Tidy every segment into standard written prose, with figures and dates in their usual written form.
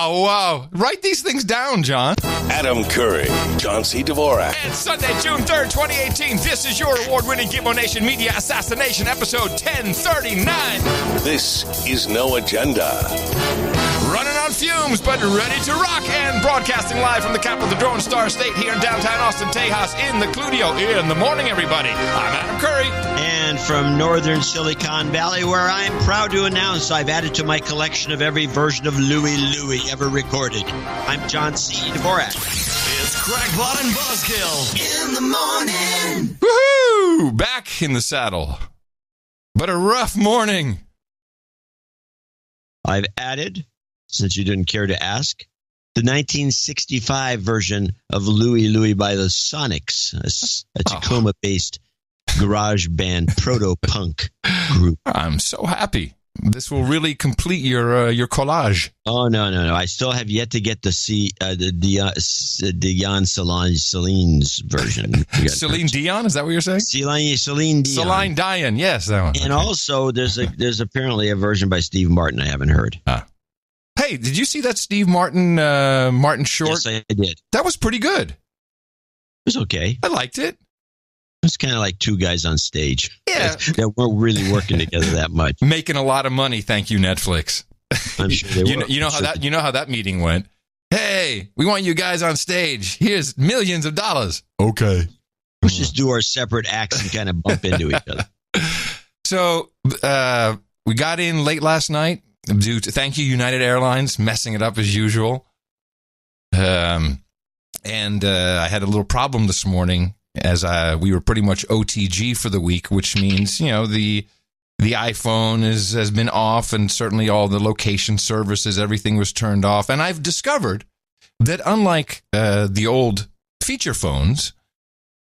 Oh, wow. Write these things down, John. Adam Curry, John C. Dvorak. And Sunday, June 3rd, 2018, this is your award-winning Gimmo Nation Media Assassination, episode 1039. This is No Agenda. Running on fumes, but ready to rock, and broadcasting live from the capital of the Drone Star State here in downtown Austin, Tejas, in the Cludio. In the morning, everybody. I'm Adam Curry. And from northern Silicon Valley, where I am proud to announce I've added to my collection of every version of Louie Louie ever recorded. I'm John C. Dvorak. It's Crackpot and Buzzkill. In the morning. Woohoo! Back in the saddle. But a rough morning. I've added, since you didn't care to ask, the 1965 version of Louie Louie by the Sonics, a Tacoma-based garage band proto-punk group. I'm so happy. This will really complete your collage. Oh, no. I still have yet to get to see the Dion Celine's version. Celine Dion? Is that what you're saying? Celine Dion. Celine Dion, yes, that one. And also, there's apparently a version by Steve Martin I haven't heard. Hey, did you see that Steve Martin short? Yes, I did. That was pretty good. It was okay. I liked it. It's kind of like two guys on stage. Yeah. That weren't really working together that much. Making a lot of money, thank you, Netflix. I'm sure they were. You know how that meeting went. Hey, we want you guys on stage. Here's millions of dollars. Okay. Let's just do our separate acts and kind of bump into each other. So we got in late last night due to, thank you, United Airlines, messing it up as usual. And I had a little problem this morning, as we were pretty much OTG for the week, which means, the iPhone has been off, and certainly all the location services, everything was turned off. And I've discovered that unlike the old feature phones,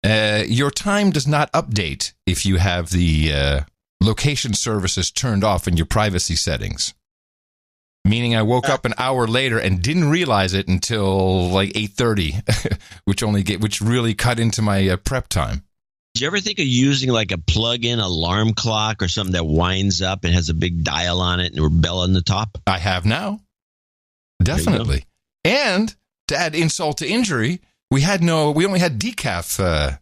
your time does not update if you have the location services turned off in your privacy settings. Meaning I woke up an hour later and didn't realize it until like 8:30, which really cut into my prep time. Did you ever think of using like a plug-in alarm clock or something that winds up and has a big dial on it and a bell on the top? I have now. Definitely. And to add insult to injury, we only had decaf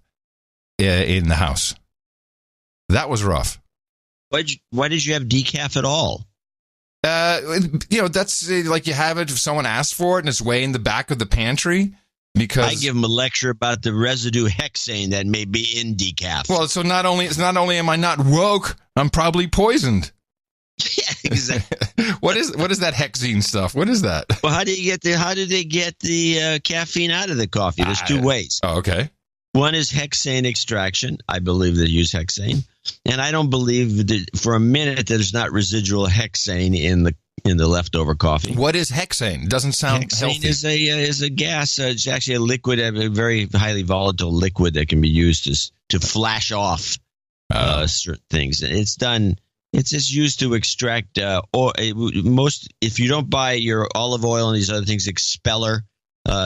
in the house. That was rough. Why did you have decaf at all? That's like you have it if someone asks for it and it's way in the back of the pantry. Because I give them a lecture about the residue hexane that may be in decaf. Well, so not only am I not woke, I'm probably poisoned. Yeah, exactly. What is that hexene stuff? What is that? Well, how did they get the caffeine out of the coffee? There's two ways. Oh, okay. One is hexane extraction. I believe they use hexane, and I don't believe that for a minute there's not residual hexane in the leftover coffee. What is hexane? It doesn't sound healthy. Hexane is a gas. It's actually a liquid, a very highly volatile liquid that can be used to flash off certain things. It's done. It's just used to extract if you don't buy your olive oil and these other things, expeller,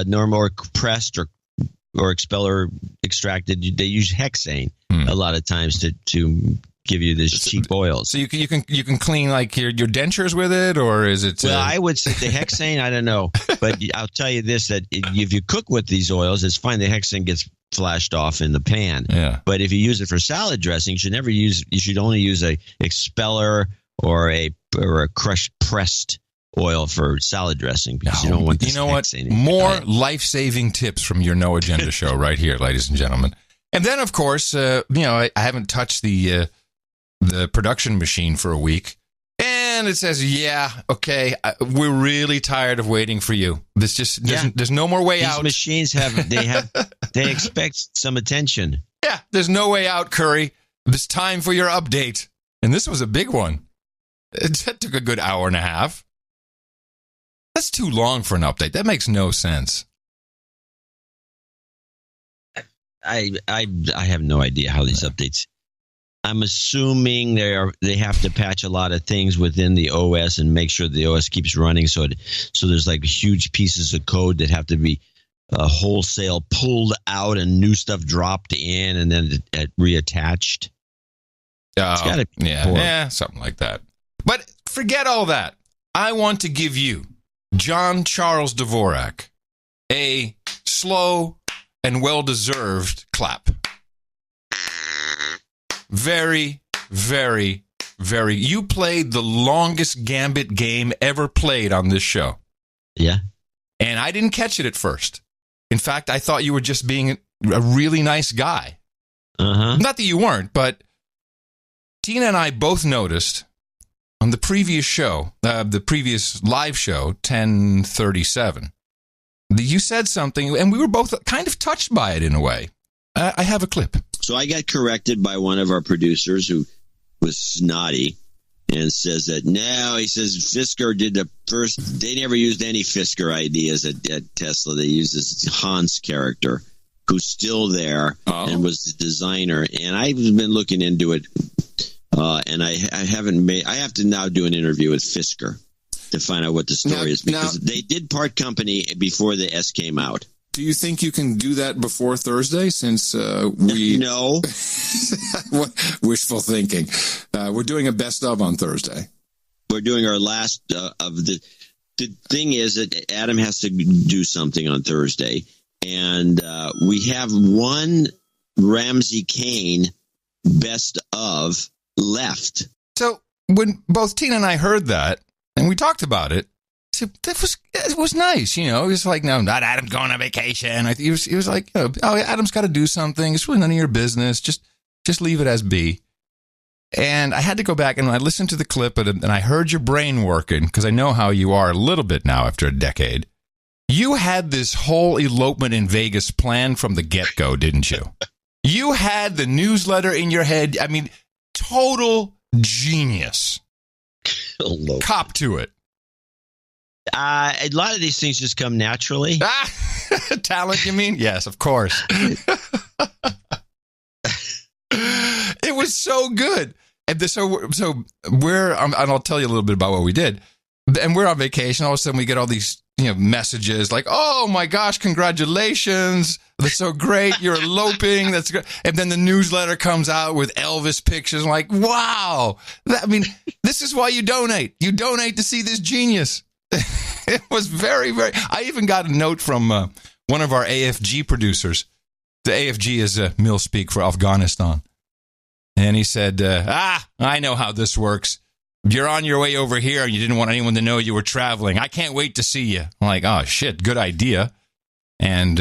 normal or pressed or expeller extracted, they use hexane a lot of times to give you this cheap oils. So you can clean like your dentures with it, or is it? Well, I would say the hexane, I don't know, but I'll tell you this: that if you cook with these oils, it's fine. The hexane gets flashed off in the pan. Yeah. But if you use it for salad dressing, you should only use a expeller or a pressed oil for salad dressing, because you don't want this. You know what? More life-saving tips from your No Agenda show right here, ladies and gentlemen. And then, of course, I haven't touched the production machine for a week, and it says, okay, we're really tired of waiting for you. There's no more way out. These machines they expect some attention. Yeah, there's no way out, Curry. It's time for your update. And this was a big one. That took a good hour and a half. That's too long for an update. That makes no sense. I have no idea how these updates. I'm assuming they have to patch a lot of things within the OS and make sure the OS keeps running. So there's like huge pieces of code that have to be wholesale pulled out and new stuff dropped in and then reattached. It's gotta be something like that. But forget all that. I want to give you John Charles Dvorak a slow and well-deserved clap. Very, very, very. You played the longest Gambit game ever played on this show. Yeah. And I didn't catch it at first. In fact, I thought you were just being a really nice guy. Uh-huh. Not that you weren't, but Tina and I both noticed on the previous show, the previous live show, 1037, you said something, and we were both kind of touched by it in a way. I have a clip. So I got corrected by one of our producers who was snotty and says that now, he says, Fisker did the first, they never used any Fisker ideas at Tesla. They used this Hans character who's still there and was the designer. And I've been looking into it, and I have to now do an interview with Fisker to find out what the story is, because they did part company before the S came out. Do you think you can do that before Thursday, since we... No. Wishful thinking. We're doing a best of on Thursday. We're doing our last of the thing is that Adam has to do something on Thursday, and we have one Ramsey Kane best of left. So when both Tina and I heard that, and we talked about it, it was nice, you know. He was like, no, not Adam's going on vacation. He was like, oh, Adam's got to do something. It's really none of your business. Just leave it as be. And I had to go back and I listened to the clip and I heard your brain working, because I know how you are a little bit now after a decade. You had this whole elopement in Vegas planned from the get-go, didn't you? You had the newsletter in your head. I mean, total genius. Cop to it. A lot of these things just come naturally. Talent, you mean? Yes, of course. It was so good. And so we're, and I'll tell you a little bit about what we did. And we're on vacation. All of a sudden, we get all these, messages like, "Oh my gosh, congratulations! That's so great. You're eloping. That's great." And then the newsletter comes out with Elvis pictures. I'm like, wow. This is why you donate. You donate to see this genius. It was very, very... I even got a note from one of our AFG producers. The AFG is mill speak for Afghanistan. And he said, I know how this works. You're on your way over here and you didn't want anyone to know you were traveling. I can't wait to see you. I'm like, oh, shit, good idea. And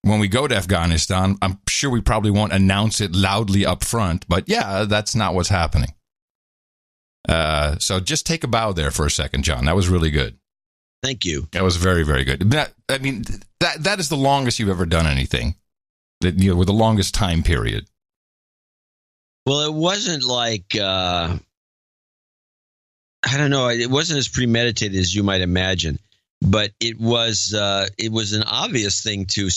when we go to Afghanistan, I'm sure we probably won't announce it loudly up front. But yeah, that's not what's happening. So just take a bow there for a second, John. That was really good. Thank you. That was very, very good. That is the longest you've ever done anything. With the longest time period. Well, it wasn't like, I don't know. It wasn't as premeditated as you might imagine, but it was an obvious thing to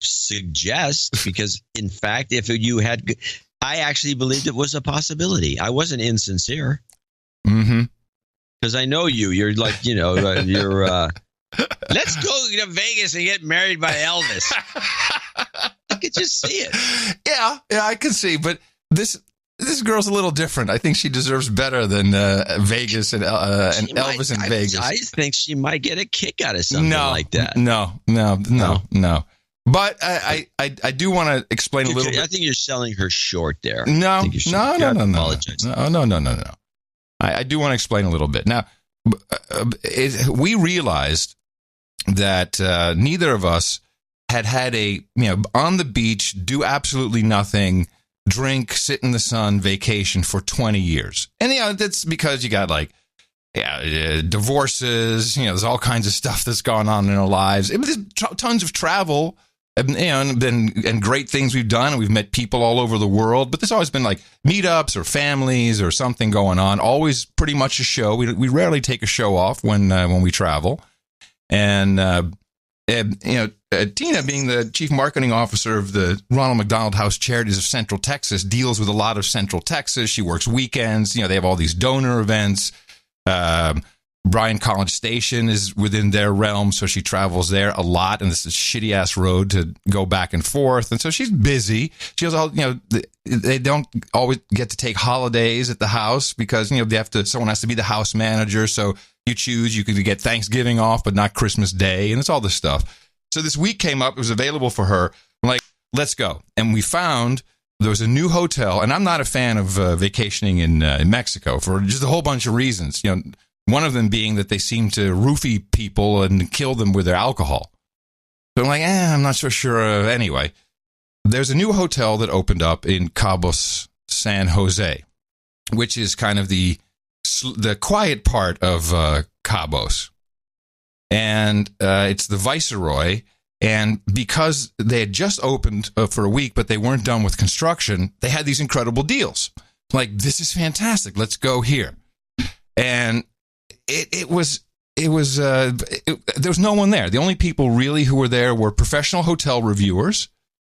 suggest, because in fact, if you had, I actually believed it was a possibility. I wasn't insincere. Mm-hmm. Because I know you. You're like, you're, let's go to Vegas and get married by Elvis. I could just see it. Yeah, I can see. But this girl's a little different. I think she deserves better than Vegas and Elvis in Vegas. I think she might get a kick out of something like that. No. But I do want to explain a little bit. I think you're selling her short there. No. Apologize. No. I do want to explain a little bit. Now, we realized that neither of us had a, on the beach, do absolutely nothing, drink, sit in the sun, vacation for 20 years. And, that's because you got divorces, there's all kinds of stuff that's gone on in our lives. There's tons of travel. And great things we've done, and we've met people all over the world. But there's always been like meetups or families or something going on. Always pretty much a show. We rarely take a show off when we travel. And Tina, being the chief marketing officer of the Ronald McDonald House Charities of Central Texas, deals with a lot of Central Texas. She works weekends. They have all these donor events. Bryan College Station is within their realm, so she travels there a lot, and this is shitty ass road to go back and forth, and so she's busy. She has all, they don't always get to take holidays at the house because they have to. Someone has to be the house manager, so You choose. You could get Thanksgiving off, but not Christmas Day, and it's all this stuff. So this week came up. It was available for her. I'm like, let's go. And we found there was a new hotel, and I'm not a fan of vacationing in Mexico for just a whole bunch of reasons. You know, one of them being that they seem to roofie people and kill them with their alcohol. So I'm like, I'm not so sure. Anyway, there's a new hotel that opened up in Cabos, San Jose, which is kind of the quiet part of Cabos. And it's the Viceroy. And because they had just opened for a week, but they weren't done with construction, they had these incredible deals. Like, this is fantastic. Let's go here. And there was no one there. The only people really who were there were professional hotel reviewers,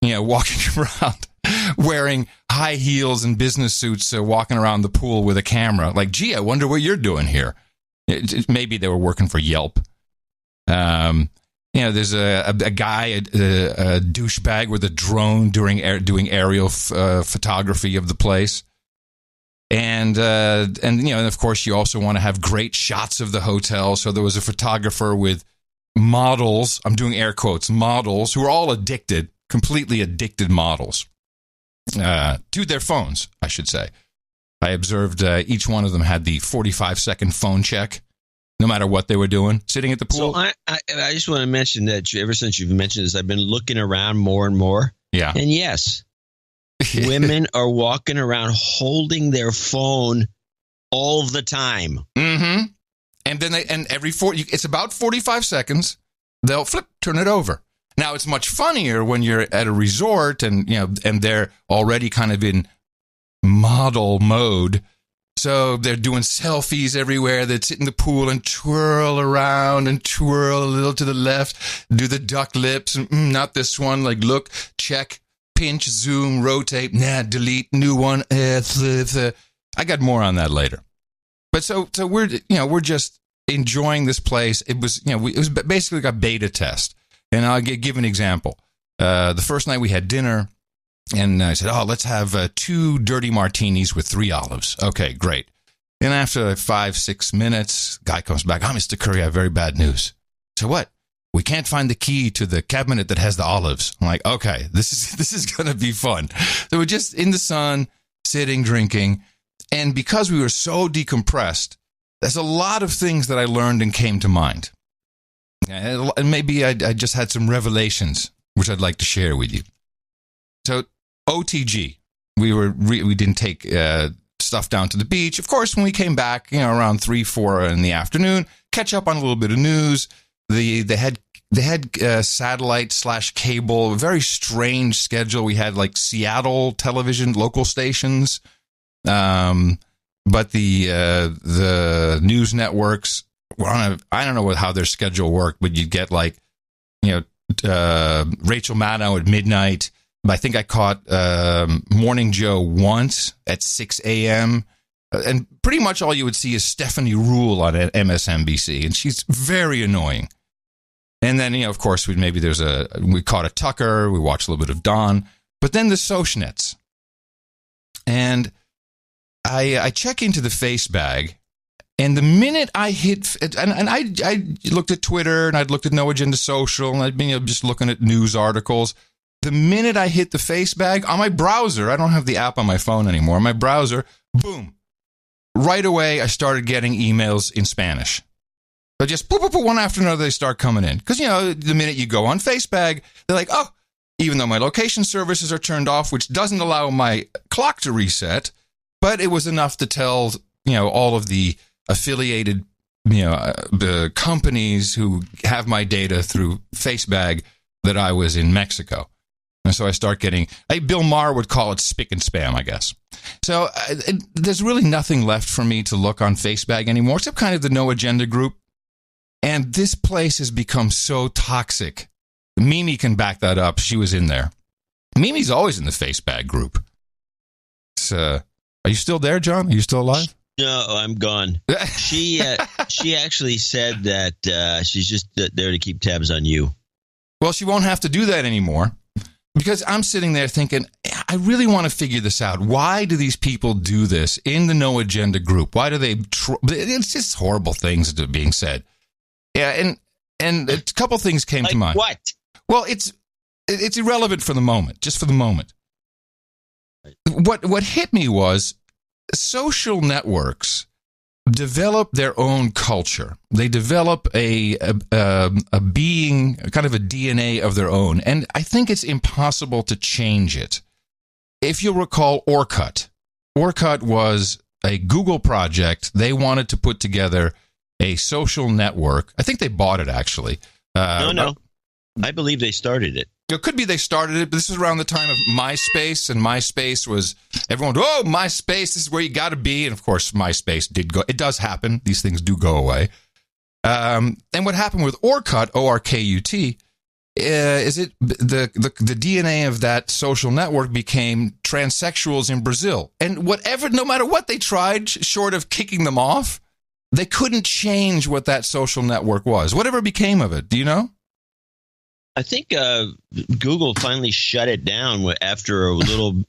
you know, walking around wearing high heels and business suits, walking around the pool with a camera. Like, gee, I wonder what you're doing here. Maybe they were working for Yelp. You know, there's a guy, a douchebag with a drone doing aerial photography of the place. And you know, and of course, you also want to have great shots of the hotel. So there was a photographer with models. I'm doing air quotes, models who are all addicted, completely addicted models to their phones, I should say. I observed each one of them had the 45-second phone check, no matter what they were doing, sitting at the pool. So I just want to mention that ever since you've mentioned this, I've been looking around more and more. Yeah. And yes, women are walking around holding their phone all the time. Mm-hmm. And then it's about 45 seconds, they'll turn it over. Now, it's much funnier when you're at a resort and, you know, and they're already kind of in model mode. So they're doing selfies everywhere. They'd sit in the pool and twirl around and twirl a little to the left, do the duck lips, and not this one. Like, look, check, pinch, zoom, rotate, delete, new one. I got more on that later. But so we're just enjoying this place. It was, you know, it was basically like a beta test. And I'll give an example. The first night we had dinner, and I said, let's have 2 dirty martinis with 3 olives. Okay, great. And after 5-6 minutes, guy comes back. Mr. Curry, I have very bad news. So what? We can't find the key to the cabinet that has the olives. I'm like, okay, this is going to be fun. So we're just in the sun, sitting, drinking. And because we were so decompressed, there's a lot of things that I learned and came to mind. And maybe I just had some revelations, which I'd like to share with you. So OTG, we didn't take stuff down to the beach. Of course, when we came back, you know, around 3-4 in the afternoon, catch up on a little bit of news. They had satellite / cable, a very strange schedule. We had like Seattle television, local stations, but the news networks were on I don't know how their schedule worked, but you'd get like, you know, Rachel Maddow at midnight. I think I caught Morning Joe once at 6 a.m. And pretty much all you would see is Stephanie Rule on MSNBC, and she's very annoying. And then, you know, of course, we caught a Tucker, we watched a little bit of Dawn, but then the Sosh Nets. And I check into the face bag, and the minute I hit, and I looked at Twitter, and I'd looked at No Agenda Social, and I'd been just looking at news articles. The minute I hit the face bag on my browser, I don't have the app on my phone anymore, my browser, boom. Right away, I started getting emails in Spanish. So just one after another, they start coming in. Because, you know, the minute you go on Facebag, they're like, even though my location services are turned off, which doesn't allow my clock to reset, but it was enough to tell, you know, all of the affiliated, you know, the companies who have my data through Facebag that I was in Mexico. And so I start getting, Bill Maher would call it spick and spam, I guess. So there's really nothing left for me to look on Facebag anymore, except kind of the No Agenda group. And this place has become so toxic. Mimi can back that up. She was in there. Mimi's always in the Facebag group. Are you still there, John? Are you still alive? No, I'm gone. She actually said that she's just there to keep tabs on you. Well, she won't have to do that anymore. because I'm sitting there thinking, I really want to figure this out. Why do these people do this in the No Agenda group? Why do they? It's just horrible things that are being said. Yeah, and a couple things came to mind. What? Well, it's irrelevant for the moment, just for the moment. What hit me was social networks develop their own culture. They develop a being, kind of a DNA of their own, and I think it's impossible to change it. If you'll recall Orkut was a Google project. They wanted to put together a social network. I think they bought it, actually. No. I believe they started it. It could be they started it, but this is around the time of MySpace, and MySpace was, everyone, oh, MySpace, this is where you got to be. And, of course, MySpace did go. It does happen. These things do go away. And what happened with Orkut, O-R-K-U-T, is it the DNA of that social network became transsexuals in Brazil. And no matter what they tried, short of kicking them off, they couldn't change what that social network was. Whatever became of it, do you know? I think Google finally shut it down after when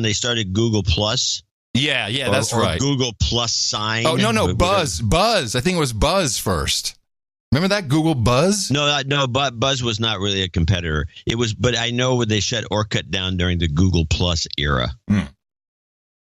they started Google Plus. Yeah, that's right. Google Plus sign. Oh, no, Buzz. I think it was Buzz first. Remember that Google Buzz? No, but Buzz was not really a competitor. It was, but I know they shut Orkut down during the Google Plus era.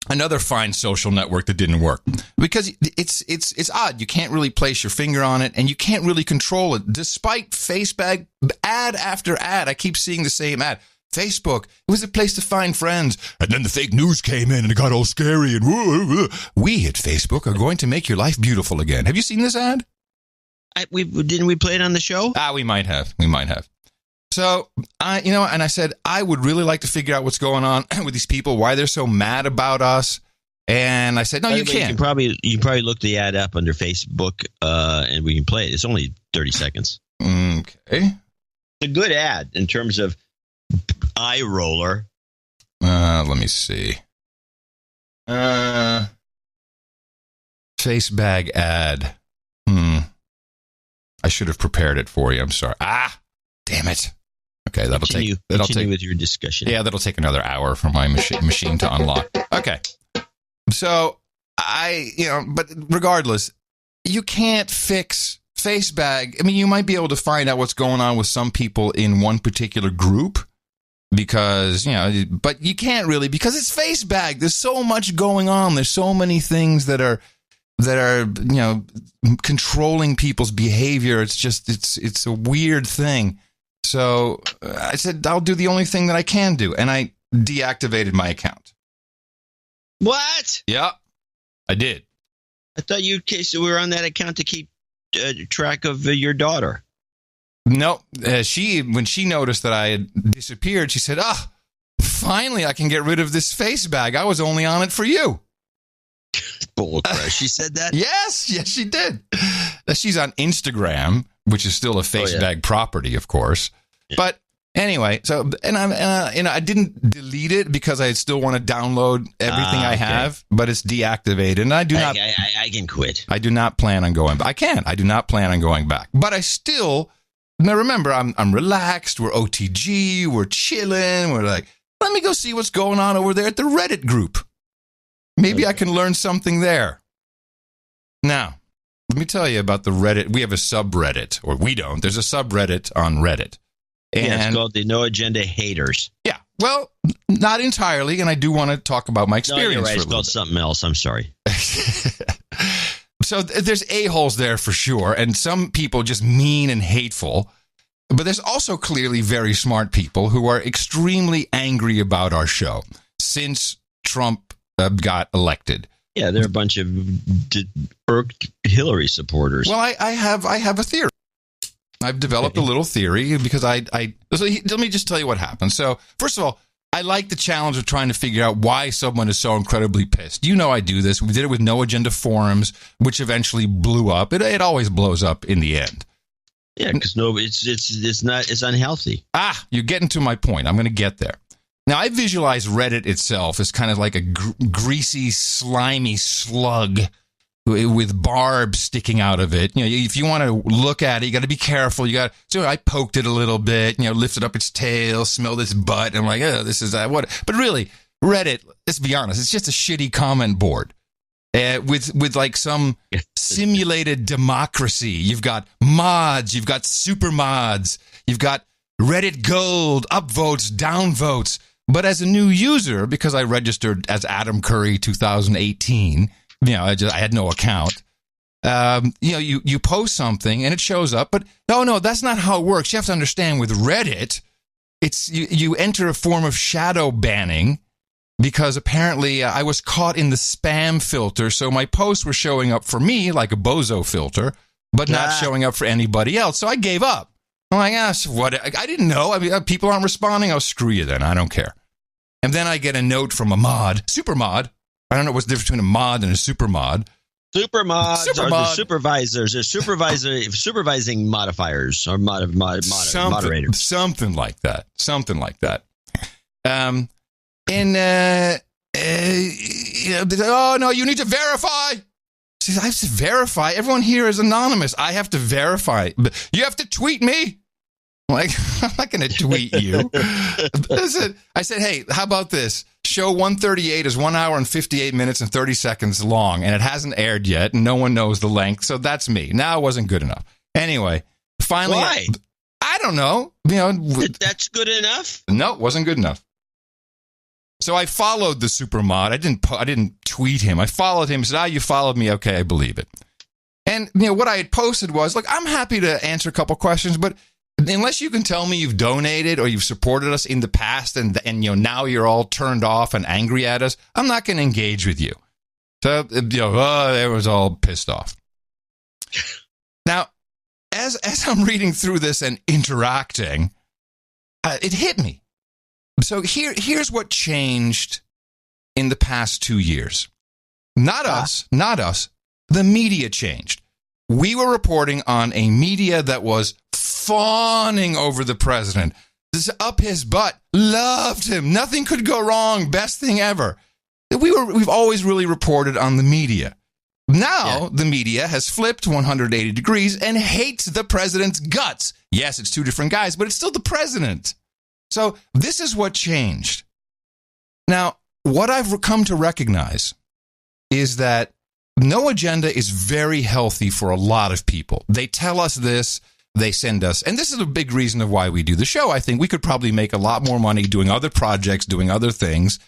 Another fine social network that didn't work because it's odd. You can't really place your finger on it, and you can't really control it. Despite Facebook ad after ad, I keep seeing the same ad. Facebook, it was a place to find friends, and then the fake news came in, and it got all scary. And we at Facebook are going to make your life beautiful again. Have you seen this ad? Didn't we play it on the show? We might have. So, I said, I would really like to figure out what's going on with these people, why they're so mad about us. And I said, no, you can't. You can probably look the ad up under Facebook, and we can play it. It's only 30 seconds. Okay. It's a good ad in terms of eye roller. Let me see. Face bag ad. I should have prepared it for you. I'm sorry. Damn it. Okay, that'll take with your discussion. Yeah, that'll take another hour for my machine to unlock. Okay. So but regardless, you can't fix face bag. I mean, you might be able to find out what's going on with some people in one particular group because, but you can't really because it's face bag. There's so much going on. There's so many things that are controlling people's behavior. It's just, it's a weird thing. So I said, I'll do the only thing that I can do. And I deactivated my account. What? Yeah, I did. I thought we were on that account to keep track of your daughter. No, when she noticed that I had disappeared, she said, finally I can get rid of this face bag. I was only on it for you. Bullcrap. She said that? Yes, she did. She's on Instagram, which is still a face bag property, of course. Yeah. But anyway, so I didn't delete it because I still want to download everything I have, but it's deactivated, and I do not. I can quit. I do not plan on going back. I can. I do not plan on going back. But I still. Now remember, I'm relaxed. We're OTG. We're chilling. We're like, let me go see what's going on over there at the Reddit group. Maybe I can learn something there. Now, let me tell you about the Reddit. We have a subreddit, or we don't. There's a subreddit on Reddit. And it's called the No Agenda Haters. Yeah. Well, not entirely, and I do want to talk about my experience. No, you're right. It's called something else. I'm sorry. So there's a-holes there for sure, and some people just mean and hateful. But there's also clearly very smart people who are extremely angry about our show since Trump got elected. Yeah, they're a bunch of irked Hillary supporters. Well, I have a theory. I've developed a little theory because so let me just tell you what happened. So first of all, I like the challenge of trying to figure out why someone is so incredibly pissed. You know I do this. We did it with No Agenda forums, which eventually blew up. It always blows up in the end. Yeah, because it's unhealthy. You're getting to my point. I'm going to get there. Now, I visualize Reddit itself as kind of like a greasy, slimy slug with barbs sticking out of it. If you want to look at it, you got to be careful. So I poked it a little bit, lifted up its tail, smelled its butt. And I'm like, oh, this is that. What? But really, Reddit, let's be honest, it's just a shitty comment board with like some simulated democracy. You've got mods, you've got super mods, you've got Reddit Gold, upvotes, downvotes. But as a new user, because I registered as Adam Curry 2018, I had no account. You post something and it shows up, but no, that's not how it works. You have to understand with Reddit, it's you enter a form of shadow banning because apparently I was caught in the spam filter, so my posts were showing up for me like a bozo filter, but not showing up for anybody else. So I gave up. I'm like, so what? I didn't know. I mean, people aren't responding. I'll screw you then. I don't care. And then I get a note from a super mod. I don't know what's the difference between a mod and a super mod. Super mods are the supervisors. They're supervising modifiers or moderators. Something like that. Oh, no, you need to verify. She says, I have to verify. Everyone here is anonymous. I have to verify. You have to tweet me. I'm like, I'm not going to tweet you. I said, hey, how about this? Show 138 is 1 hour and 58 minutes and 30 seconds long, and it hasn't aired yet, and no one knows the length, so that's me. Now it wasn't good enough. Anyway, finally. Why? I don't know. That's good enough? No, it wasn't good enough. So I followed the super mod. I didn't tweet him. I followed him. He said, you followed me. Okay, I believe it. And what I had posted was, look, I'm happy to answer a couple questions, but unless you can tell me you've donated or you've supported us in the past and now you're all turned off and angry at us, I'm not going to engage with you. So, they was all pissed off. Now, as I'm reading through this and interacting, it hit me. So here's what changed in the past 2 years. Not us. The media changed. We were reporting on a media that was fawning over the president. This up his butt. Loved him. Nothing could go wrong. Best thing ever. We've always really reported on the media. Now the media has flipped 180 degrees and hates the president's guts. Yes, it's two different guys, but it's still the president. So this is what changed. Now, what I've come to recognize is that No Agenda is very healthy for a lot of people. They tell us this, they send us, and this is a big reason of why we do the show. I think we could probably make a lot more money doing other projects, doing other things.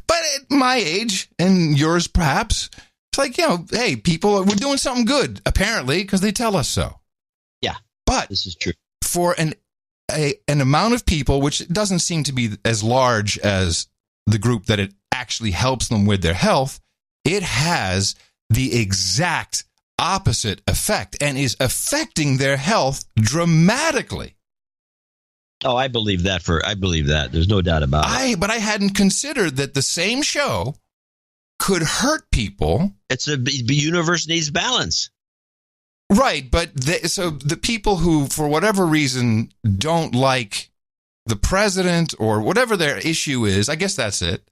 But at my age, and yours perhaps, it's like, hey, we're doing something good, apparently, because they tell us so. Yeah, but this is true. For an amount of people, which doesn't seem to be as large as the group that it actually helps them with their health, it has the exact opposite effect and is affecting their health dramatically. Oh, I believe that. There's no doubt about it. But I hadn't considered that the same show could hurt people. The universe needs balance. Right, but so the people who, for whatever reason, don't like the president or whatever their issue is, I guess that's it.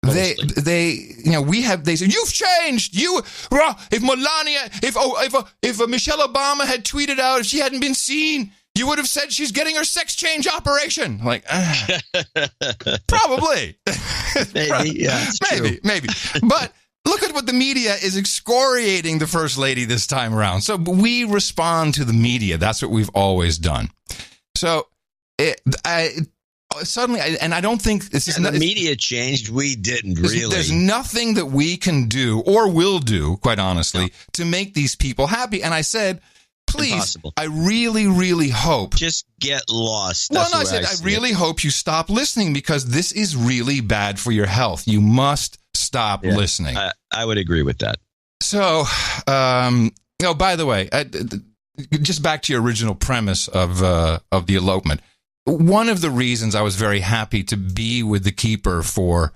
They say, you've changed. If Melania, if Michelle Obama had tweeted out, if she hadn't been seen, you would have said she's getting her sex change operation. Like, probably. Maybe. But look at what the media is excoriating the first lady this time around. So we respond to the media. That's what we've always done. So suddenly, I don't think this is the media changed. We didn't really. There's nothing that we can do or will do, quite honestly, to make these people happy. And I said, please, impossible. I really, really hope. Just get lost. I really hope you stop listening because this is really bad for your health. You must stop listening. I would agree with that. So, by the way, just back to your original premise of the elopement. One of the reasons I was very happy to be with the keeper for,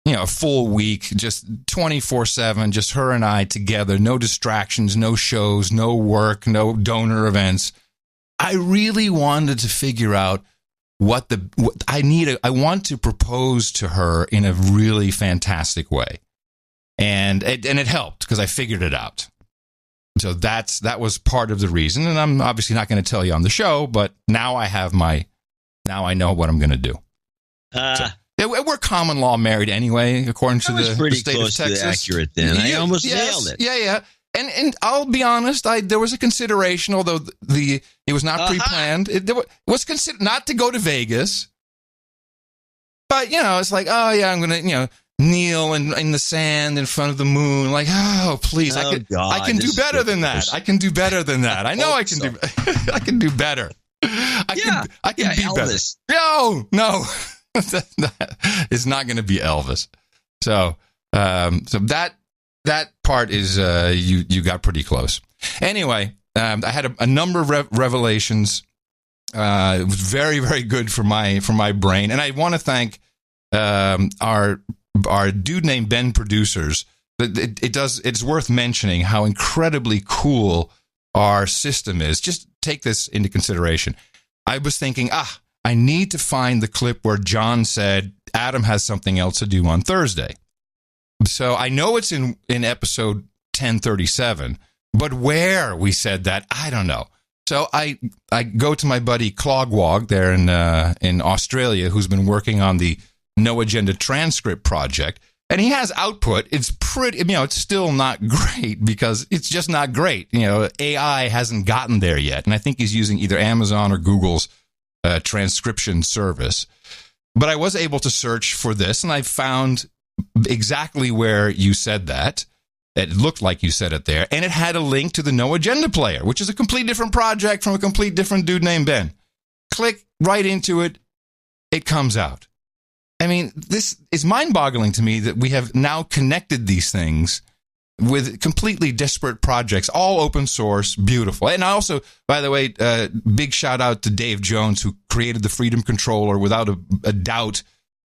a full week, just 24/7, just her and I together, no distractions, no shows, no work, no donor events. I really wanted to figure out what I need. I want to propose to her in a really fantastic way. And it helped because I figured it out. So that was part of the reason. And I'm obviously not going to tell you on the show, but now I know what I'm going to do. We're common law married anyway, according to the state of Texas. Pretty close to accurate then. I almost nailed it. Yeah. And I'll be honest, there was a consideration, although it was not pre-planned. It was considered not to go to Vegas. But, it's like, oh, yeah, I'm going to, kneel in the sand in front of the moon. Like, oh, please. I can do better than that. I can do better than that. I know I can do I can do better. I can be Elvis. Better. No. It's not going to be Elvis. So that part is you got pretty close. Anyway, I had a number of revelations. It was very, very good for my brain, and I want to thank our dude named Ben producers. It's worth mentioning how incredibly cool our system is. Just take this into consideration. I was thinking, I need to find the clip where John said Adam has something else to do on Thursday. So I know it's in episode 1037, but where we said that, I don't know. So I go to my buddy Clogwog there in Australia, who's been working on the No Agenda transcript project, and he has output. It's pretty, it's still not great because it's just not great. AI hasn't gotten there yet, and I think he's using either Amazon or Google's transcription service. But I was able to search for this, and I found exactly where you said that. It looked like you said it there, and it had a link to the No Agenda player, which is a complete different project from a complete different dude named Ben. Click right into it. It comes out. I mean, this is mind-boggling to me that we have now connected these things with completely disparate projects, all open source, beautiful. And I also, by the way, big shout out to Dave Jones, who created the Freedom Controller, without a doubt,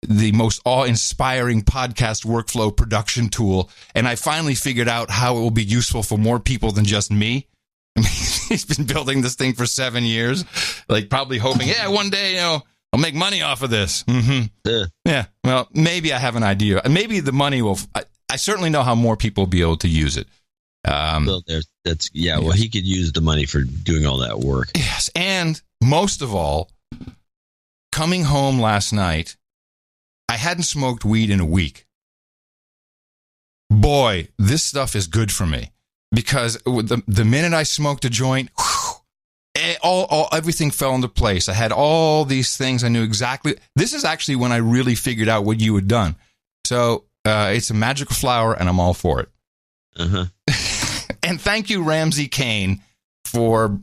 the most awe-inspiring podcast workflow production tool. And I finally figured out how it will be useful for more people than just me. I mean, he's been building this thing for 7 years, like probably hoping, one day, I'll make money off of this. Mm-hmm. Yeah. Well, maybe I have an idea. Maybe the money will. I certainly know how more people will be able to use it. Well, he could use the money for doing all that work. Yes. And most of all, coming home last night, I hadn't smoked weed in a week. Boy, this stuff is good for me because the minute I smoked a joint, everything fell into place. I had all these things. I knew exactly. This is actually when I really figured out what you had done. So it's a magical flower, and I'm all for it. And thank you, Ramsey Kane, for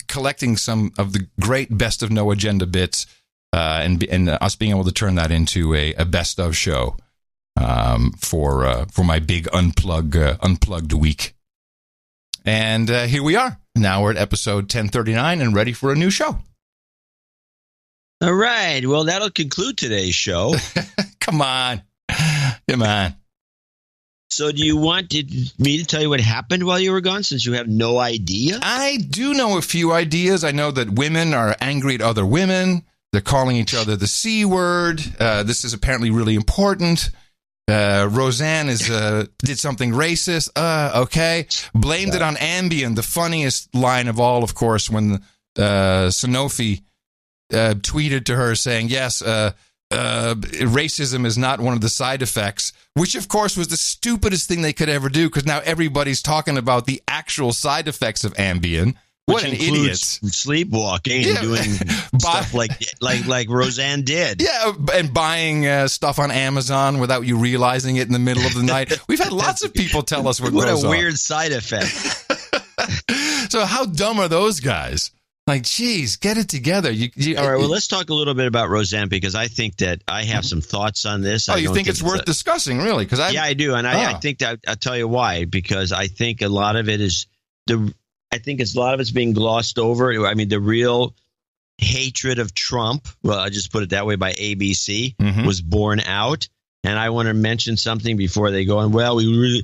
collecting some of the great Best of No Agenda bits and us being able to turn that into a best of show for my big unplugged week. And here we are. Now we're at episode 1039 and ready for a new show. All right. Well, that'll conclude today's show. Come on. So do you want me to tell you what happened while you were gone, since you have no idea? I do know a few ideas. I know that women are angry at other women. They're calling each other the C word. This is apparently really important. Roseanne did something racist. Okay. Blamed it on Ambien. The funniest line of all, of course, when Sanofi tweeted to her saying, yes, racism is not one of the side effects, which, of course, was the stupidest thing they could ever do, because now everybody's talking about the actual side effects of Ambien. What an idiot. Sleepwalking and doing stuff like Roseanne did. Yeah, and buying stuff on Amazon without you realizing it in the middle of the night. We've had lots of people tell us what goes on. What a weird side effect. So how dumb are those guys? Like, geez, get it together. All right, well, let's talk a little bit about Roseanne, because I think that I have some thoughts on this. Oh, you think it's worth discussing, really? Yeah, I do, and I think that I'll tell you why. Because I think a lot of it is a lot of it's being glossed over. I mean, the real hatred of Trump, well, I just put it that way, by ABC, was born out. And I want to mention something before they go on. Well, we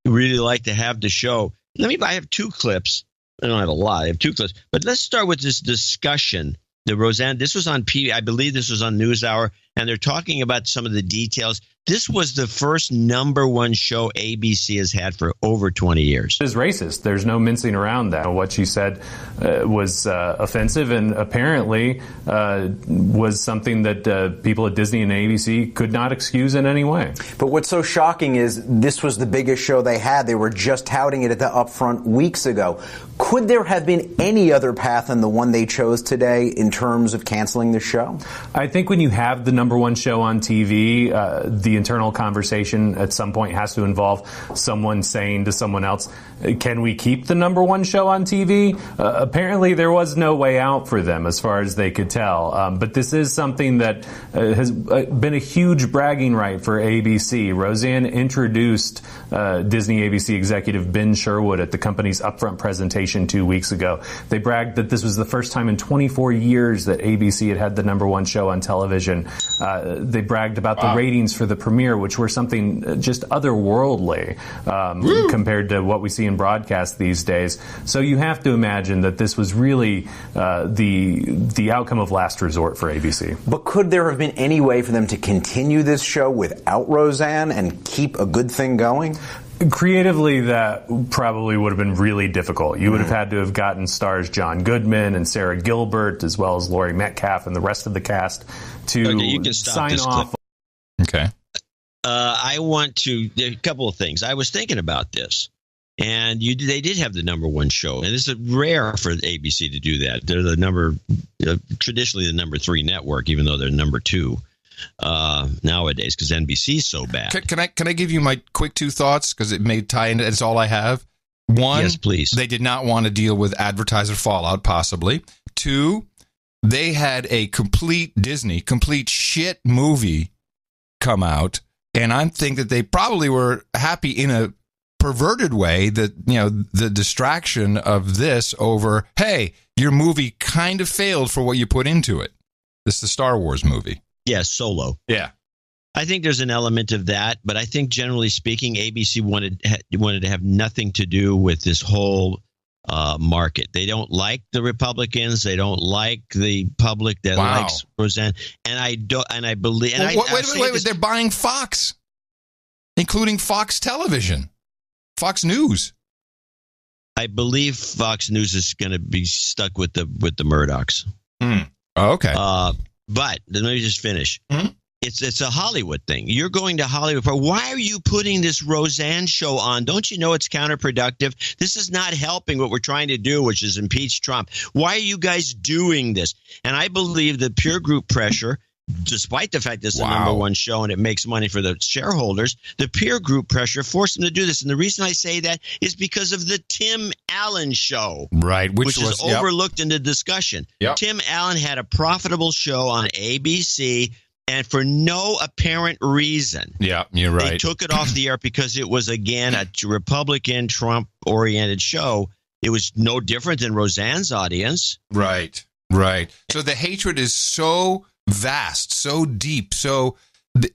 really like to have the show. I have two clips. I don't have a lot. I have two clips. But let's start with this discussion. The Roseanne, this was on I believe this was on NewsHour, and they're talking about some of the details. This was the first number one show ABC has had for over 20 years. Is racist. There's no mincing around that. What she said was offensive and apparently was something that people at Disney and ABC could not excuse in any way. But what's so shocking is this was the biggest show they had. They were just touting it at the upfront weeks ago. Could there have been any other path than the one they chose today in terms of canceling the show? I think when you have the number one show on TV, the internal conversation at some point has to involve someone saying to someone else, can we keep the number one show on TV? Apparently there was no way out for them as far as they could tell. But this is something that has been a huge bragging right for ABC. Roseanne introduced Disney ABC executive Ben Sherwood at the company's upfront presentation 2 weeks ago. They bragged that this was the first time in 24 years that ABC had the number one show on television. They bragged about the ratings for the premiere, which were something just otherworldly compared to what we see in broadcast these days. So you have to imagine that this was really the outcome of last resort for ABC. But could there have been any way for them to continue this show without Roseanne and keep a good thing going? Creatively, that probably would have been really difficult. You would have had to have gotten stars John Goodman and Sarah Gilbert, as well as Laurie Metcalf and the rest of the cast to sign off. Okay. I want to. There are a couple of things. I was thinking about this, and they did have the number one show, and it's rare for ABC to do that. They're traditionally the number 3 network, even though they're number 2. Nowadays, because NBC's so bad. Can I give you my quick 2 thoughts, because it may tie into it's all I have. 1, yes, please. They did not want to deal with advertiser fallout, possibly. 2, they had a complete shit movie come out, and I think that they probably were happy in a perverted way that, you know, the distraction of this over, hey, your movie kind of failed for what you put into it. This is the Star Wars movie. Yes, Solo. Yeah. I think there's an element of that, but I think generally speaking, ABC wanted to have nothing to do with this whole market. They don't like the Republicans. They don't like the public that likes Roseanne. And I believe. And wait. They're buying Fox, including Fox Television, Fox News. I believe Fox News is going to be stuck with the Murdochs. Oh, okay. But let me just finish. Mm-hmm. It's a Hollywood thing. You're going to Hollywood. Why are you putting this Roseanne show on? Don't you know it's counterproductive? This is not helping what we're trying to do, which is impeach Trump. Why are you guys doing this? And I believe the peer group pressure, despite the fact it's the number one show and it makes money for the shareholders, the peer group pressure forced them to do this. And the reason I say that is because of the Tim Allen show, right, which is overlooked in the discussion. Yep. Tim Allen had a profitable show on ABC, and for no apparent reason, yeah, you're right, they took it off the air because it was, again, a Republican, Trump-oriented show. It was no different than Roseanne's audience. Right. So the hatred is so vast, so deep, so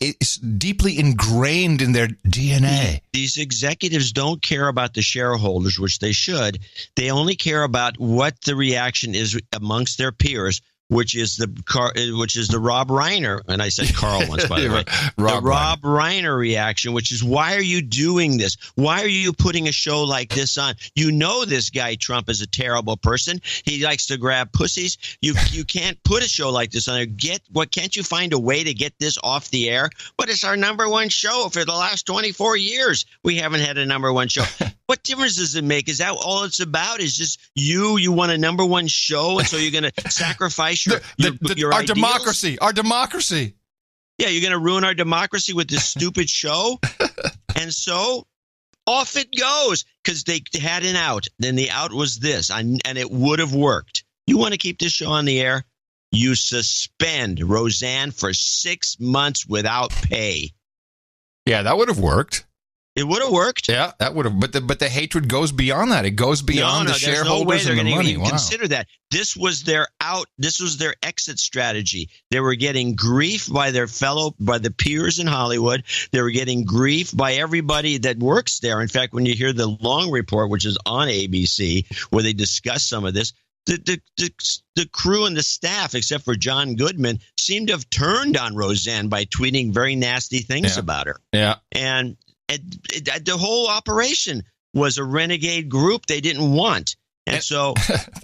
it's deeply ingrained in their DNA. These executives don't care about the shareholders, which they should. They only care about what the reaction is amongst their peers, which is the Rob Reiner, and I said Carl once, by the way, Rob Reiner reaction, which is, why are you doing this? Why are you putting a show like this on? You know this guy Trump is a terrible person. He likes to grab pussies. You can't put a show like this on there. Can't you find a way to get this off the air? But it's our number one show for the last 24 years. We haven't had a number one show. What difference does it make? Is that all it's about? Is just you want a number one show, and so you're going to sacrifice your our ideals? Our democracy. Yeah, you're going to ruin our democracy with this stupid show? And so off it goes, because they had an out. Then the out was this, and it would have worked. You want to keep this show on the air? You suspend Roseanne for 6 months without pay. Yeah, that would have worked. It would have worked. Yeah, that would have. But the hatred goes beyond that. It goes beyond the shareholders and the money. There's no way they're going to even consider that. This was their out. This was their exit strategy. They were getting grief by the peers in Hollywood. They were getting grief by everybody that works there. In fact, when you hear the long report, which is on ABC, where they discuss some of this, the crew and the staff, except for John Goodman, seemed to have turned on Roseanne by tweeting very nasty things about her. Yeah. And the whole operation was a renegade group they didn't want. And so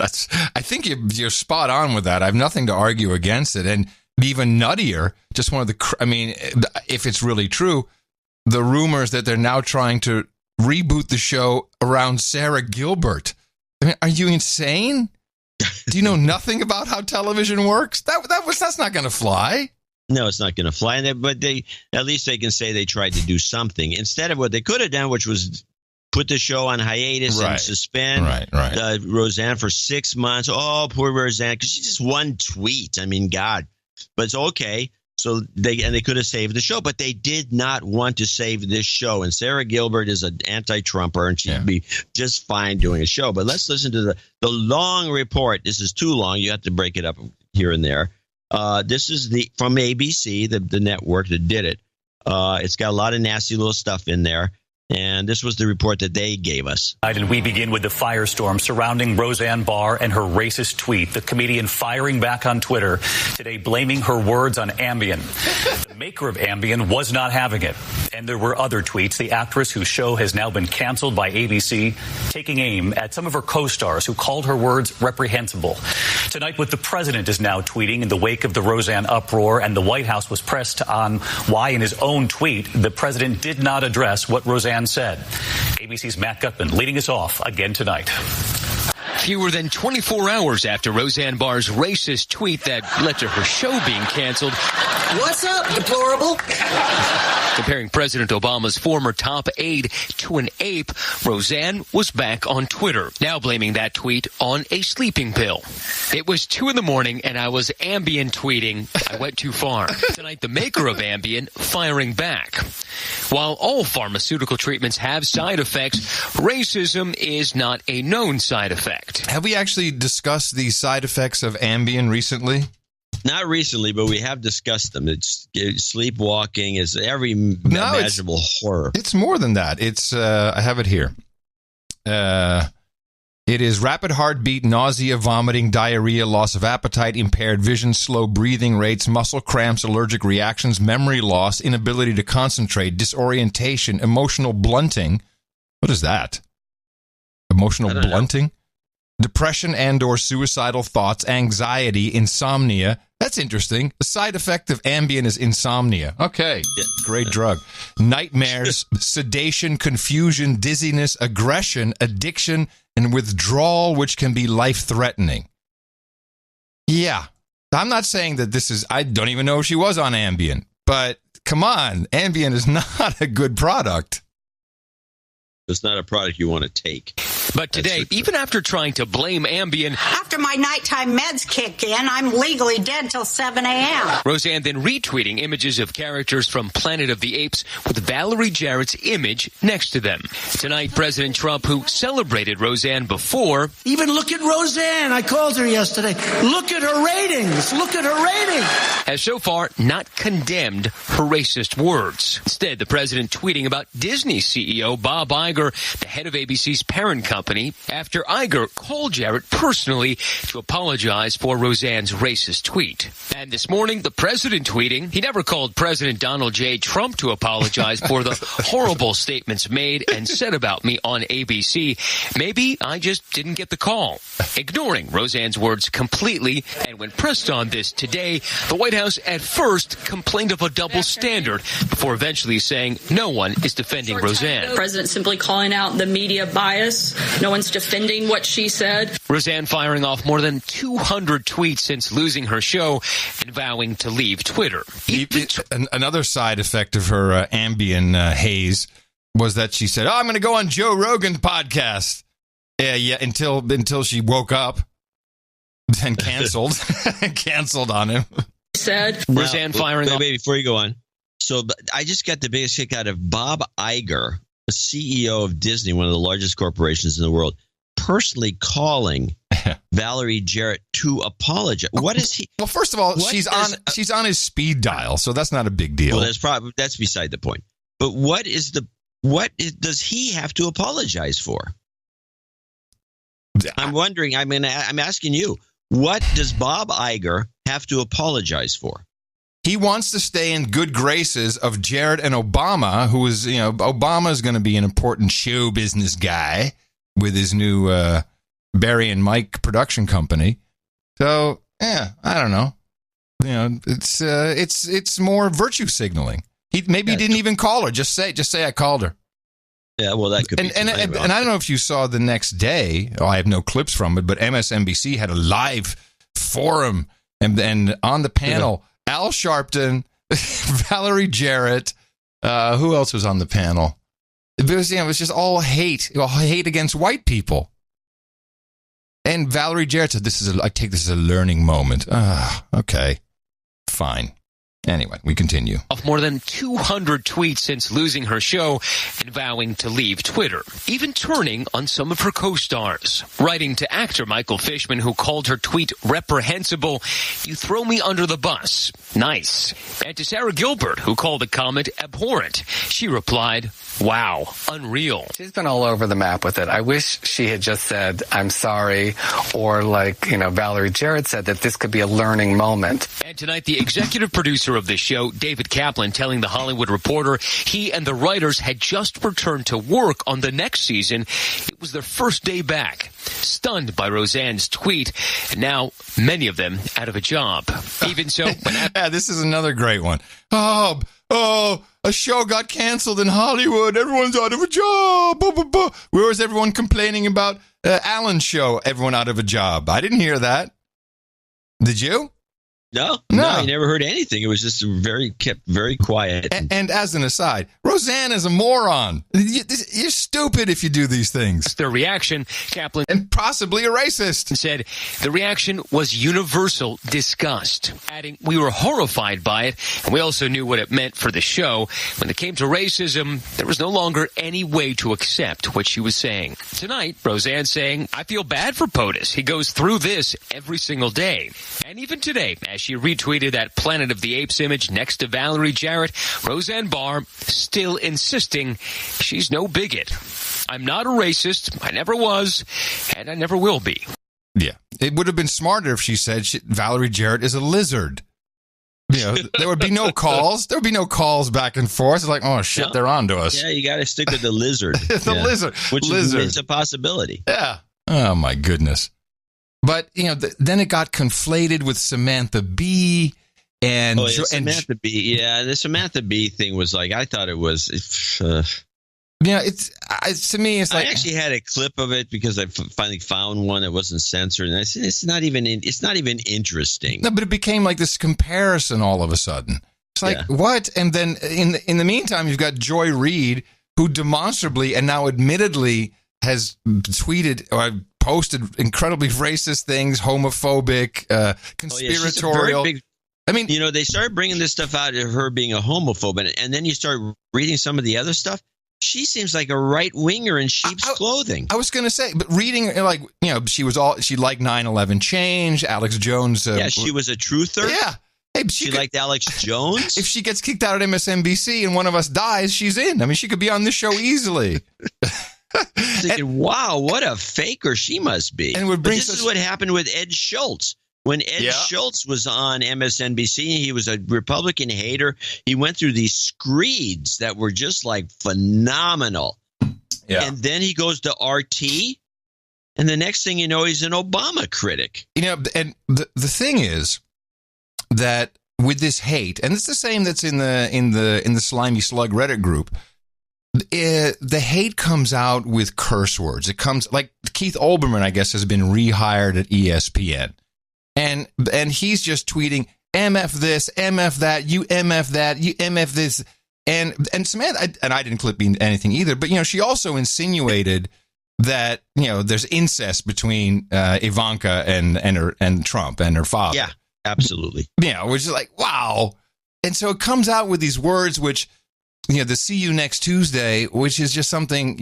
I think you're spot on with that. I have nothing to argue against it. And even nuttier, just one of if it's really true, the rumors that they're now trying to reboot the show around Sarah Gilbert. I mean, are you insane? Do you know nothing about how television works? That's not going to fly. No, it's not going to fly. But at least they can say they tried to do something instead of what they could have done, which was put the show on hiatus and suspend Roseanne for 6 months. Oh, poor Roseanne, because she just one tweet. I mean, God, but it's okay. So they could have saved the show, but they did not want to save this show. And Sarah Gilbert is an anti-Trumper, and she'd be just fine doing a show. But let's listen to the long report. This is too long. You have to break it up here and there. This is from ABC, the network that did it. It's got a lot of nasty little stuff in there. And this was the report that they gave us. And we begin with the firestorm surrounding Roseanne Barr and her racist tweet. The comedian firing back on Twitter today, blaming her words on Ambien. The maker of Ambien was not having it. And there were other tweets. The actress, whose show has now been canceled by ABC, taking aim at some of her co-stars who called her words reprehensible. Tonight, what the president is now tweeting in the wake of the Roseanne uproar, and the White House was pressed on why in his own tweet the president did not address what Roseanne said. ABC's Matt Gutman leading us off again tonight. Fewer than 24 hours after Roseanne Barr's racist tweet that led to her show being canceled. What's up, deplorable? Comparing President Obama's former top aide to an ape, Roseanne was back on Twitter, now blaming that tweet on a sleeping pill. It was 2 a.m. and I was Ambien tweeting. I went too far. Tonight, the maker of Ambien firing back. While all pharmaceutical treatments have side effects, racism is not a known side effect. Have we actually discussed the side effects of Ambien recently? Not recently, but we have discussed them. It's sleepwalking, is every imaginable horror. It's more than that. It's I have it here. It is rapid heartbeat, nausea, vomiting, diarrhea, loss of appetite, impaired vision, slow breathing rates, muscle cramps, allergic reactions, memory loss, inability to concentrate, disorientation, emotional blunting. What is that? Emotional blunting? Depression and or suicidal thoughts, anxiety, insomnia. That's interesting. The side effect of Ambien is insomnia. Okay, great drug. Nightmares, sedation, confusion, dizziness, aggression, addiction, and withdrawal, which can be life-threatening. Yeah, I'm not saying that this is... I don't even know if she was on Ambien. But, come on, Ambien is not a good product. It's not a product you want to take. But today, even after trying to blame Ambien... After my nighttime meds kick in, I'm legally dead till 7 a.m. Roseanne then retweeting images of characters from Planet of the Apes with Valerie Jarrett's image next to them. Tonight, President Trump, who celebrated Roseanne before... Even look at Roseanne. I called her yesterday. Look at her ratings. Look at her ratings. Has so far not condemned her racist words. Instead, the president tweeting about Disney CEO Bob Iger, the head of ABC's parent company, after Iger called Jarrett personally to apologize for Roseanne's racist tweet. And this morning, the president tweeting, he never called President Donald J. Trump to apologize for the horrible statements made and said about me on ABC. Maybe I just didn't get the call. Ignoring Roseanne's words completely, and when pressed on this today, the White House at first complained of a double standard before eventually saying no one is defending Roseanne. The president simply calling out the media bias. No one's defending what she said. Roseanne firing off more than 200 tweets since losing her show and vowing to leave Twitter. Another side effect of her Ambien haze was that she said, I'm going to go on Joe Rogan's podcast. Yeah, until she woke up, then canceled on him. Said Roseanne firing off. Wait, before you go on. So I just got the biggest kick out of Bob Iger, the CEO of Disney, one of the largest corporations in the world, personally calling Valerie Jarrett to apologize. What is he? Well, first of all, she's on his speed dial, so that's not a big deal. Well, that's beside the point. But does he have to apologize for? I'm wondering, I'm asking you, what does Bob Iger have to apologize for? He wants to stay in good graces of Jared and Obama, who is, Obama is going to be an important show business guy with his new Barry and Mike production company. So, yeah, I don't know. It's more virtue signaling. He didn't even call her. Just say I called her. Yeah, well, that could be. And I don't know if you saw the next day. I have no clips from it, but MSNBC had a live forum, and on the panel, Al Sharpton, Valerie Jarrett. Who else was on the panel? It was just all hate against white people. And Valerie Jarrett said, I take this as a learning moment. Okay, fine. Anyway, we continue. Of more than 200 tweets since losing her show and vowing to leave Twitter, even turning on some of her co-stars. Writing to actor Michael Fishman, who called her tweet reprehensible, "You throw me under the bus." Nice. And to Sarah Gilbert, who called the comment abhorrent. She replied, "Wow, unreal." She's been all over the map with it. I wish she had just said, "I'm sorry," or Valerie Jarrett said, that this could be a learning moment. And tonight, the executive producer of the show, David Kaplan, telling The Hollywood Reporter he and the writers had just returned to work on the next season. It was their first day back. Stunned by Roseanne's tweet, and now many of them out of a job. Even so, this is another great one. Oh, a show got canceled in Hollywood. Everyone's out of a job. Where was everyone complaining about Alan's show? Everyone out of a job. I didn't hear that. Did you? No, I never heard anything. It was just kept very quiet. And as an aside, Roseanne is a moron. You're stupid if you do these things. Their reaction, Kaplan, and possibly a racist, said the reaction was universal disgust, adding, "We were horrified by it, and we also knew what it meant for the show. When it came to racism, there was no longer any way to accept what she was saying." Tonight, Roseanne saying, "I feel bad for POTUS. He goes through this every single day." And even today, as she retweeted that Planet of the Apes image next to Valerie Jarrett, Roseanne Barr still insisting she's no bigot. "I'm not a racist. I never was, and I never will be." Yeah. It would have been smarter if she said Valerie Jarrett is a lizard. There would be no calls. There would be no calls back and forth. It's like, oh, shit, no. They're on to us. Yeah, you got to stick with the lizard. Lizard. Which is a possibility. Yeah. Oh, my goodness. But, then it got conflated with Samantha Bee and... Samantha Bee. Yeah, the Samantha Bee thing was I thought it was... it's to me, it's like... I actually had a clip of it because I finally found one that wasn't censored. And I said, it's not even interesting. No, but it became like this comparison all of a sudden. It's like, what? And then in the meantime, you've got Joy Reid, who demonstrably and now admittedly has tweeted or posted incredibly racist things, homophobic, conspiratorial. They started bringing this stuff out of her being a homophobe, and then you start reading some of the other stuff. She seems like a right winger in sheep's clothing. I was going to say, but reading she liked 9/11 change. Alex Jones. She was a truther. Yeah. Hey, she liked Alex Jones. If she gets kicked out at MSNBC and one of us dies, she's in. I mean, she could be on this show easily. Thinking, wow, what a faker she must be. And this is what happened with Ed Schultz. When Ed Schultz was on MSNBC, he was a Republican hater. He went through these screeds that were just phenomenal. Yeah. And then he goes to RT, and the next thing you know, he's an Obama critic. And the thing is that with this hate, and it's the same that's in the Slimy Slug Reddit group. The hate comes out with curse words. It comes like Keith Olbermann, I guess, has been rehired at ESPN, and he's just tweeting MF this, MF that, you MF that, you MF this, and Samantha, and I didn't clip anything either, but she also insinuated that there's incest between Ivanka and Trump and her father. Yeah, absolutely. Which is like, wow, and so it comes out with these words which. The "see you next Tuesday," which is just something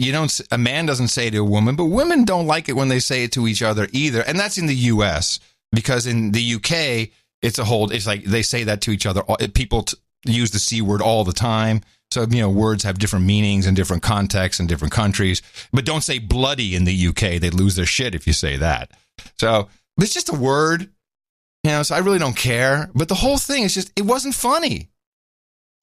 a man doesn't say to a woman, but women don't like it when they say it to each other either. And that's in the U.S. because in the UK, it's like they say that to each other. People use the C word all the time. So, words have different meanings in different contexts in different countries. But don't say bloody in the UK. They'd lose their shit if you say that. So it's just a word, so I really don't care. But the whole thing is just, it wasn't funny.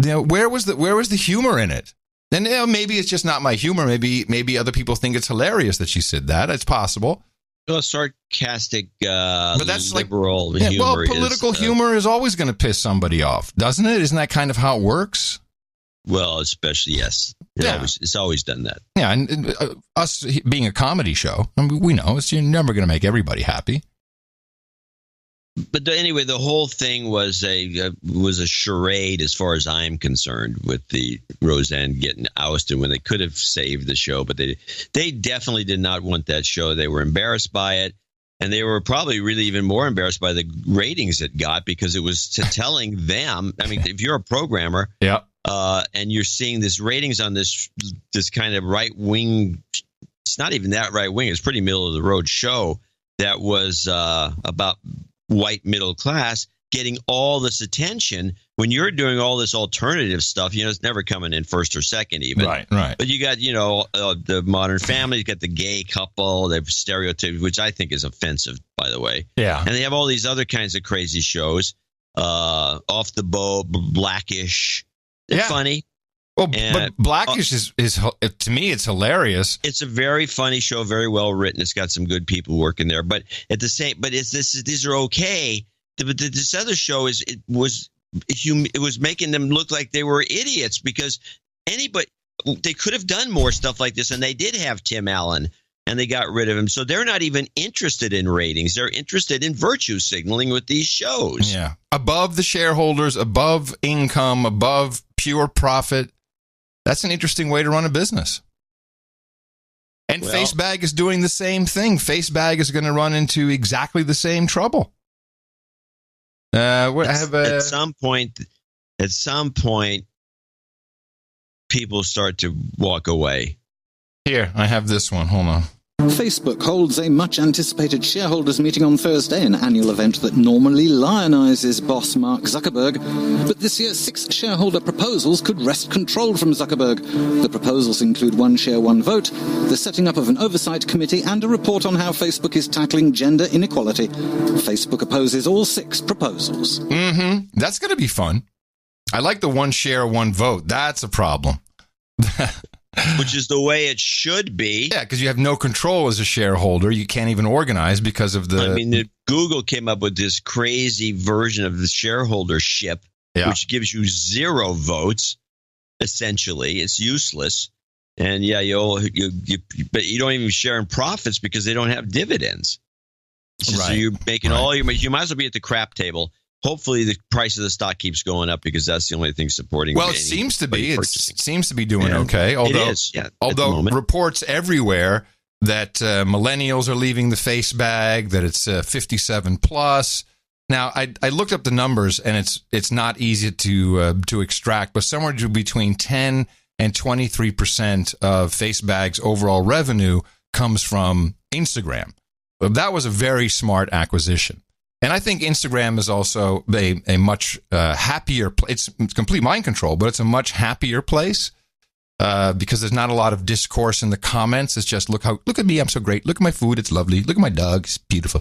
Where was the humor in it? And maybe it's just not my humor. Maybe other people think it's hilarious that she said that. It's possible. Well, sarcastic, but that's liberal humor. Well, political humor is always going to piss somebody off, doesn't it? Isn't that kind of how it works? Well, especially, yes. It's always done that. Yeah, and us being a comedy show, we know you're never going to make everybody happy. But anyway, the whole thing was a charade as far as I'm concerned, with the Roseanne getting ousted when they could have saved the show. But they definitely did not want that show. They were embarrassed by it. And they were probably really even more embarrassed by the ratings it got, because it was telling them, I mean, if you're a programmer, and you're seeing this ratings on this kind of right wing, it's not even that right wing, it's pretty middle of the road show that was about white middle class getting all this attention, when you're doing all this alternative stuff, it's never coming in first or second even. Right. But you got, the Modern Family, you got the gay couple, they've stereotyped, which I think is offensive, by the way. Yeah. And they have all these other kinds of crazy shows, Off the Boat, Blackish. They're funny. Well, but Blackish is to me, it's hilarious. It's a very funny show, very well written. It's got some good people working there, but these are okay. But this other show it was making them look like they were idiots, because they could have done more stuff like this, and they did have Tim Allen, and they got rid of him. So they're not even interested in ratings. They're interested in virtue signaling with these shows. Yeah, above the shareholders, above income, above pure profit. That's an interesting way to run a business. And Facebag is doing the same thing. Facebag is going to run into exactly the same trouble. At some point, people start to walk away. Here, I have this one. Hold on. Facebook holds a much-anticipated shareholders' meeting on Thursday, an annual event that normally lionizes boss Mark Zuckerberg. But this year, 6 shareholder proposals could wrest control from Zuckerberg. The proposals include one share, one vote, the setting up of an oversight committee, and a report on how Facebook is tackling gender inequality. Facebook opposes all 6 proposals. That's going to be fun. I like the one share, one vote. That's a problem. Which is the way it should be. Yeah, because you have no control as a shareholder. You can't even organize because of Google came up with this crazy version of the shareholdership, which gives you 0 votes. Essentially, it's useless. And but you don't even share in profits because they don't have dividends. So you're making you might as well be at the crap table. Hopefully, the price of the stock keeps going up, because that's the only thing supporting. Well, it seems to be. It seems to be doing okay. Although, it is, although reports everywhere that millennials are leaving the Facebag, that it's 57 plus. Now, I looked up the numbers, and it's not easy to extract, but somewhere between 10 and 23% of Facebag's overall revenue comes from Instagram. But that was a very smart acquisition. And I think Instagram is also a much happier place. It's complete mind control, but it's a much happier place because there's not a lot of discourse in the comments. It's just, look at me, I'm so great. Look at my food, it's lovely. Look at my dog, it's beautiful.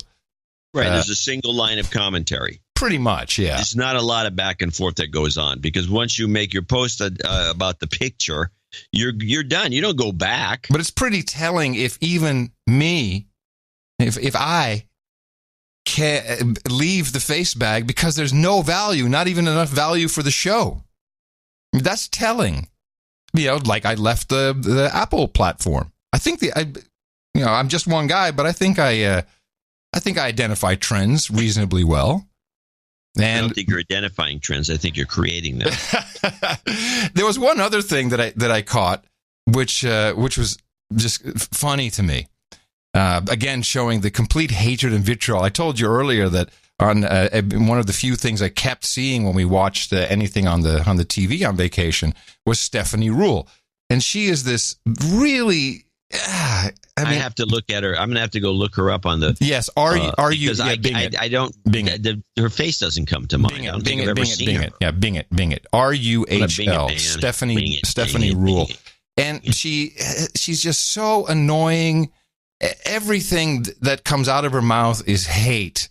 Right, there's a single line of commentary. Pretty much, yeah. There's not a lot of back and forth that goes on, because once you make your post about the picture, you're done. You don't go back. But it's pretty telling if even me, if I can't leave the Facebag because there's no value, not even enough value for the show. That's telling. Like I left the Apple platform. I think I'm just one guy, but I think I identify trends reasonably well. And I don't think you're identifying trends. I think you're creating them. There was one other thing that I caught, which was just funny to me. Again, showing the complete hatred and vitriol. I told you earlier that on one of the few things I kept seeing when we watched anything on the TV on vacation was Stephanie Rule, and she is this really I have to look at her. I'm going to have to go look her up on the. Yes. Are you? Because I don't. Bing it. Her face doesn't come to mind. Bing it. Yeah, Bing it. RUHL. Stephanie Rule. And she's just so annoying. Everything that comes out of her mouth is hate.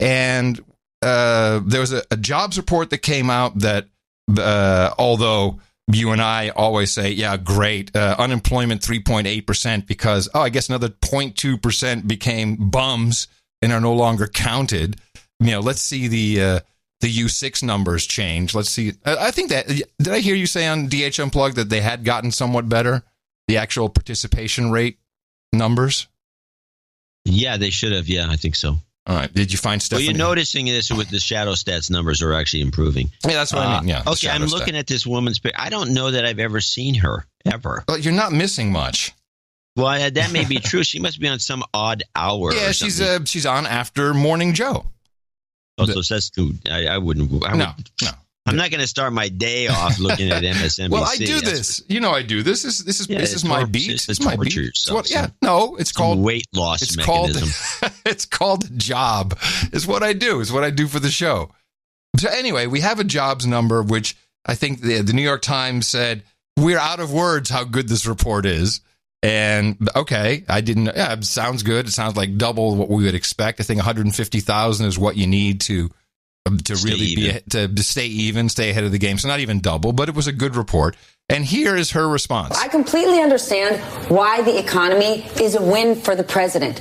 And there was a jobs report that came out that, although you and I always say, yeah, great, unemployment 3.8% because, I guess another 0.2% became bums and are no longer counted. Let's see the U6 numbers change. Let's see. I think that, did I hear you say on DH Unplugged that they had gotten somewhat better, the actual participation rate numbers? Yeah, they should have. Yeah, I think so. All right. Did you find Stephanie? Well, you're noticing this with the shadow stats numbers are actually improving. Yeah, that's what I mean. Yeah. Okay, I'm looking at this woman's picture. I don't know that I've ever seen her, ever. Well, you're not missing much. Well, that may be true. She must be on some odd hour. Yeah, she's on after Morning Joe. Oh, so that's too. I wouldn't. No. I'm not going to start my day off looking at MSNBC. Well, I do this. I do this. This is my beat. It's my beat. It's called weight loss mechanism. It's called a job. It's what I do. It's what I do for the show. So anyway, we have a jobs number, which I think the New York Times said, we're out of words how good this report is. And okay, it sounds good. It sounds like double what we would expect. I think 150,000 is what you need to really to stay even, stay ahead of the game. So not even double, but it was a good report. And here is her response. I completely understand why the economy is a win for the president.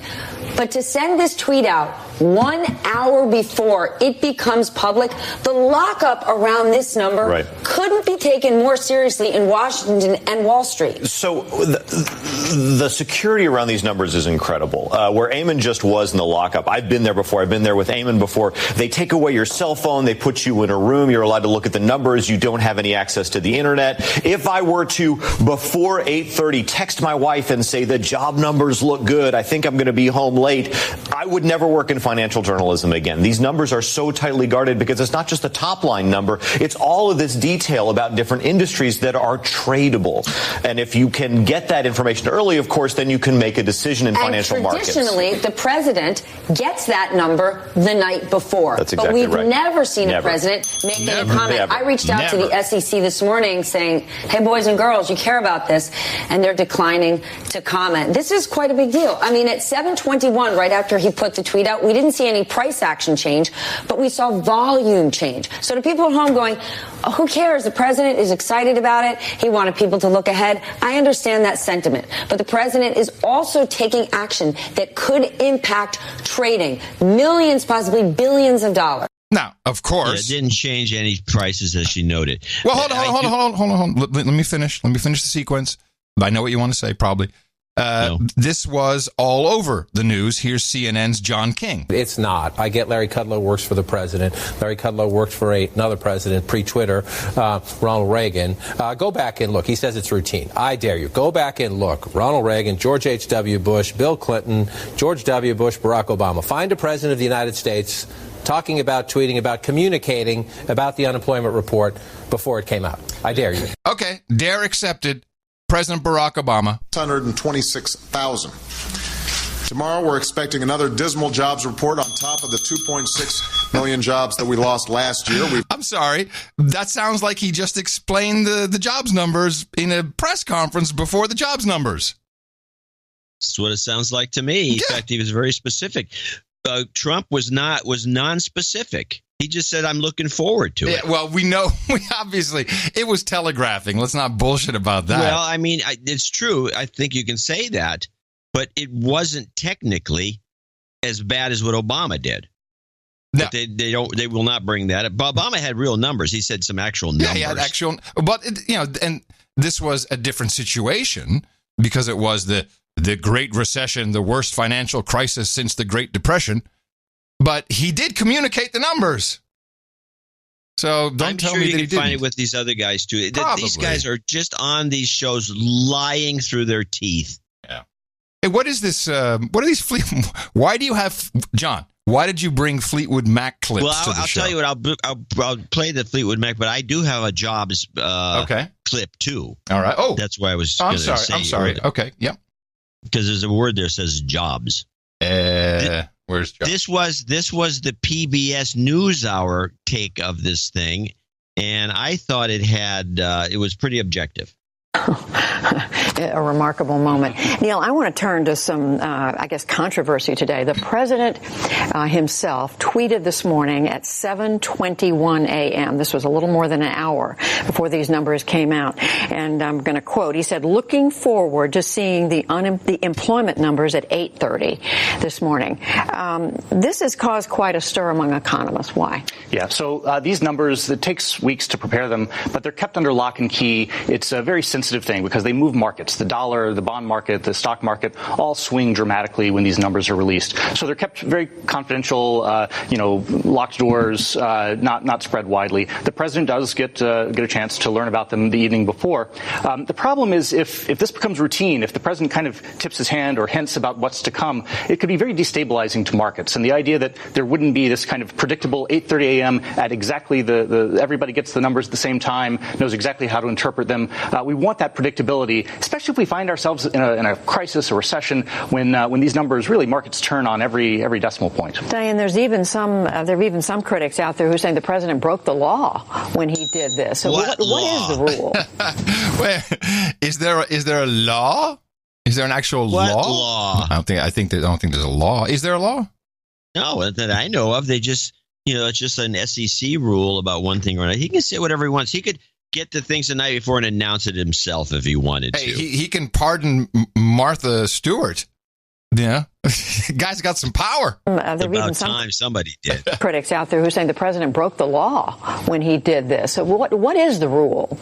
But to send this tweet out 1 hour before it becomes public, the lockup around this number couldn't be taken more seriously in Washington and Wall Street. So the security around these numbers is incredible. Where Eamon just was in the lockup, I've been there before. I've been there with Eamon before. They take away your cell phone. They put you in a room. You're allowed to look at the numbers. You don't have any access to the internet. If I were to, before 8:30, text my wife and say the job numbers look good, I think I'm going to be home late, I would never work in financial journalism again. These numbers are so tightly guarded because it's not just the top line number. It's all of this detail about different industries that are tradable. And if you can get that information early, of course, then you can make a decision in financial markets. Traditionally, the president gets that number the night before. That's exactly right. But we've never seen a president make any comment. I reached out to the SEC this morning saying, hey, boys and girls, you care about this, and they're declining to comment. This is quite a big deal. I mean, at 7:21, right after he put the tweet out, we didn't see any price action change, but we saw volume change. So to people at home going, oh, who cares? The president is excited about it. He wanted people to look ahead. I understand that sentiment. But the president is also taking action that could impact trading. Millions, possibly billions of dollars. Now, of course. It didn't change any prices, as she noted. Well, hold on. Let me finish. Let me finish the sequence. I know what you want to say, probably. This was all over the news. Here's CNN's John King. It's not. I get Larry Kudlow works for the president. Larry Kudlow worked for another president pre-Twitter, Ronald Reagan. Go back and look. He says it's routine. I dare you. Go back and look. Ronald Reagan, George H.W. Bush, Bill Clinton, George W. Bush, Barack Obama. Find a president of the United States talking about, tweeting about, communicating about the unemployment report before it came out. I dare you. Okay. Dare accepted. President Barack Obama. 126,000. Tomorrow, we're expecting another dismal jobs report on top of the 2.6 million jobs that we lost last year. I'm sorry. That sounds like he just explained the jobs numbers in a press conference before the jobs numbers. That's what it sounds like to me. In fact, he was very specific. Trump was non-specific. He just said, I'm looking forward to it. Well, we obviously, it was telegraphing. Let's not bullshit about that. Well, I mean, it's true. I think you can say that, but it wasn't technically as bad as what Obama did. No. But they will not bring that up. Obama had real numbers. He said some actual numbers. Yeah, he had actual, but and this was a different situation because it was the Great Recession, the worst financial crisis since the Great Depression. But he did communicate the numbers. So don't tell me that he didn't. I'm sure you can find it with these other guys, too. Probably. These guys are just on these shows lying through their teeth. Yeah. Hey, what is this? What are these why do you have, John, why did you bring Fleetwood Mac clips to the show? I'll tell you what, I'll play the Fleetwood Mac, but I do have a jobs clip, too. All right. Oh. That's why I was I'm sorry. Okay. Yep. because there's a word there that says jobs. Where's jobs? This was the PBS NewsHour take of this thing, and I thought it was pretty objective. A remarkable moment. Neil, I want to turn to some, controversy today. The president himself tweeted this morning at 7:21 a.m. This was a little more than an hour before these numbers came out. And I'm going to quote, he said, looking forward to seeing the employment numbers at 8:30 this morning. This has caused quite a stir among economists. Why? Yeah, so these numbers, it takes weeks to prepare them, but they're kept under lock and key. It's a very sensitive thing because they move markets. The dollar, the bond market, the stock market all swing dramatically when these numbers are released. So they're kept very confidential, locked doors, not spread widely. The president does get a chance to learn about them the evening before. The problem is if this becomes routine, if the president kind of tips his hand or hints about what's to come, it could be very destabilizing to markets. And the idea that there wouldn't be this kind of predictable 8:30 a.m. at exactly the everybody gets the numbers at the same time, knows exactly how to interpret them. We want that predictability, especially if we find ourselves in a crisis or recession when these numbers really markets turn on every decimal point. Diane, there are even some critics out there who are saying the president broke the law when he did this. So what is the rule? Wait, is there a law? Is there an actual law? I don't think there's a law. Is there a law? No, that I know of. They just, it's just an SEC rule about one thing or another. He can say whatever he wants. He could get the things the night before and announce it himself if he wanted to. He can pardon Martha Stewart. Yeah. Guy's got some power. About time somebody did. Critics out there who are saying the president broke the law when he did this. So what is the rule?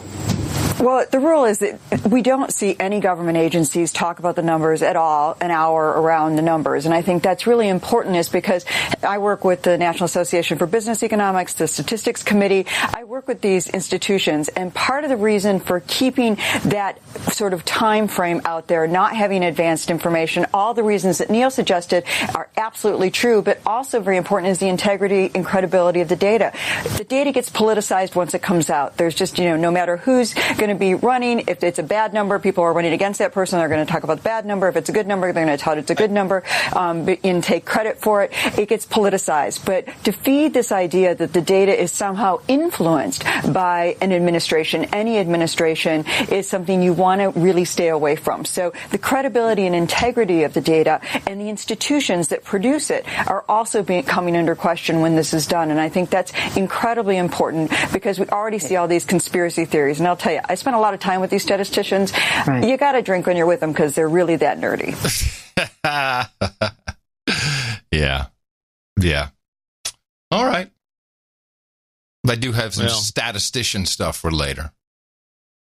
Well, the rule is that we don't see any government agencies talk about the numbers at all, an hour around the numbers. And I think that's really important is because I work with the National Association for Business Economics, the Statistics Committee. I work with these institutions. And part of the reason for keeping that sort of time frame out there, not having advanced information, all the reasons that Neil suggested are absolutely true, but also very important is the integrity and credibility of the data. The data gets politicized once it comes out. There's just, no matter who's going to be running. If it's a bad number, people are running against that person. They're going to talk about the bad number. If it's a good number, they're going to tout it's a good number and take credit for it. It gets politicized. But to feed this idea that the data is somehow influenced by an administration, any administration, is something you want to really stay away from. So the credibility and integrity of the data and the institutions that produce it are also coming under question when this is done. And I think that's incredibly important because we already see all these conspiracy theories. And I'll tell you, I spent a lot of time with these statisticians. Right. You got to drink when you're with them because they're really that nerdy. Yeah. All right. I do have some statistician stuff for later.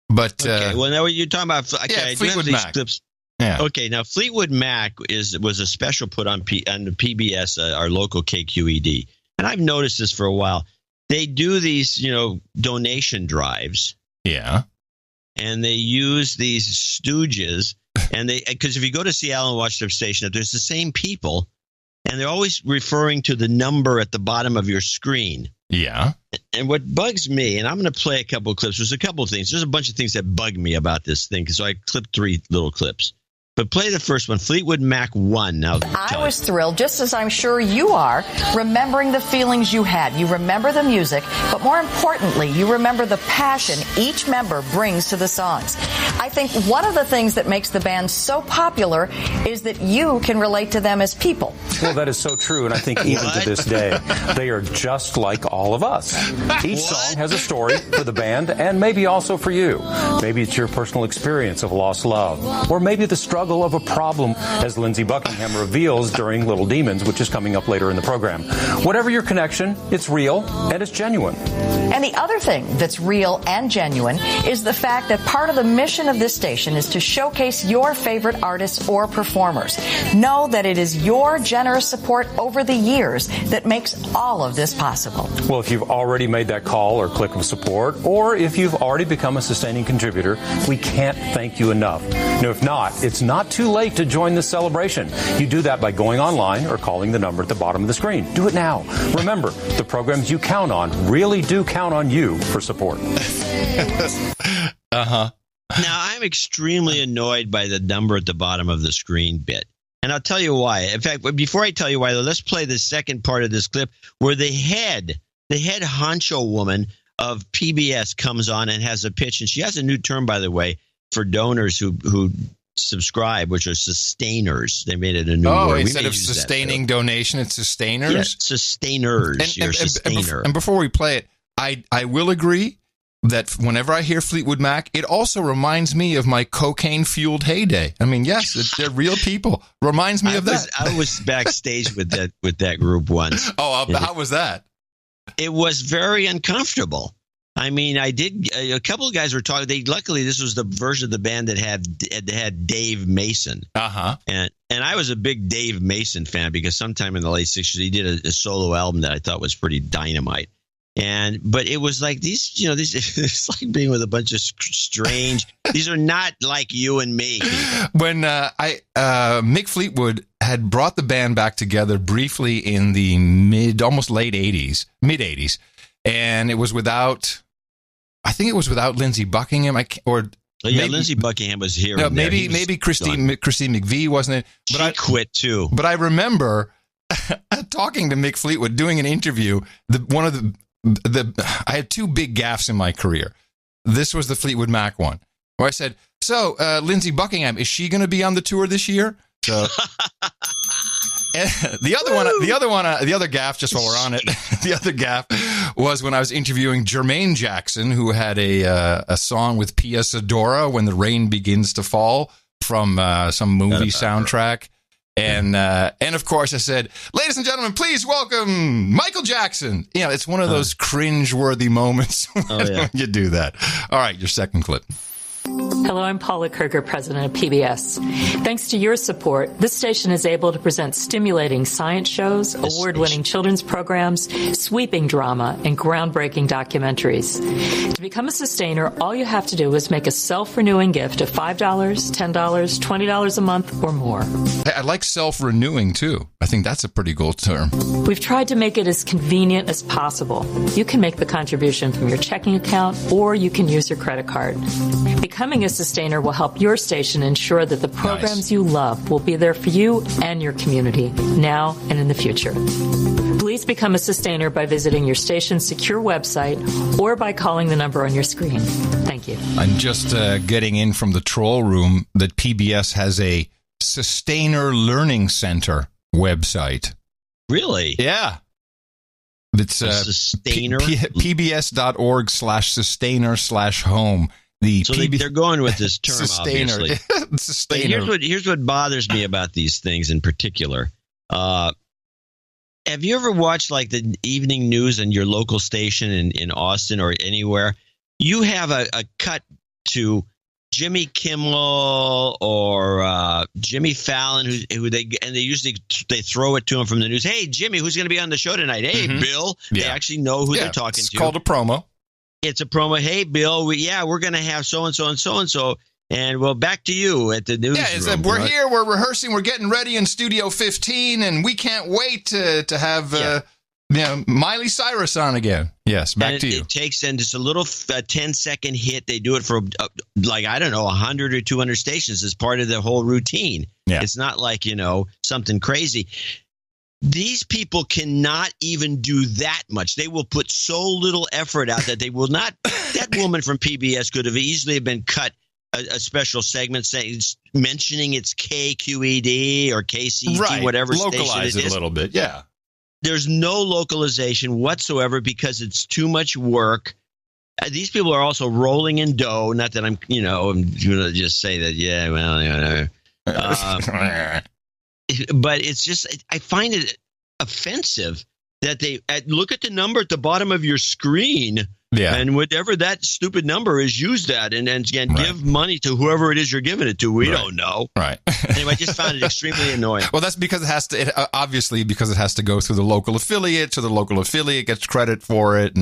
But well, now you're talking about Fleetwood Mac. Clips. Yeah. Okay, now Fleetwood Mac was a special put on the PBS, our local KQED, and I've noticed this for a while. They do these, donation drives. Yeah. And they use these stooges, and because if you go to Seattle and watch their station, there's the same people, and they're always referring to the number at the bottom of your screen. Yeah. And what bugs me, and I'm going to play a couple of clips. There's a couple of things. There's a bunch of things that bug me about this thing, so I clipped 3 little clips. But play the first one, Fleetwood Mac 1. Now, I was thrilled, just as I'm sure you are, remembering the feelings you had. You remember the music, but more importantly, you remember the passion each member brings to the songs. I think one of the things that makes the band so popular is that you can relate to them as people. Well, that is so true, and I think even to this day, they are just like all of us. Each song has a story for the band and maybe also for you. Maybe it's your personal experience of lost love, or maybe the struggle of a problem, as Lindsey Buckingham reveals during Little Demons, which is coming up later in the program. Whatever your connection, it's real and it's genuine. And the other thing that's real and genuine is the fact that part of the mission of this station is to showcase your favorite artists or performers. Know that it is your generous support over the years that makes all of this possible. Well, if you've already made that call or click of support, or if you've already become a sustaining contributor, we can't thank you enough. Now, if not, it's not too late to join this celebration. You do that by going online or calling the number at the bottom of the screen. Do it now. Remember, the programs you count on really do count on you for support. Uh-huh. Now, I'm extremely annoyed by the number at the bottom of the screen bit. And I'll tell you why. In fact, before I tell you why, though, let's play the second part of this clip where the head honcho woman of PBS comes on and has a pitch. And she has a new term, by the way, for donors who subscribe, which are sustainers. They made it a new word. Instead of sustaining donation, it's sustainers? Yeah, sustainers. You're a sustainer. And before we play it, I will agree that whenever I hear Fleetwood Mac, it also reminds me of my cocaine-fueled heyday. I mean, yes, they're real people. Reminds me of that. I was backstage with that group once. Oh, how was that? It was very uncomfortable. I mean, a couple of guys were talking. Luckily, this was the version of the band that had Dave Mason. Uh-huh. And I was a big Dave Mason fan because sometime in the late 60s, he did a solo album that I thought was pretty dynamite. But it was like these, it's like being with a bunch of strange. These are not like you and me. When Mick Fleetwood had brought the band back together briefly in the almost mid 80s, and it was without Lindsey Buckingham, Lindsey Buckingham was here. No, maybe Christine McVie, wasn't it? But I quit too. But I remember talking to Mick Fleetwood, doing an interview. I had two big gaffes in my career. This was the Fleetwood Mac one, where I said, "So, Lindsey Buckingham, is she going to be on the tour this year?" So, the other gaffe, just while we're on it, the other gaffe was when I was interviewing Jermaine Jackson, who had a song with Pia Sedora, "When the Rain Begins to Fall," from some movie soundtrack. And of course I said, "Ladies and gentlemen, please welcome Michael Jackson." It's one of those cringe-worthy moments when you do that. All right, your second clip. Hello, I'm Paula Kerger, president of PBS. Thanks to your support, this station is able to present stimulating science shows, award-winning children's programs, sweeping drama, and groundbreaking documentaries. To become a sustainer, all you have to do is make a self-renewing gift of $5, $10, $20 a month or more. I like self-renewing, too. I think that's a pretty cool term. We've tried to make it as convenient as possible. You can make the contribution from your checking account, or you can use your credit card. Becoming a sustainer will help your station ensure that the programs you love will be there for you and your community, now and in the future. Please become a sustainer by visiting your station's secure website or by calling the number on your screen. Thank you. I'm just getting in from the troll room that PBS has a Sustainer Learning Center website. Really? Yeah. It's Sustainer? pbs.org/sustainer/home. They're going with this term, Sustainer. obviously. Sustainer. Here's what bothers me about these things in particular. Have you ever watched like the evening news on your local station in Austin or anywhere? You have a cut to Jimmy Kimmel or Jimmy Fallon, who they usually throw it to him from the news. "Hey, Jimmy, who's going to be on the show tonight?" "Hey, Bill." Yeah. They actually know who they're talking to. It's called a promo. It's a promo. "Hey, Bill, we're going to have so-and-so and so-and-so, and well, back to you at the newsroom." Yeah, we're here, we're rehearsing, we're getting ready in Studio 15, and we can't wait to have Miley Cyrus on again. Yes, back to you. It takes in just a little 10-second hit. They do it for, 100 or 200 stations as part of the whole routine. Yeah. It's not like, something crazy. These people cannot even do that much. They will put so little effort out that they will not. That woman from PBS could have easily been cut a special segment mentioning it's KQED or KCT, whatever localize station it is. A little bit, yeah. There's no localization whatsoever because it's too much work. These people are also rolling in dough. Not that I'm going to just say that, but it's just, I find it offensive that they look at the number at the bottom of your screen. Yeah. And whatever that stupid number is, use that and give money to whoever it is you're giving it to. We don't know. Right. Anyway, I just found it extremely annoying. Well, that's because it has to, obviously, because it has to go through the local affiliate, so the local affiliate gets credit for it.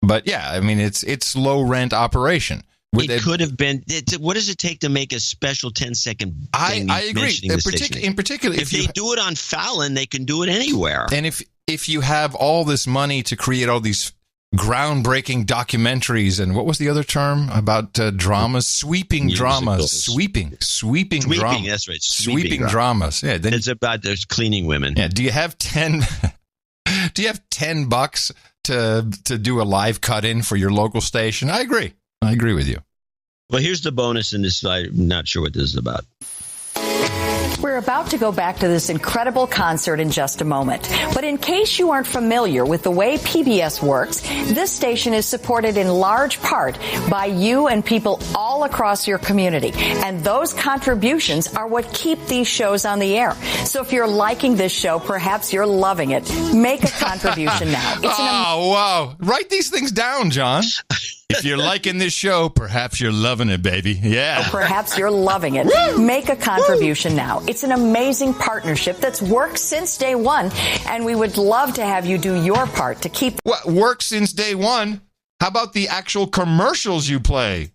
But yeah, I mean, it's low rent operation. It could have been. What does it take to make a special 10-second thing? I agree. In particular, if they do it on Fallon, they can do it anywhere. And if you have all this money to create all these groundbreaking documentaries, and what was the other term about dramas? Sweeping dramas. Sweeping dramas. That's right. Sweeping dramas. Yeah. Then it's about those cleaning women. Yeah. Do you have $10 to do a live cut-in for your local station? I agree with you. Well, here's the bonus in this. I'm not sure what this is about. We're about to go back to this incredible concert in just a moment. But in case you aren't familiar with the way PBS works, this station is supported in large part by you and people all across your community. And those contributions are what keep these shows on the air. So if you're liking this show, perhaps you're loving it, make a contribution now. Wow. Write these things down, John. If you're liking this show, perhaps you're loving it, baby. Yeah. Perhaps you're loving it. Make a contribution now. It's an amazing partnership that's worked since day one, and we would love to have you do your part to keep... What, worked since day one? How about the actual commercials you play?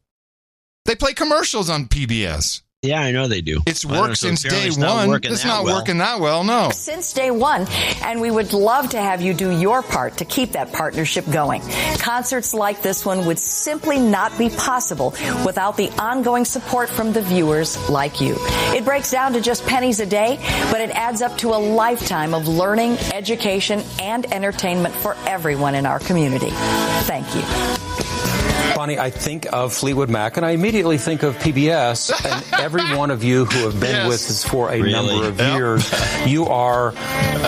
They play commercials on PBS. Yeah, I know they do. It's worked since day one. It's not working that well, no. Since day one, and we would love to have you do your part to keep that partnership going. Concerts like this one would simply not be possible without the ongoing support from the viewers like you. It breaks down to just pennies a day, but it adds up to a lifetime of learning, education, and entertainment for everyone in our community. Thank you. Bonnie, I think of Fleetwood Mac, and I immediately think of PBS, and every one of you who have been with us for a number of years, you are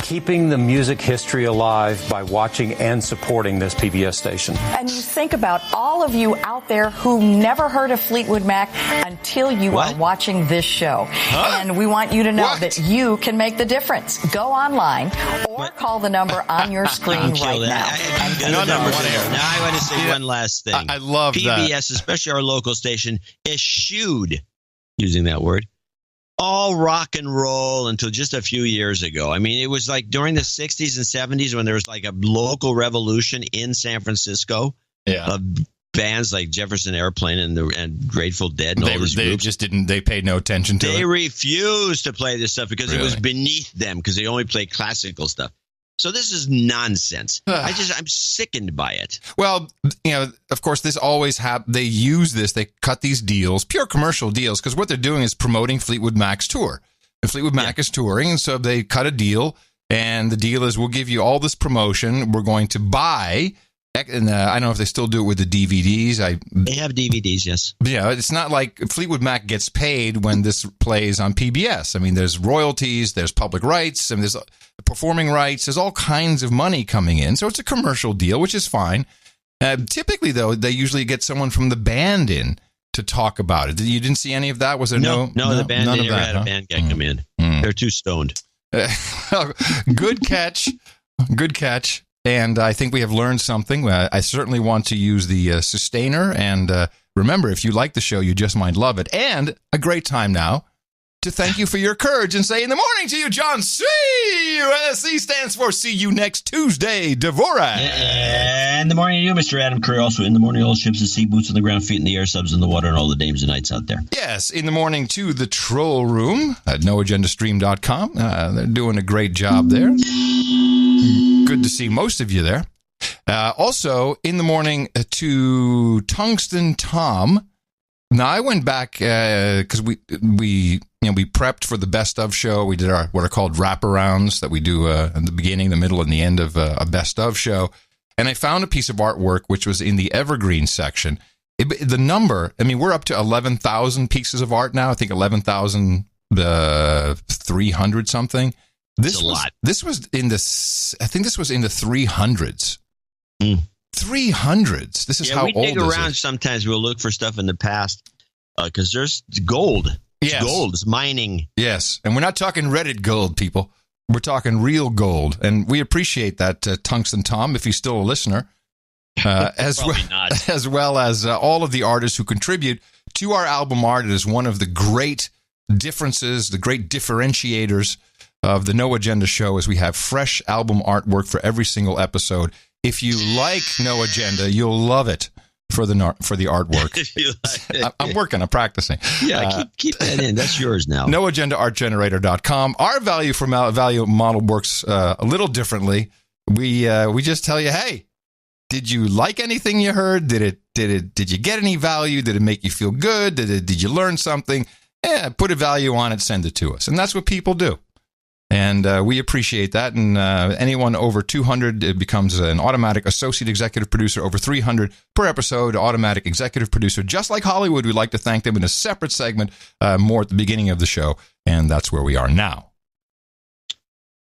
keeping the music history alive by watching and supporting this PBS station. And you think about all of you out there who never heard of Fleetwood Mac until you are watching this show. And we want you to know that you can make the difference. Go online or call the number on your screen right now. Now I want to say one last thing. I love PBS, that. especially our local station, eschewed, using that word, all rock and roll until just a few years ago. I mean, it was like during the 60s and 70s when there was like a local revolution in San Francisco of bands like Jefferson Airplane and Grateful Dead and all these groups. Just didn't, they paid no attention to it. They refused to play this stuff because it was beneath them because they only played classical stuff. So this is nonsense. I'm sickened by it. Well, of course, this always they use this. They cut these deals, pure commercial deals, because what they're doing is promoting Fleetwood Mac's tour. And Fleetwood Mac is touring, and so they cut a deal, and the deal is we'll give you all this promotion. We're going to buy, and I don't know if they still do it with the DVDs. They have DVDs, yes. Yeah, it's not like Fleetwood Mac gets paid when this plays on PBS. I mean, there's royalties, there's public rights, and there's performing rights. There's all kinds of money coming in. So it's a commercial deal, which is fine. Typically, though, they usually get someone from the band in to talk about it. You didn't see any of that? Was there no the band none never of that, had a band guy come in. They're too stoned. Good catch. Good catch. And I think we have learned something. I certainly want to use the sustainer. And remember, if you like the show, you just might love it. And a great time now to thank you for your courage and say in the morning to you, John C. C stands for see you next Tuesday, Dvorak. And the morning to you, Mr. Adam Curry. Also in the morning, all ships at sea, boots on the ground, feet in the air, subs in the water, and all the dames and knights out there. Yes, in the morning to the Troll Room at noagendastream.com. They're doing a great job there. Good to see most of you there. Also, in the morning to Tungsten Tom. Now, I went back because we prepped for the Best Of show. We did what are called wraparounds that we do in the beginning, the middle, and the end of a Best Of show. And I found a piece of artwork which was in the evergreen section. The number, I mean, we're up to 11,000 pieces of art now. I think 11,300 something. That's a lot. This was in I think this was in the 300s. 300s. This is how old we dig this around is. Sometimes we'll look for stuff in the past because there's gold. It's gold. It's mining. Yes. And we're not talking Reddit gold, people. We're talking real gold. And we appreciate that, Tungsten Tom, if he's still a listener, as well as all of the artists who contribute to our album art. It is one of the great differences, the great differentiators of the No Agenda show is we have fresh album artwork for every single episode. If you like No Agenda, you'll love it for the artwork. I'm working. I'm practicing. Yeah, keep that in. That's yours now. NoAgendaArtGenerator.com. Our value for value model works a little differently. We just tell you, hey, Did you like anything you heard? Did you get any value? Did it make you feel good? Did you learn something? Yeah, put a value on it, send it to us. And that's what people do. And we appreciate that. And anyone over 200 it becomes an automatic associate executive producer. Over 300 per episode, automatic executive producer. Just like Hollywood, we'd like to thank them in a separate segment more at the beginning of the show. And that's where we are now.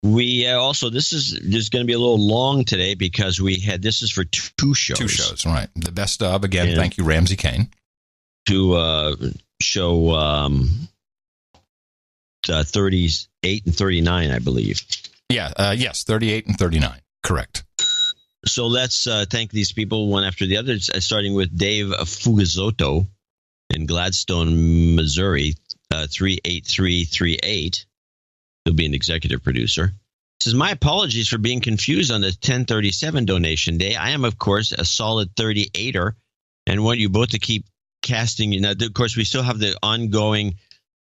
We also, this is going to be a little long today because this is for two shows. 2 shows, right. The best of, again, and thank you, Ramsey Kane. To show 38 and 39, I believe. Yeah, yes, 38 and 39. Correct. So let's thank these people one after the other, starting with Dave Fugazotto in Gladstone, Missouri, 38338. He'll be an executive producer. He says, my apologies for being confused on the 1037 donation day. I am, of course, a solid 38er and want you both to keep casting. Now, of course, we still have the ongoing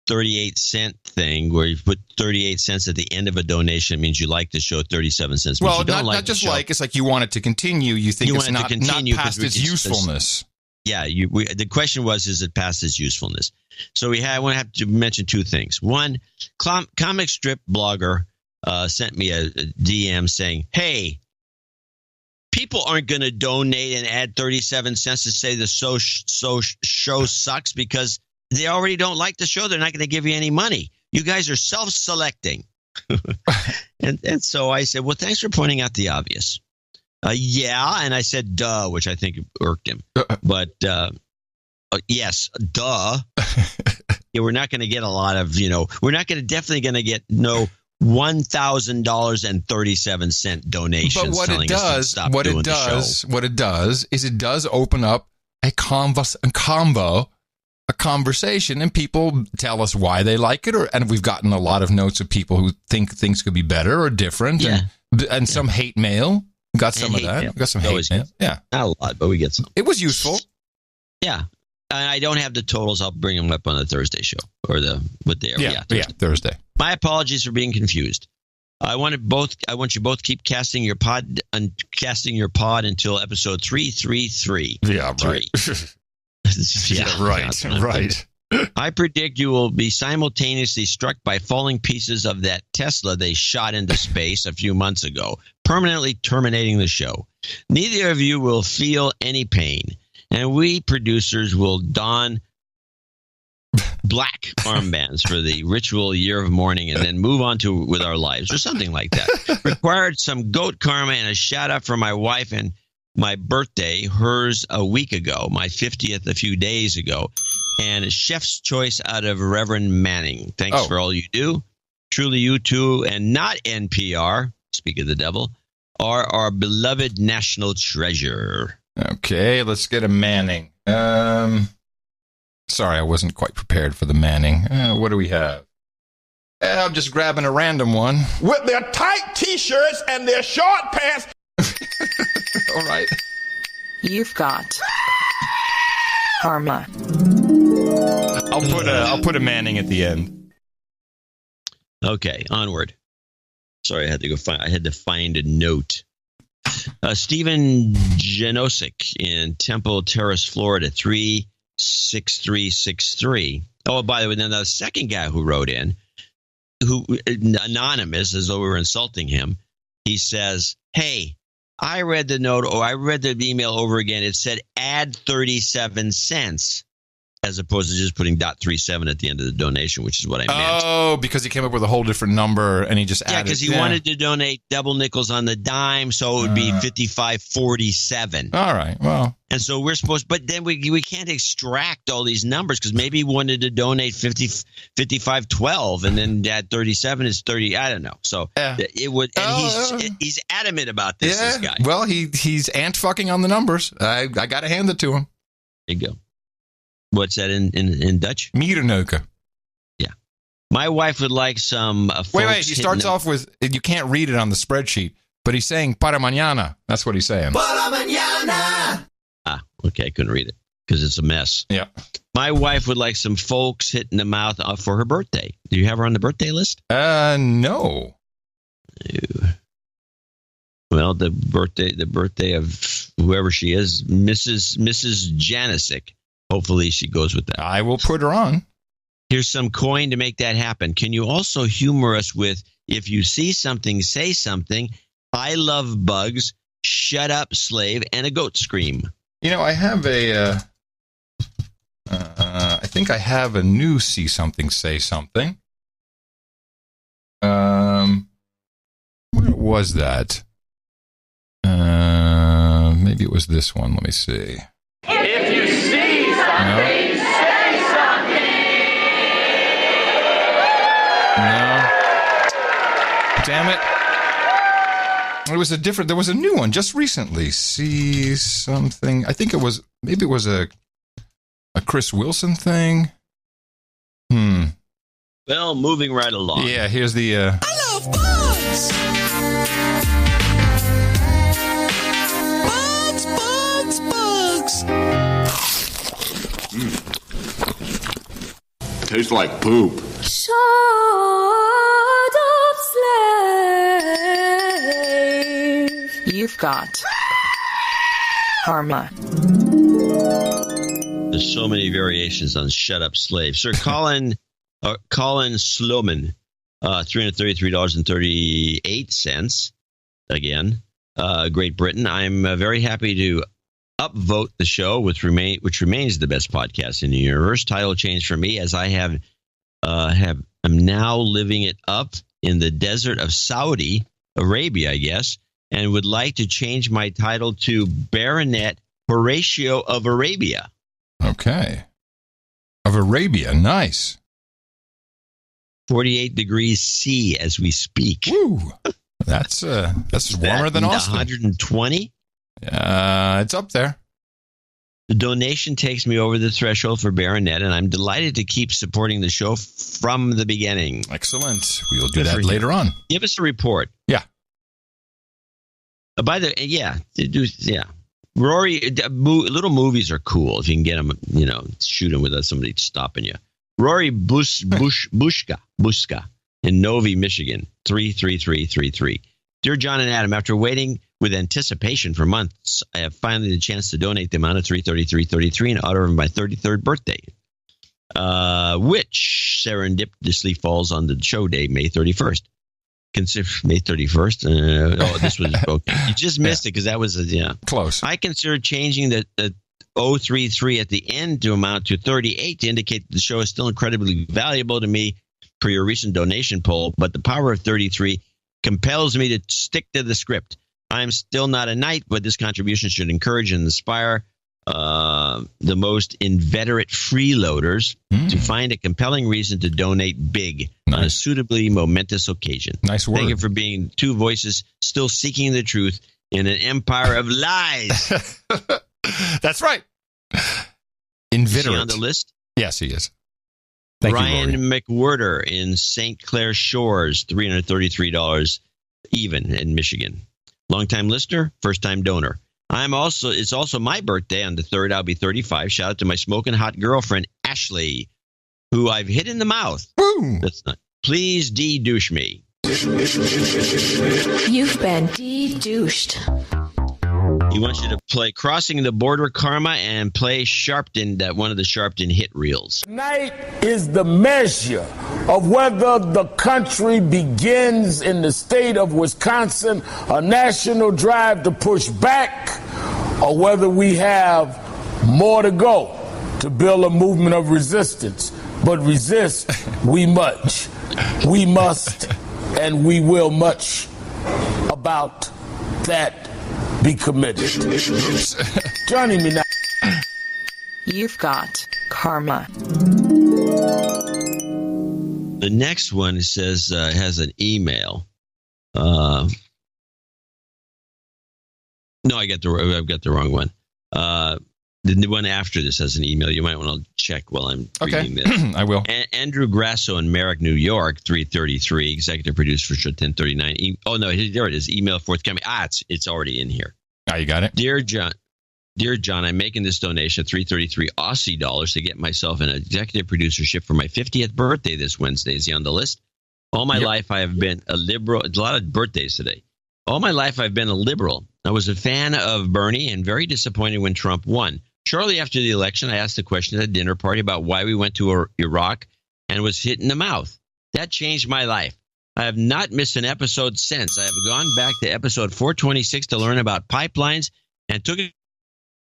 38-cent thing where you put 38 cents at the end of a donation. It means you like the show. 37 cents means well, you don't not just like, it's like you want it to continue. You think it's not past its usefulness. Yeah, the question was, is it past its usefulness? So I want to have to mention 2 things. One, comic strip blogger sent me a DM saying, hey, people aren't going to donate and add 37 cents to say the show sucks because they already don't like the show. They're not going to give you any money. You guys are self-selecting. and so I said, well, thanks for pointing out the obvious. Yeah, and I said, duh, which I think irked him. But yes, duh. Yeah, we're not going to get a lot of, we're not definitely going to get no $1,000.37 donations. But what it does is it does open up a conversation, and people tell us why they like it, and we've gotten a lot of notes of people who think things could be better or different, and some hate mail. Got some of that. Mail. Got some hate mail. Yeah, not a lot, but we get some. It was useful. Yeah, and I don't have the totals. I'll bring them up on the Thursday show or Thursday. My apologies for being confused. I want you both keep casting your pod until episode 333. Yeah, right. Right. I predict you will be simultaneously struck by falling pieces of that Tesla they shot into space a few months ago, permanently terminating the show. Neither of you will feel any pain, and we producers will don black armbands for the ritual year of mourning and then move on with our lives, or something like that. Required some goat karma and a shout out for my wife and my birthday, hers a week ago, my 50th a few days ago, and a chef's choice out of Reverend Manning. Thanks for all you do. Truly, you two, and not NPR, speak of the devil, are our beloved national treasure. Okay, let's get a Manning. Sorry, I wasn't quite prepared for the Manning. What do we have? I'm just grabbing a random one. With their tight T-shirts and their short pants. All right. You've got karma. I'll put a Manning at the end. Okay, onward. Sorry, I had to find a note. Stephen Janosic in Temple Terrace, Florida, 36363. Oh, by the way, then the second guy who wrote in, who anonymous, as though we were insulting him, he says, "Hey, I read the note, or I read the email over again. It said add 37 cents." As opposed to just putting .37 at the end of the donation, which is what I meant. Oh, because he came up with a whole different number and he just added. Yeah, because he wanted to donate double nickels on the dime, so it would be 55.47. All right, well. And so we're supposed, but then we can't extract all these numbers because maybe he wanted to donate 55.12 and then add 37 is 30. I don't know. So it would, and he's adamant about this. Yeah, this guy. Well, he's ant fucking on the numbers. I got to hand it to him. There you go. What's that in Dutch? Miereneuken. Yeah. My wife would like some folks. Wait. He starts off with, you can't read it on the spreadsheet, but he's saying para mañana. That's what he's saying. Para mañana. Ah, okay. I couldn't read it because it's a mess. Yeah. My wife would like some folks hitting the mouth for her birthday. Do you have her on the birthday list? No. Well, the birthday of whoever she is, Mrs. Janisic. Hopefully she goes with that. I will put her on. Here's some coin to make that happen. Can you also humor us with, if you see something, say something, I love bugs, shut up, slave, and a goat scream? You know, I have I think I have a new see something, say something. Where was that? Maybe it was this one. Let me see. If you see something, say something. No. Damn it. It was there was a new one just recently. See something. I think maybe it was a Chris Wilson thing. Well, moving right along. Yeah, here's the... I love bugs. Bugs. Tastes like poop. Shut up, slave. You've got karma. There's so many variations on shut up, slave. Sir Colin Sloman, $333.38. Again, Great Britain. I'm very happy to upvote the show, which remains the best podcast in the universe. Title change for me, as I am now living it up in the desert of Saudi Arabia, I guess, and would like to change my title to Baronet Horatio of Arabia. Okay. Of Arabia, nice. 48 degrees C as we speak. Woo! That's warmer than Austin. 120? It's up there. The donation takes me over the threshold for Baronet, and I'm delighted to keep supporting the show from the beginning. Excellent. We will do that later on. Give us a report. Yeah. By the yeah. Rory, little movies are cool if you can get them, shoot them without somebody stopping you. Rory Bushka in Novi, Michigan, 33333. Dear John and Adam, after waiting with anticipation for months, I have finally the chance to donate the amount of $333.33 in honor of my 33rd birthday, which serendipitously falls on the show day, May 31st. Consider May 31st. This was okay. You just missed it because that was close. I consider changing the 033 at the end to amount to 38 to indicate that the show is still incredibly valuable to me per your recent donation poll, but the power of 33 compels me to stick to the script. I'm still not a knight, but this contribution should encourage and inspire the most inveterate freeloaders to find a compelling reason to donate big on a suitably momentous occasion. Nice word. Thank you for being two voices still seeking the truth in an empire of lies. That's right. Inveterate. Is he on the list? Yes, he is. Thank Ryan you, McWhirter in St. Clair Shores, $333 even in Michigan. Longtime listener, first-time donor. It's also my birthday on the 3rd. I'll be 35. Shout out to my smoking hot girlfriend, Ashley, who I've hit in the mouth. Woo! That's not. Please de-douche me. You've been de-douched. He wants you to play Crossing the Border Karma and play Sharpton, one of the Sharpton hit reels. Tonight is the measure of whether the country begins in the state of Wisconsin a national drive to push back, or whether we have more to go to build a movement of resistance. But resist we must, and we will much about that. Be committed. Joining me now. You've got karma. The next one says has an email. No, I've got the wrong one. The one after this has an email. You might want to check while I'm reading this. I will. Andrew Grasso in Merrick, New York, 333, executive producer for show 1039. There it is. Email forthcoming. It's already in here. You got it. Dear John, I'm making this donation of $333 Aussie dollars to get myself an executive producership for my 50th birthday this Wednesday. Is he on the list? All my life I have been a liberal. It's a lot of birthdays today. All my life I've been a liberal. I was a fan of Bernie and very disappointed when Trump won. Shortly after the election, I asked a question at a dinner party about why we went to Iraq and was hit in the mouth. That changed my life. I have not missed an episode since. I have gone back to episode 426 to learn about pipelines and took it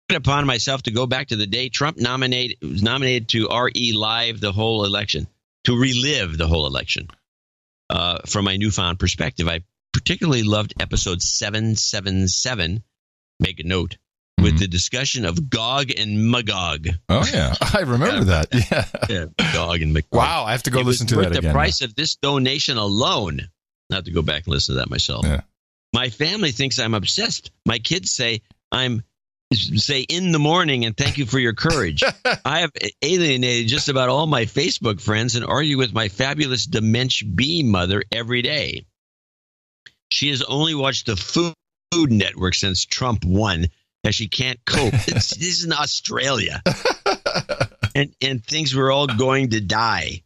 upon myself to go back to the day Trump was nominated to RE Live the whole election, to relive the whole election. From my newfound perspective, I particularly loved episode 777, make a note, with the discussion of Gog and Magog. Oh, yeah. I remember that. Yeah. Gog and Magog. Wow, I have to go listen to that again. The price of this donation alone. I have to go back and listen to that myself. Yeah. My family thinks I'm obsessed. My kids say I'm in the morning and thank you for your courage. I have alienated just about all my Facebook friends and argue with my fabulous Dementia B mother every day. She has only watched the Food Network since Trump won, as she can't cope. This is in Australia. and thinks we're all going to die.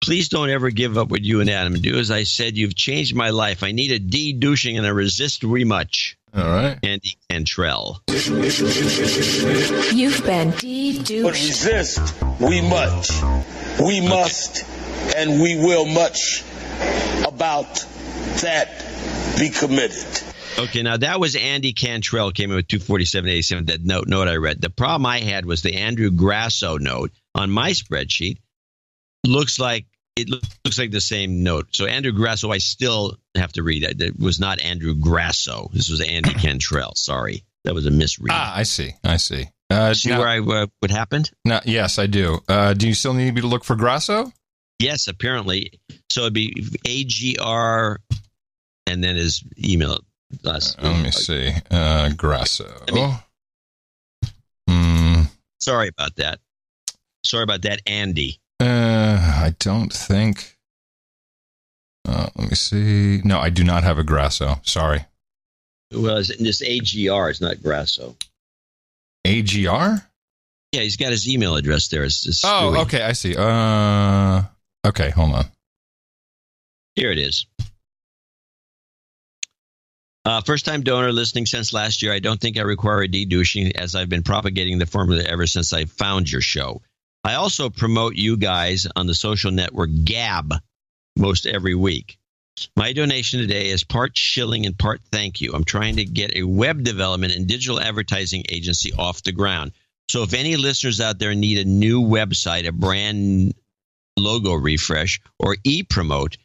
Please don't ever give up what you and Adam do. As I said, you've changed my life. I need a de-douching and I resist very much. All right. Andy Cantrell. You've been de-douched. But resist, we must, and we will much about that be committed. Okay, now that was Andy Cantrell, came in with 247.87. That note I read. The problem I had was the Andrew Grasso note on my spreadsheet. It looks like the same note. So Andrew Grasso, I still have to read it. It was not Andrew Grasso. This was Andy Cantrell. Sorry, that was a misread. I see. See now, where what happened? Now, yes, I do. Do you still need me to look for Grasso? Yes, apparently. So it'd be AGR, and then his email. Let me see. Grasso. Sorry about that. Andy. I don't think. Let me see. No, I do not have a Grasso. Sorry. Well, it's this AGR. It's not Grasso. AGR? Yeah, he's got his email address there. It's okay. I see. Okay, hold on. Here it is. First-time donor listening since last year. I don't think I require a de-douching as I've been propagating the formula ever since I found your show. I also promote you guys on the social network Gab most every week. My donation today is part shilling and part thank you. I'm trying to get a web development and digital advertising agency off the ground. So if any listeners out there need a new website, a brand logo refresh, or e-promote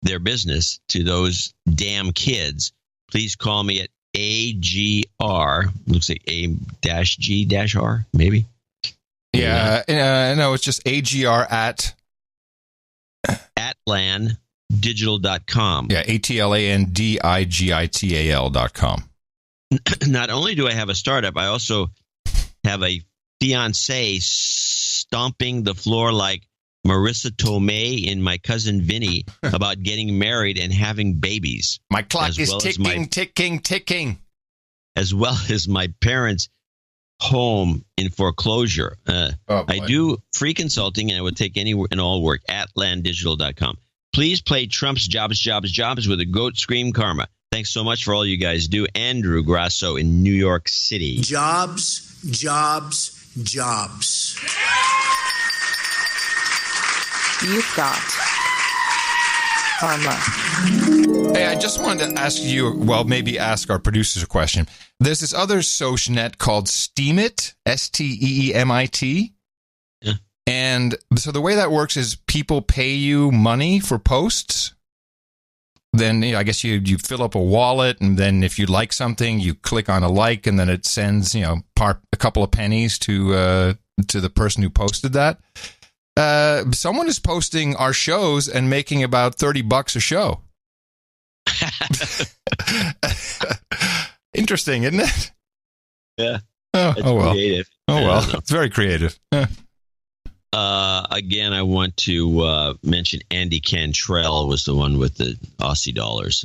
their business to those damn kids, please call me at AGR. Looks like A-G-R, maybe. Yeah, no, it's just AGR at atlandigital.com. Yeah, ATLANDIGITAL.com. Not only do I have a startup, I also have a fiance stomping the floor like Marissa Tomei and my cousin Vinny about getting married and having babies. My clock is ticking. As well as my parents' home in foreclosure. I do free consulting, and I would take any and all work at landdigital.com. Please play Trump's Jobs with a goat scream karma. Thanks so much for all you guys do. Andrew Grasso in New York City. Jobs. You've got karma. Hey, I just wanted to ask you, well, maybe ask our producers a question. There's this other Sosh Net called Steemit, STEEMIT. Yeah. And so the way that works is people pay you money for posts. Then I guess you fill up a wallet, and then if you like something, you click on a like, and then it sends a couple of pennies to the person who posted that. Someone is posting our shows and making about $30 a show. Interesting, isn't it? Yeah. Oh well. Creative. Oh well. It's very creative. Again, I want to mention Andy Cantrell was the one with the Aussie dollars.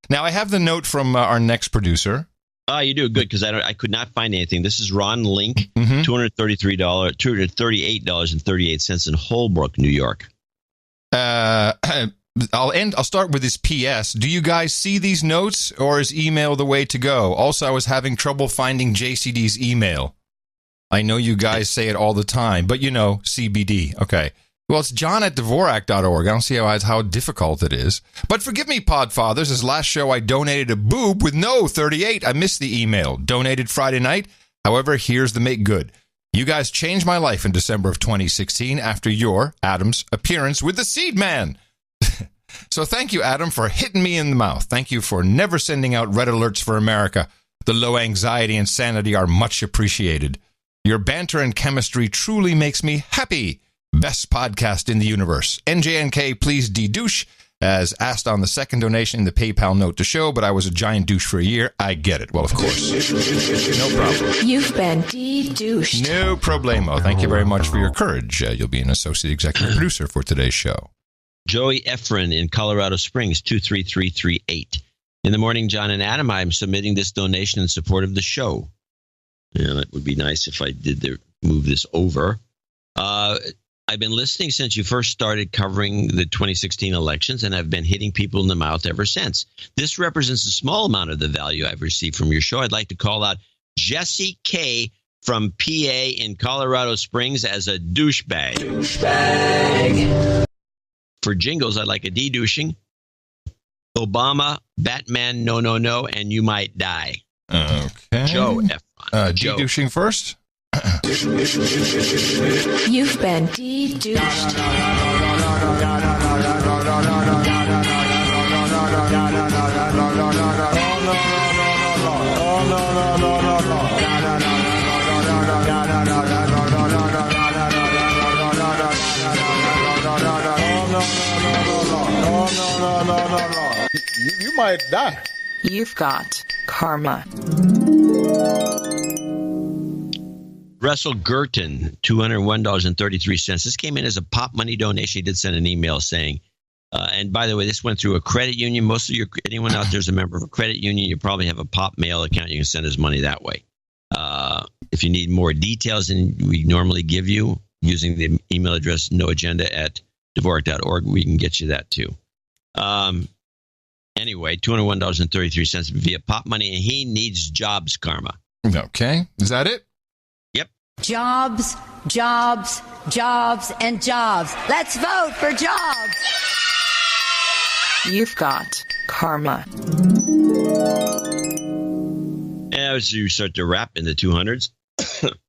Now I have the note from our next producer. Oh, you do good because I could not find anything. This is Ron Link, $238.38 in Holbrook, New York. I'll start with this PS. Do you guys see these notes, or is email the way to go? Also, I was having trouble finding JCD's email. I know you guys say it all the time, but CBD. Okay. Well, it's john@dvorak.org. I don't see how difficult it is. But forgive me, Podfathers. This last show, I donated a boob with no 38. I missed the email. Donated Friday night. However, here's the make good. You guys changed my life in December of 2016 after your, Adam's, appearance with the Seed Man. So thank you, Adam, for hitting me in the mouth. Thank you for never sending out red alerts for America. The low anxiety and sanity are much appreciated. Your banter and chemistry truly makes me happy. Best podcast in the universe. NJNK, please de-douche, as asked on the second donation in the PayPal note to show, but I was a giant douche for a year. I get it. Well, of course. No problem. You've been de-douched. No problemo. Thank you very much for your courage. You'll be an associate executive producer for today's show. Joey Efren in Colorado Springs, 23338. In the morning, John and Adam, I'm submitting this donation in support of the show. Yeah, that would be nice if I did move this over. I've been listening since you first started covering the 2016 elections, and I've been hitting people in the mouth ever since. This represents a small amount of the value I've received from your show. I'd like to call out Jesse K. from PA in Colorado Springs as a douchebag. Douchebag. For jingles, I'd like a de-douching, Obama, Batman, no, and You Might Die. Okay. Joe Efron. De-douching first? You've been de-douched. You might die. You've got karma. Russell Gurton, $201.33. This came in as a pop money donation. He did send an email saying, and by the way, this went through a credit union. Anyone out there is a member of a credit union. You probably have a pop mail account. You can send us money that way. If you need more details than we normally give you, using the email address noagenda@dvorak.org, we can get you that too. Anyway, $201.33 via pop money, and he needs jobs karma. Okay. Is that it? Yep. Jobs, jobs, jobs, and jobs. Let's vote for jobs. You've got karma. As you start to wrap in the 200s,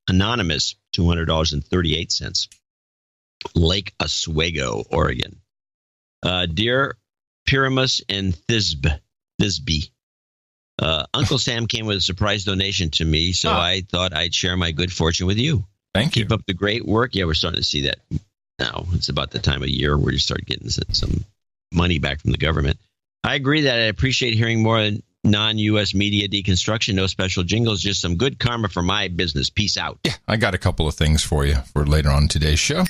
Anonymous, $200.38. Lake Oswego, Oregon. Dear Pyramus and Thisbe, Uncle Sam came with a surprise donation to me, so I thought I'd share my good fortune with you. Thank you. Keep up the great work. Yeah, we're starting to see that now. It's about the time of year where you start getting some money back from the government. I agree that I appreciate hearing more non-U.S. media deconstruction. No special jingles, just some good karma for my business. Peace out. Yeah, I got a couple of things for you for later on in today's show.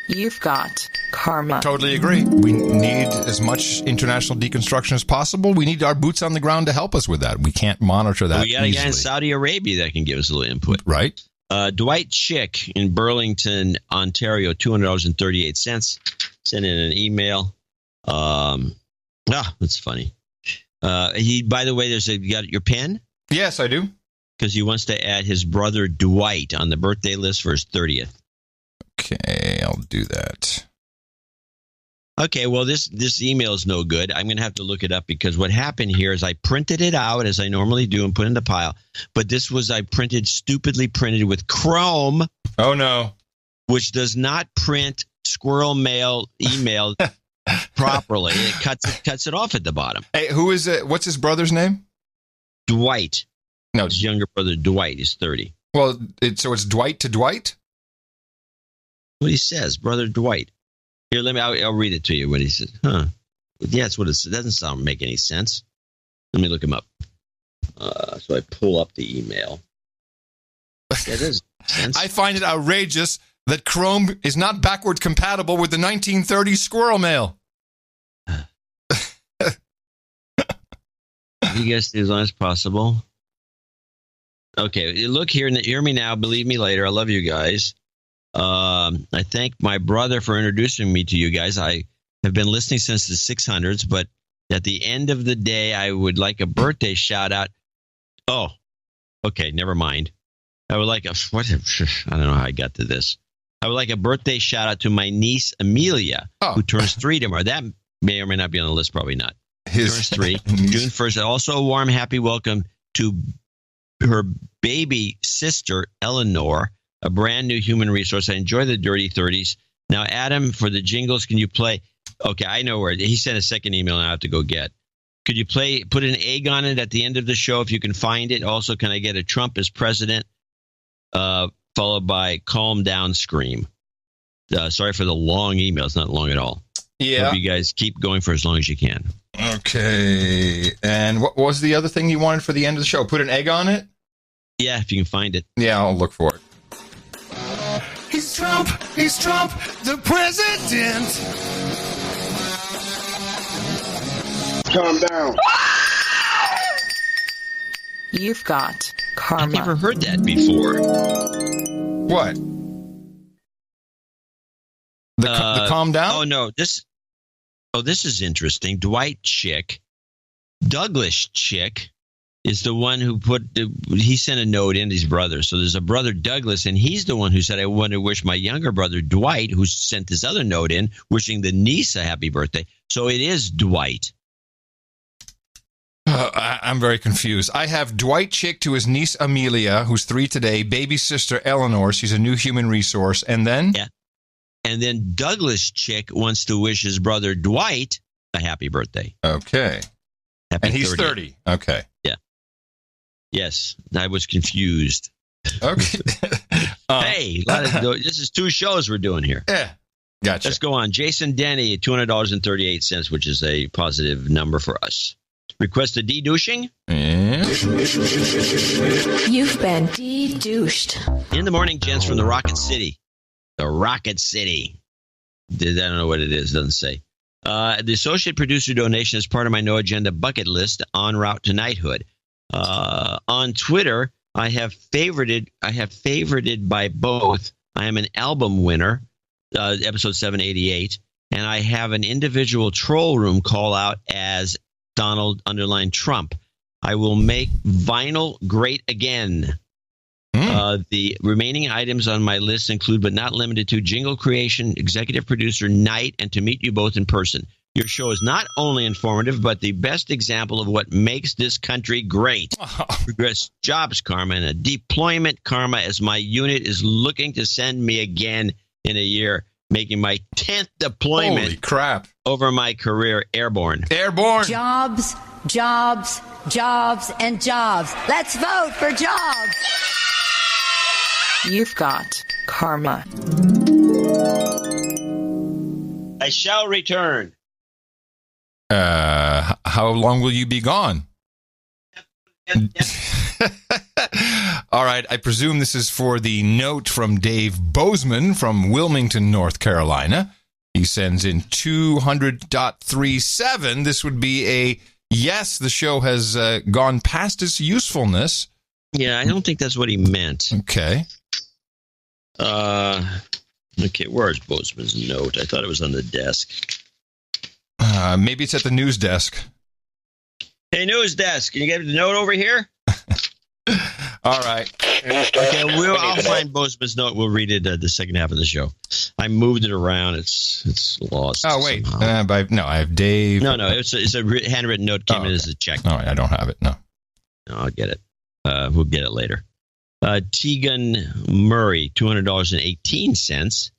You've got karma. Totally agree. We need as much international deconstruction as possible. We need our boots on the ground to help us with that. We can't monitor that We got a guy in Saudi Arabia that can give us a little input. Right. Dwight Chick in Burlington, Ontario, $200.38. Sent in an email. That's funny. By the way, you got your pen? Yes, I do. Because he wants to add his brother Dwight on the birthday list for his 30th. Okay, I'll do that. Okay, well, this email is no good. I'm going to have to look it up because what happened here is I printed it out as I normally do and put it in the pile. But this was stupidly printed with Chrome. Oh, no. Which does not print squirrel mail email properly. It cuts it off at the bottom. Hey, who is it? What's his brother's name? Dwight. No, his younger brother Dwight is 30. Well, so it's Dwight to Dwight? What he says, brother Dwight. Here, I'll read it to you. What he said. Yeah, that's what it doesn't make any sense. Let me look him up. So I pull up the email. That doesn't make sense. I find it outrageous that Chrome is not backwards compatible with the 1930s squirrel mail. You guys as long as possible. Okay, look here. Hear me now. Believe me later. I love you guys. I thank my brother for introducing me to you guys. I have been listening since the 600s, but at the end of the day, I would like a birthday shout out. Oh, okay, never mind. I would like I don't know how I got to this. I would like a birthday shout out to my niece Amelia, who turns 3 tomorrow. That may or may not be on the list. Probably not. Turns 3 June 1st. Also, a warm, happy welcome to her baby sister Eleanor, a brand new human resource. I enjoy the Dirty 30s. Now, Adam, for the jingles, can you play? Okay, I know where he sent a second email, and I have to go get. Could you put an egg on it at the end of the show if you can find it? Also, can I get a Trump as president? Followed by calm down scream. Sorry for the long email. It's not long at all. Yeah. Hope you guys keep going for as long as you can. Okay. And what was the other thing you wanted for the end of the show? Put an egg on it? Yeah, if you can find it. Yeah, I'll look for it. He's Trump, the president. Calm down. You've got karma. I've never heard that before. What? The calm down? Oh, no. This is interesting. Dwight Chick, Douglas Chick, is the one who he sent a note in, his brother. So there's a brother, Douglas, and he's the one who said, I want to wish my younger brother, Dwight, who sent this other note in, wishing the niece a happy birthday. So it is Dwight. I'm very confused. I have Dwight Chick to his niece Amelia, who's 3 today, baby sister Eleanor, she's a new human resource, and then? Yeah. And then Douglas Chick wants to wish his brother Dwight a happy birthday. Okay. And he's 30. Okay. Yeah. Yes, I was confused. Okay. Hey, this is 2 shows we're doing here. Yeah. Gotcha. Let's go on. Jason Denny, $200.38, which is a positive number for us. Request a de-douching? Yeah. You've been de-douched. In the morning, gents, from the Rocket City. The Rocket City. I don't know what it is. Doesn't say. The associate producer donation is part of my No Agenda bucket list en route to knighthood. On Twitter, I have favorited by both. I am an album winner, episode 788, and I have an individual troll room call out as Donald _Trump. I will make vinyl great again. The remaining items on my list include, but not limited to, jingle creation, executive producer Knight, and to meet you both in person. Your show is not only informative, but the best example of what makes this country great. Progress jobs karma and a deployment karma, as my unit is looking to send me again in a year, making my 10th deployment. Holy crap. Over my career airborne. Airborne. Jobs, jobs, jobs, and jobs. Let's vote for jobs. You've got karma. I shall return. How long will you be gone? All right. I presume this is for the note from Dave Bozeman from Wilmington, North Carolina. He sends in 200.37. This would be a yes, the show has gone past its usefulness. Yeah, I don't think that's what he meant. Okay. Okay, where's Bozeman's note? I thought it was on the desk. Maybe it's at the news desk. Hey, news desk, can you get the note over here? All right. Okay, I'll find Bozeman's note. We'll read it the second half of the show. I moved it around. It's lost. Oh, wait. I have Dave. No, it's a handwritten note. Came in as a check. Oh, I don't have it. No, I'll get it. We'll get it later. Tegan Murray, $200.18.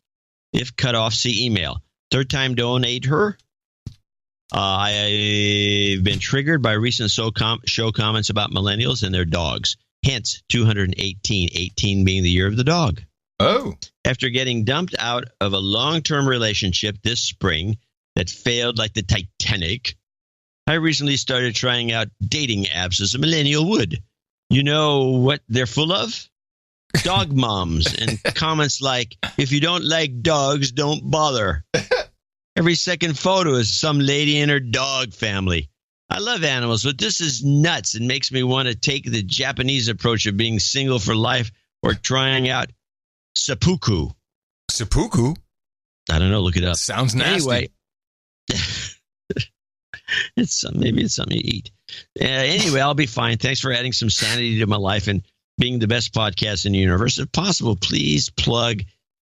If cut off, see email. Third time donate her. I've been triggered by recent show comments about millennials and their dogs. Hence, 218, 18 being the year of the dog. Oh. After getting dumped out of a long-term relationship this spring that failed like the Titanic, I recently started trying out dating apps as a millennial would. You know what they're full of? Dog moms and comments like, if you don't like dogs, don't bother. Every second photo is some lady and her dog family. I love animals, but this is nuts and makes me want to take the Japanese approach of being single for life or trying out seppuku. Seppuku? I don't know. Look it up. Sounds nasty. Anyway, maybe it's something you eat. Anyway, I'll be fine. Thanks for adding some sanity to my life and being the best podcast in the universe. If possible, please plug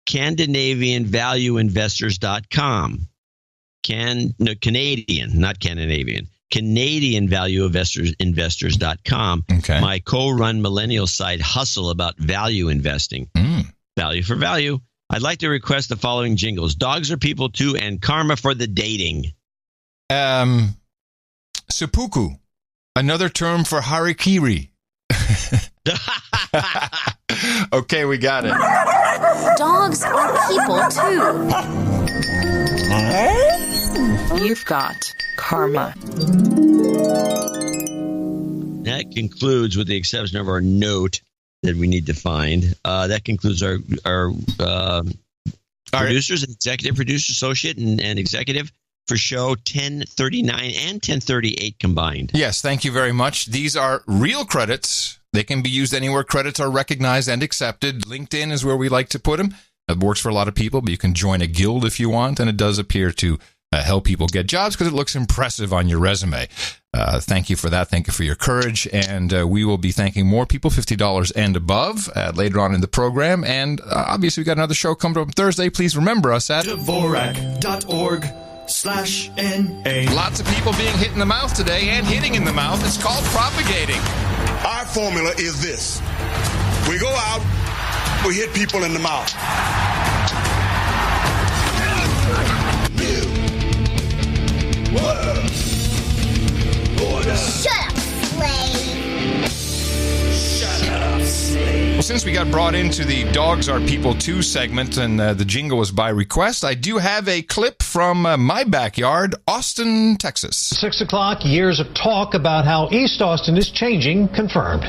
CanadianValueInvestors.com. Canadian, not Scandinavian. CanadianValueInvestors.com. Okay. My co-run millennial site hustle about value investing. Value for value. I'd like to request the following jingles. Dogs are people too, and karma for the dating. Seppuku. Another term for harikiri. Okay, we got it. Dogs are people too. You've got karma. That concludes, with the exception of our note that we need to find. That concludes our producers and executive producer, associate, and executive for show 1039 and 1038 combined. Yes, thank you very much. These are real credits. They can be used anywhere credits are recognized and accepted. LinkedIn is where we like to put them. It works for a lot of people, but you can join a guild if you want, and it does appear to help people get jobs because it looks impressive on your resume. Thank you for that. Thank you for your courage. And we will be thanking more people, $50 and above, later on in the program. And obviously, we got another show coming up Thursday. Please remember us at Dvorak.org/NA. Lots of people being hit in the mouth today and hitting in the mouth. It's called propagating. Our formula is this. We go out, we hit people in the mouth. Shut up, slave. Shut up, slave. Well, since we got brought into the Dogs Are People 2 segment and the jingle was by request, I do have a clip from my backyard, Austin, Texas. 6 o'clock, years of talk about how East Austin is changing confirmed.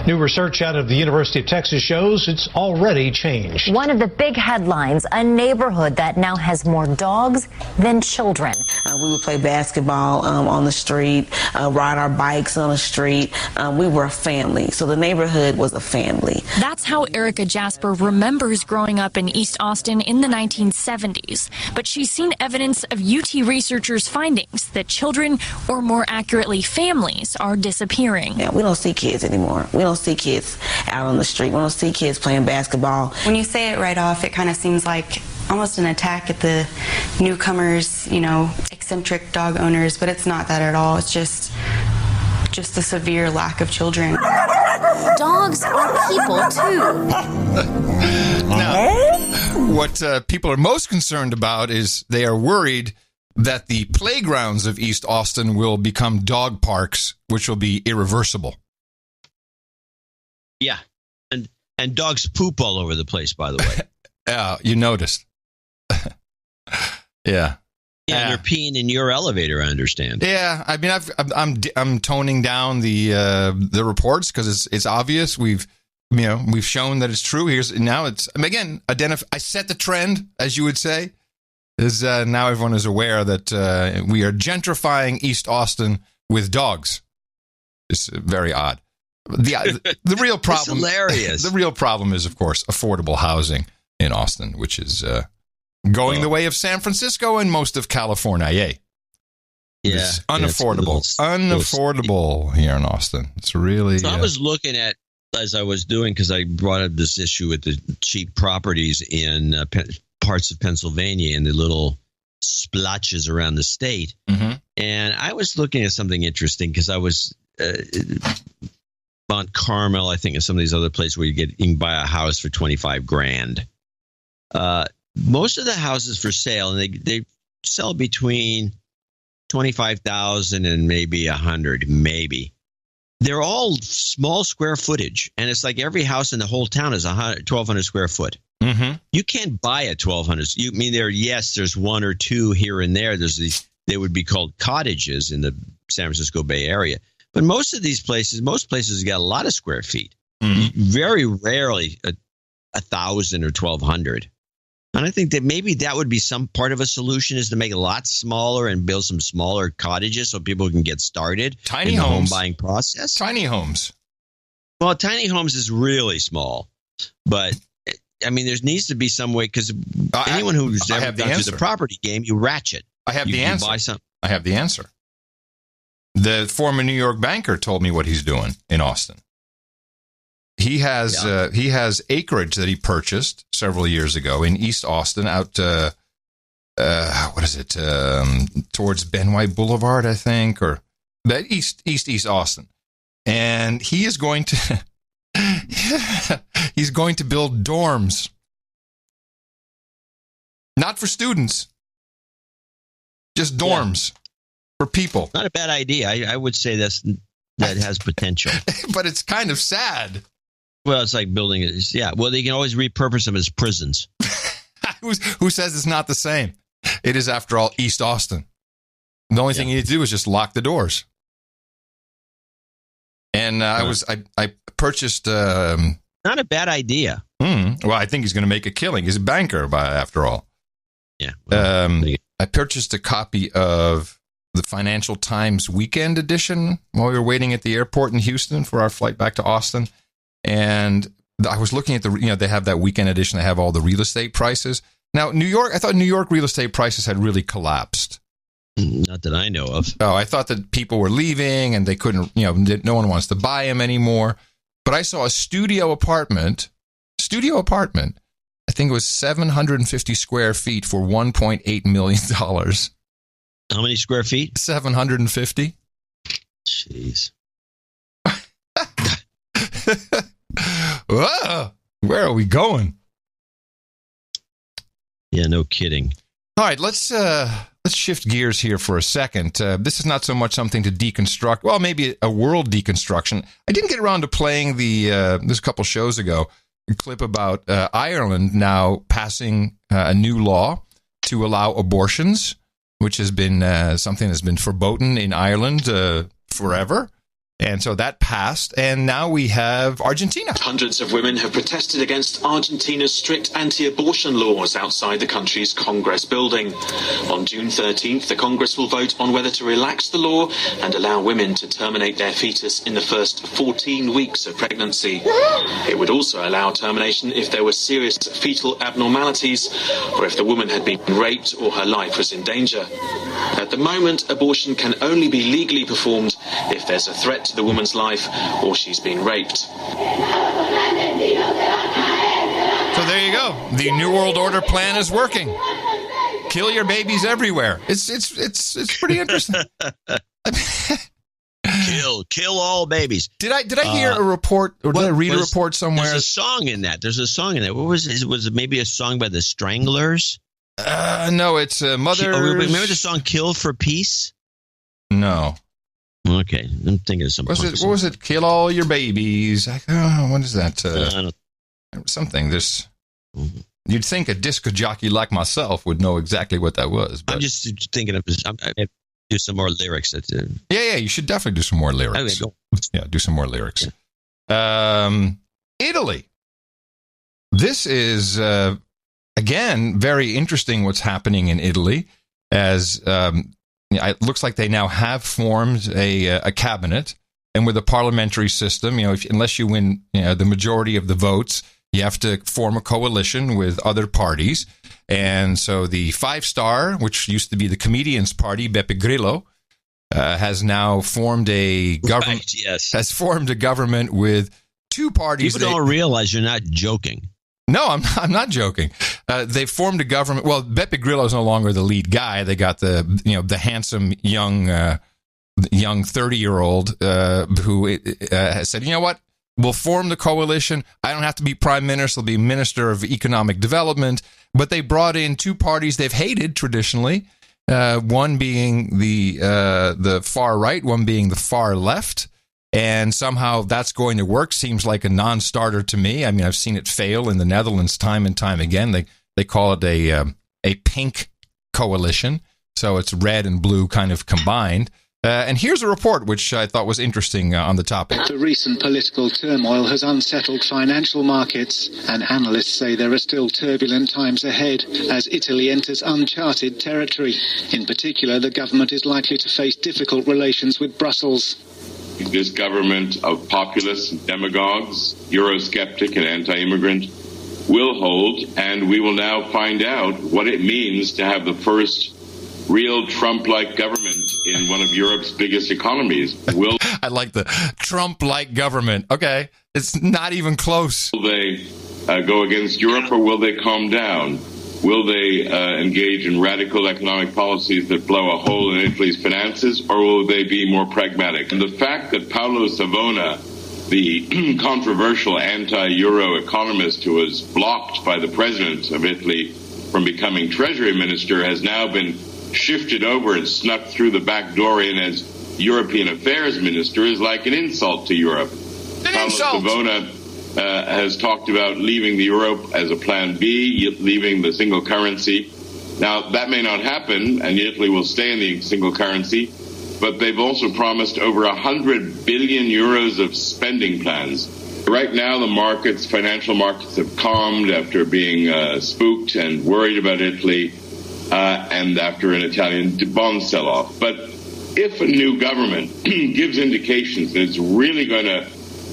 New research out of the University of Texas shows it's already changed. One of the big headlines, a neighborhood that now has more dogs than children. We would play basketball on the street, ride our bikes on the street. We were a family, so the neighborhood was a family. That's how Erica Jasper remembers growing up in East Austin in the 1970s. But she's seen evidence of UT researchers' findings that children, or more accurately families, are disappearing. Yeah, we don't see kids anymore. We don't see kids out on the street. We don't see kids playing basketball. When you say it right off, it kind of seems like almost an attack at the newcomers, eccentric dog owners, but it's not that at all. It's just a severe lack of children. Dogs are people too. Now, what people are most concerned about is they are worried that the playgrounds of East Austin will become dog parks, which will be irreversible. Yeah, and dogs poop all over the place, by the way. You noticed. Yeah. Yeah, they're peeing in your elevator, I understand. Yeah, I mean, I'm toning down the reports because it's obvious. We've shown that it's true. Again, I set the trend, as you would say. Is now everyone is aware that we are gentrifying East Austin with dogs. It's very odd. The real problem, it's hilarious. The real problem is, of course, affordable housing in Austin, which is going the way of San Francisco and most of California. Yay. Yeah. It's unaffordable. Unaffordable here in Austin. It's really... So I was looking at, as I was doing, because I brought up this issue with the cheap properties in parts of Pennsylvania and the little splotches around the state. Mm-hmm. And I was looking at something interesting because I was... Mount Carmel, I think, and some of these other places where you can buy a house for $25,000. Most of the houses for sale, and they sell between $25,000 and maybe $100,000, maybe. They're all small square footage, and it's like every house in the whole town is 1,200 square foot. Mm-hmm. You can't buy a 1,200. You mean there's one or two here and there. There's these. They would be called cottages in the San Francisco Bay Area. But most places got a lot of square feet. Mm-hmm. Very rarely 1,000 or 1,200. And I think that maybe that would be some part of a solution, is to make it a lot smaller and build some smaller cottages so people can get started. Tiny in homes. The home buying process. Tiny homes. Well, tiny homes is really small, but I mean, there needs to be some way, because anyone who's ever gone through the property game, you ratchet. I have the answer. You buy something. I have the answer. The former New York banker told me what he's doing in Austin. He has acreage that he purchased several years ago in East Austin, out towards Ben White Boulevard, I think, or East Austin, and he is going to he's going to build dorms, not for students, just dorms for people. Not a bad idea. I would say that has potential, but it's kind of sad. Well, it's like building it. Yeah. Well, they can always repurpose them as prisons. Who says it's not the same? It is, after all, East Austin. The only thing you need to do is just lock the doors. And I purchased. Not a bad idea. Well, I think he's going to make a killing. He's a banker, after all. Yeah. Well, I purchased a copy of the Financial Times Weekend Edition while we were waiting at the airport in Houston for our flight back to Austin. And I was looking at they have that weekend edition. They have all the real estate prices. Now, New York, I thought New York real estate prices had really collapsed. Not that I know of. Oh, I thought that people were leaving and they couldn't, no one wants to buy them anymore. But I saw a studio apartment, I think it was 750 square feet for $1.8 million. How many square feet? 750. Jeez. Whoa, where are we going? Yeah, no kidding. All right, let's shift gears here for a second. This is not so much something to deconstruct. Well, maybe a world deconstruction. I didn't get around to playing this a couple shows ago, a clip about Ireland now passing a new law to allow abortions, which has been something that's been verboten in Ireland forever. And so that passed, and now we have Argentina. Hundreds of women have protested against Argentina's strict anti-abortion laws outside the country's Congress building. On June 13th, the Congress will vote on whether to relax the law and allow women to terminate their fetus in the first 14 weeks of pregnancy. It would also allow termination if there were serious fetal abnormalities or if the woman had been raped or her life was in danger. At the moment, abortion can only be legally performed if there's a threat to the woman's life or she's been raped. So there you go. The New World Order plan is working. Kill your babies everywhere. It's pretty interesting. Kill all babies. Did I hear a report, or did I read a report somewhere? There's a song in that. What was it? Was it maybe a song by the Stranglers? No, it's Mother. Remember the song "Kill for Peace"? No. Okay, I'm thinking of something. What was it? Kill all your babies. What is that? Something. You'd think a disc jockey like myself would know exactly what that was. But. I'm just thinking of. Do some more lyrics. Yeah. You should definitely do some more lyrics. Okay, yeah, do some more lyrics. Italy. This is again very interesting. What's happening in Italy as. It looks like they now have formed a cabinet, and with a parliamentary system, unless you win the majority of the votes, you have to form a coalition with other parties. And so the Five Star, which used to be the comedian's party, Beppe Grillo, has now formed a government. Right, yes. Has formed a government with two parties. People don't realize you're not joking. No, I'm not joking. They formed a government. Well, Beppe Grillo is no longer the lead guy. They got the handsome young 30-year-old who said, you know what? We'll form the coalition. I don't have to be prime minister. I'll be minister of economic development. But they brought in two parties they've hated traditionally. One being the far right, one being the far left. And somehow that's going to work. Seems like a non-starter to me. I mean, I've seen it fail in the Netherlands time and time again. They call it a pink coalition. So it's red and blue kind of combined. And here's a report which I thought was interesting on the topic. The recent political turmoil has unsettled financial markets, and analysts say there are still turbulent times ahead as Italy enters uncharted territory. In particular, the government is likely to face difficult relations with Brussels. This government of populists and demagogues, Eurosceptic and anti-immigrant, will hold, and we will now find out what it means to have the first real Trump-like government in one of Europe's biggest economies. I like the Trump-like government. Okay, it's not even close. Will they go against Europe, or will they calm down? Will they engage in radical economic policies that blow a hole in Italy's finances, or will they be more pragmatic? And the fact that Paolo Savona, the controversial anti-Euro economist who was blocked by the president of Italy from becoming Treasury Minister, has now been shifted over and snuck through the back door in as European Affairs Minister, is like an insult to Europe. Paolo Savona has talked about leaving the euro as a plan B, leaving the single currency. Now, that may not happen, and Italy will stay in the single currency, but they've also promised over 100 billion euros of spending plans. Right now, the markets, financial markets, have calmed after being spooked and worried about Italy, and after an Italian bond sell-off. But if a new government gives indications that it's really going to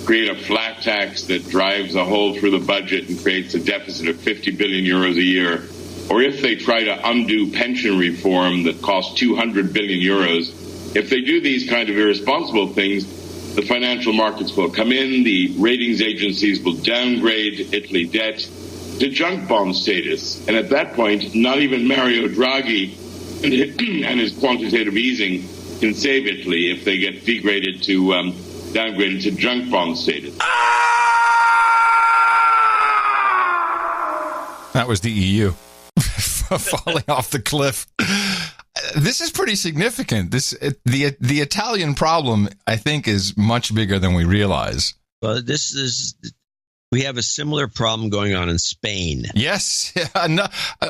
create a flat tax that drives a hole through the budget and creates a deficit of 50 billion euros a year, or if they try to undo pension reform that costs 200 billion euros, if they do these kind of irresponsible things, the financial markets will come in, the ratings agencies will downgrade Italy debt to junk bond status. And at that point, not even Mario Draghi and his quantitative easing can save Italy if they get degraded to downgraded to junk bond status. That was the EU falling off the cliff. This is pretty significant. The Italian problem, I think, is much bigger than we realize. Well, we have a similar problem going on in Spain. Yes.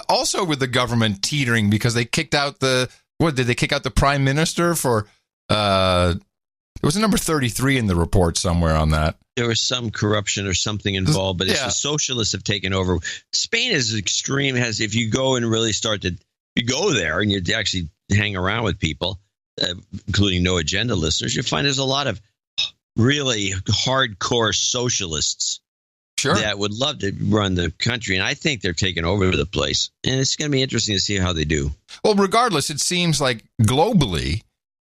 Also with the government teetering because they kicked out did they kick out the prime minister for, it was number 33 in the report somewhere on that. There was some corruption or something involved, but it's the socialists have taken over. Spain is extreme. If you go and really you go there and you actually hang around with people, including No Agenda listeners, you find there's a lot of really hardcore socialists that would love to run the country. And I think they're taking over the place. And it's going to be interesting to see how they do. Well, regardless, it seems like globally,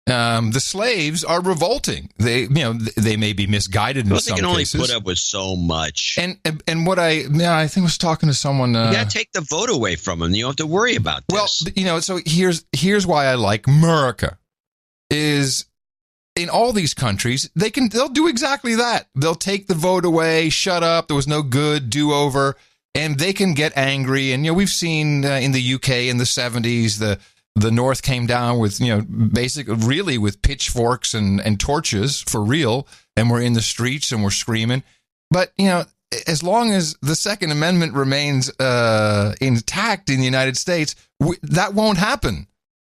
the slaves are revolting. They may be misguided in some cases. They can only put up with so much. And what I think I was talking to someone. You got to take the vote away from them. You don't have to worry about this. Well, so here's why I like America. Is in all these countries they'll do exactly that. They'll take the vote away. Shut up. There was no good do-over, and they can get angry. And we've seen in the UK in the 70s the North came down with, basically really with pitchforks and torches for real. And we're in the streets and we're screaming. But, as long as the Second Amendment remains intact in the United States, that won't happen.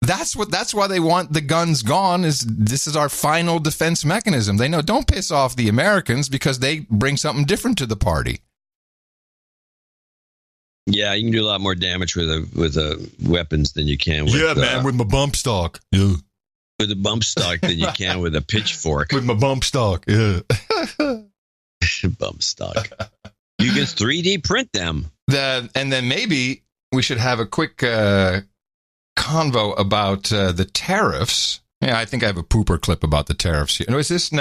That's why they want the guns gone. This is our final defense mechanism. They know don't piss off the Americans because they bring something different to the party. Yeah, you can do a lot more damage with weapons than you can with... man, with my bump stock. Yeah. With a bump stock than you can with a pitchfork. With my bump stock, yeah. Bump stock. You can 3D print them. And then maybe we should have a quick convo about the tariffs. Yeah, I think I have a pooper clip about the tariffs here. No, is this?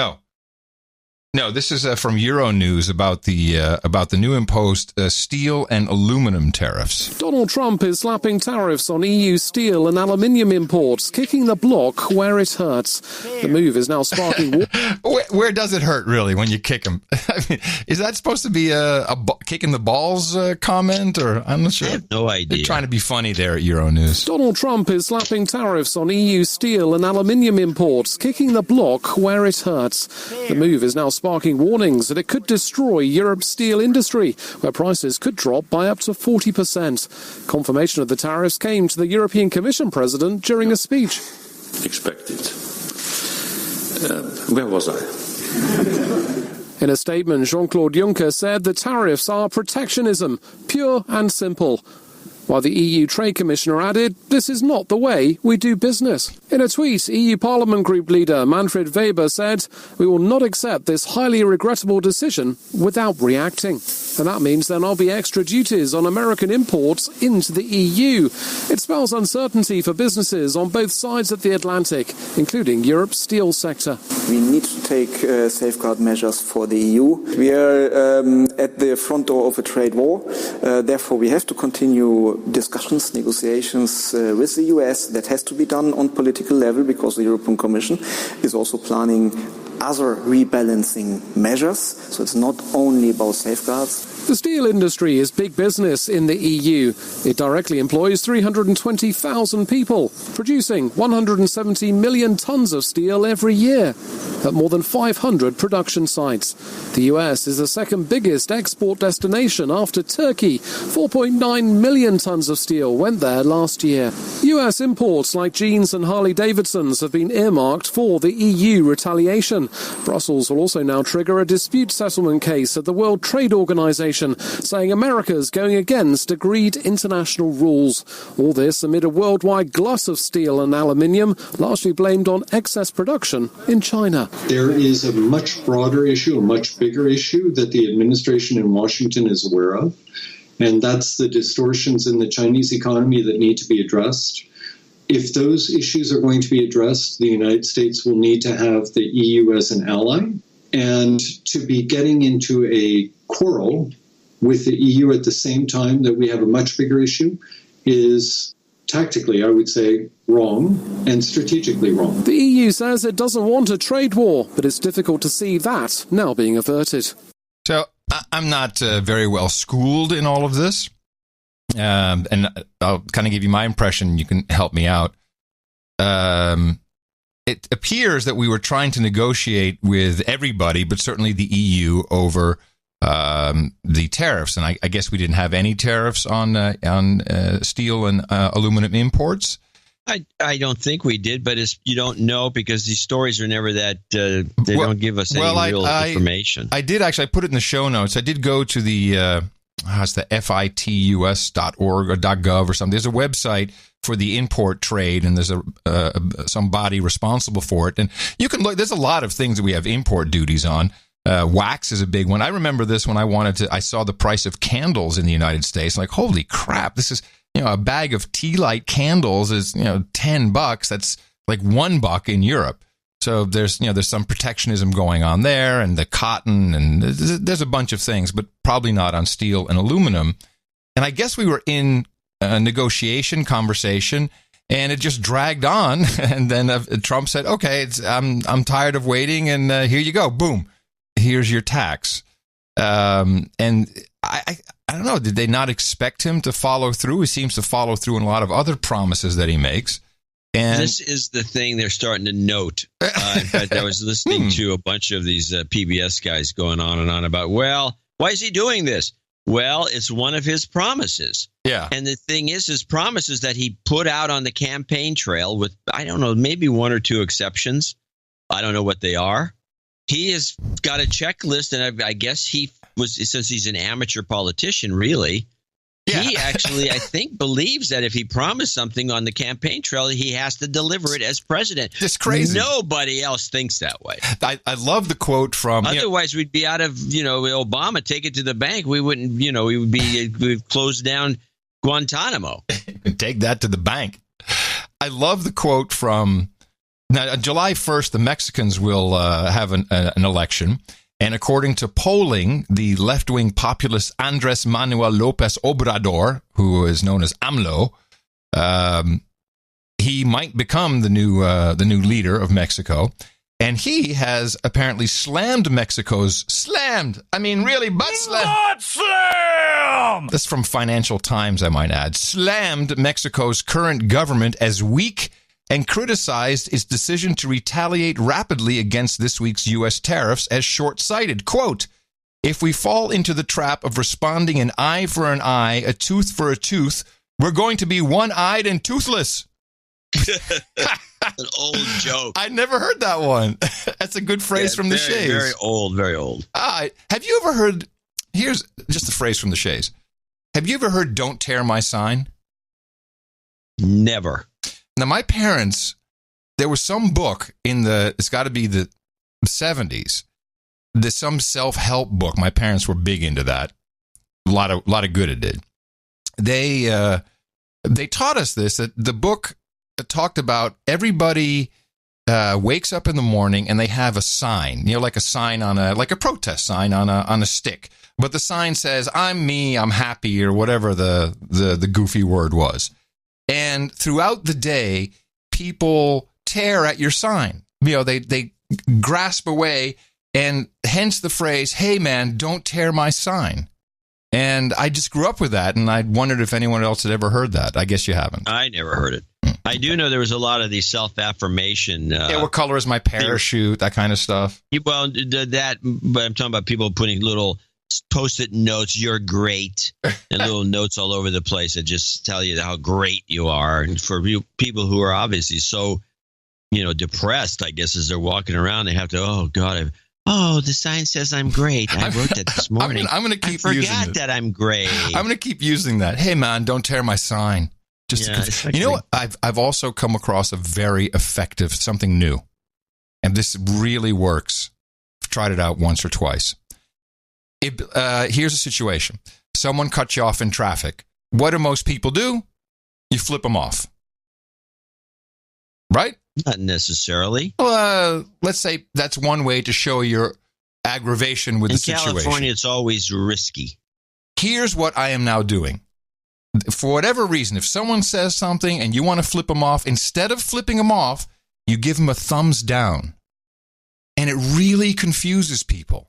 No, this is from Euronews about the new imposed steel and aluminum tariffs. Donald Trump is slapping tariffs on EU steel and aluminium imports, kicking the block where it hurts. The move is now sparking... Where does it hurt, really, when you kick them? I mean, is that supposed to be a kicking the balls comment? Or I'm not sure. I have no idea. They're trying to be funny there at Euronews. Donald Trump is slapping tariffs on EU steel and aluminium imports, kicking the block where it hurts. The move is now sparking warnings that it could destroy Europe's steel industry, where prices could drop by up to 40%. Confirmation of the tariffs came to the European Commission president during a speech. Expected. Where was I? In a statement, Jean-Claude Juncker said the tariffs are protectionism, pure and simple. While the EU Trade Commissioner added, this is not the way we do business. In a tweet, EU Parliament Group leader Manfred Weber said, we will not accept this highly regrettable decision without reacting. and that means there'll now be extra duties on American imports into the EU. It spells uncertainty for businesses on both sides of the Atlantic, including Europe's steel sector. We need to take safeguard measures for the EU. We are at the front door of a trade war. Therefore, we have to continue discussions, negotiations with the US. That has to be done on political level because the European Commission is also planning other rebalancing measures. So it's not only about safeguards. The steel industry is big business in the EU. It directly employs 320,000 people, producing 170 million tons of steel every year at more than 500 production sites. The US is the second biggest export destination after Turkey. 4.9 million tons of steel went there last year. US imports like jeans and Harley-Davidsons have been earmarked for the EU retaliation. Brussels will also now trigger a dispute settlement case at the World Trade Organization, saying America's going against agreed international rules. All this amid a worldwide glut of steel and aluminium, largely blamed on excess production in China. There is a much broader issue, a much bigger issue that the administration in Washington is aware of, and that's the distortions in the Chinese economy that need to be addressed. If those issues are going to be addressed, the United States will need to have the EU as an ally, and to be getting into a quarrel with the EU at the same time that we have a much bigger issue is tactically, I would say, wrong and strategically wrong. The EU says it doesn't want a trade war, but it's difficult to see that now being averted. So I'm not very well schooled in all of this. And I'll kind of give you my impression. You can help me out. It appears that we were trying to negotiate with everybody, but certainly the EU over the tariffs. And I guess we didn't have any tariffs on steel and aluminum imports. I don't think we did, but you don't know because these stories are never that don't give us any real information. I did actually. I put it in the show notes. I did go to the it's the fitus.org or .gov or something. There's a website for the import trade, and there's some body responsible for it. And you can look. There's a lot of things that we have import duties on. Wax is a big one. I remember this when I saw the price of candles in the United States. I'm like, holy crap! This is a bag of tea light candles is $10. That's like $1 in Europe. So there's some protectionism going on there, and the cotton, and there's a bunch of things, but probably not on steel and aluminum. And I guess we were in a negotiation conversation, and it just dragged on. And then Trump said, "Okay, I'm tired of waiting, and here you go, boom, here's your tax." And I don't know, did they not expect him to follow through? He seems to follow through in a lot of other promises that he makes. And this is the thing they're starting to note. In fact, I was listening to a bunch of these PBS guys going on and on about, well, why is he doing this? Well, it's one of his promises. Yeah. And the thing is, his promises that he put out on the campaign trail with, I don't know, maybe one or two exceptions. I don't know what they are. He has got a checklist, and I guess since he's an amateur politician, really, he actually, I think, believes that if he promised something on the campaign trail, he has to deliver it as president. It's crazy. Nobody else thinks that way. I love the quote from... Otherwise, we'd be out of, Obama, take it to the bank. We wouldn't, we'd close down Guantanamo. Take that to the bank. I love the quote from... Now, on July 1st, the Mexicans will have an election. And according to polling, the left-wing populist Andrés Manuel López Obrador, who is known as AMLO, he might become the new leader of Mexico. And he has apparently slammed Mexico's slammed. I mean, really, butt slam. Butt slam! That's from Financial Times, I might add. Slammed Mexico's current government as weak and criticized its decision to retaliate rapidly against this week's U.S. tariffs as short-sighted. Quote, "If we fall into the trap of responding an eye for an eye, a tooth for a tooth, we're going to be one-eyed and toothless." An old joke. I never heard that one. That's a good phrase from the Shays. Very old, very old. Have you ever heard, here's just a phrase from the Shays. Have you ever heard "don't tear my sign"? Never. Now, my parents, there was some book it's got to be the 70s. There's some self-help book. My parents were big into that. A lot of good it did. They taught us this, that the book talked about everybody wakes up in the morning and they have a sign, like a sign like a protest sign on a stick. But the sign says, I'm me, I'm happy, or whatever the goofy word was. And throughout the day, people tear at your sign. They grasp away, and hence the phrase, hey man, don't tear my sign. And I just grew up with that, and I wondered if anyone else had ever heard that. I guess you haven't. I never heard it. I do know there was a lot of these self-affirmation. What color is my parachute? That kind of stuff. But I'm talking about people putting little Post-it notes, you're great, and little notes all over the place that just tell you how great you are. And for people who are obviously so, depressed, I guess, as they're walking around, they have to, oh, God, the sign says I'm great. I wrote that this morning. I'm going to keep using it. I forgot that I'm great. I'm going to keep using that. Hey, man, don't tear my sign. What? I've also come across a very effective, something new. And this really works. I've tried it out once or twice. Here's a situation. Someone cuts you off in traffic. What do most people do? You flip them off. Right? Not necessarily. Let's say that's one way to show your aggravation with the situation. In California, it's always risky. Here's what I am now doing. For whatever reason, if someone says something and you want to flip them off, instead of flipping them off, you give them a thumbs down. And it really confuses people.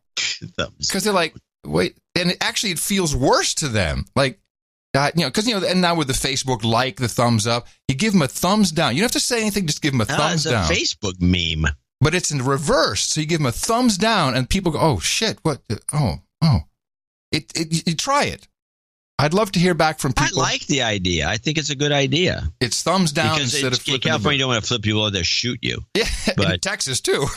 Because they're like, wait, and it feels worse to them. Like, because, and now with the Facebook the thumbs up, you give them a thumbs down. You don't have to say anything, just give them a thumbs down. It's a Facebook meme. But it's in reverse. So you give them a thumbs down and people go, oh, shit, what? Oh. You try it. I'd love to hear back from people. I like the idea. I think it's a good idea. It's thumbs down instead of flipping. In California, you don't want to flip people over, they'll shoot you. Yeah, but in Texas, too.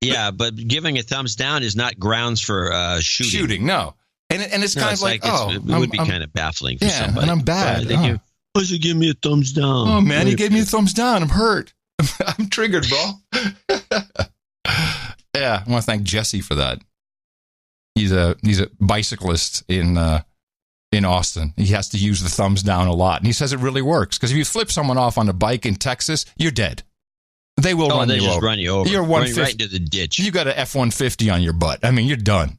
Yeah, but giving a thumbs down is not grounds for shooting. Shooting, no. And it's kind of like it would be kind of baffling for somebody. And I'm bad. Why should give me a thumbs down? Oh, man, he gave me a thumbs down. I'm hurt. I'm triggered, bro. Yeah, I want to thank Jesse for that. He's a bicyclist in Austin. He has to use the thumbs down a lot. And he says it really works. Because if you flip someone off on a bike in Texas, you're dead. They will run you over. Run you over. You're right into the ditch. You got an F-150 on your butt. I mean, you're done.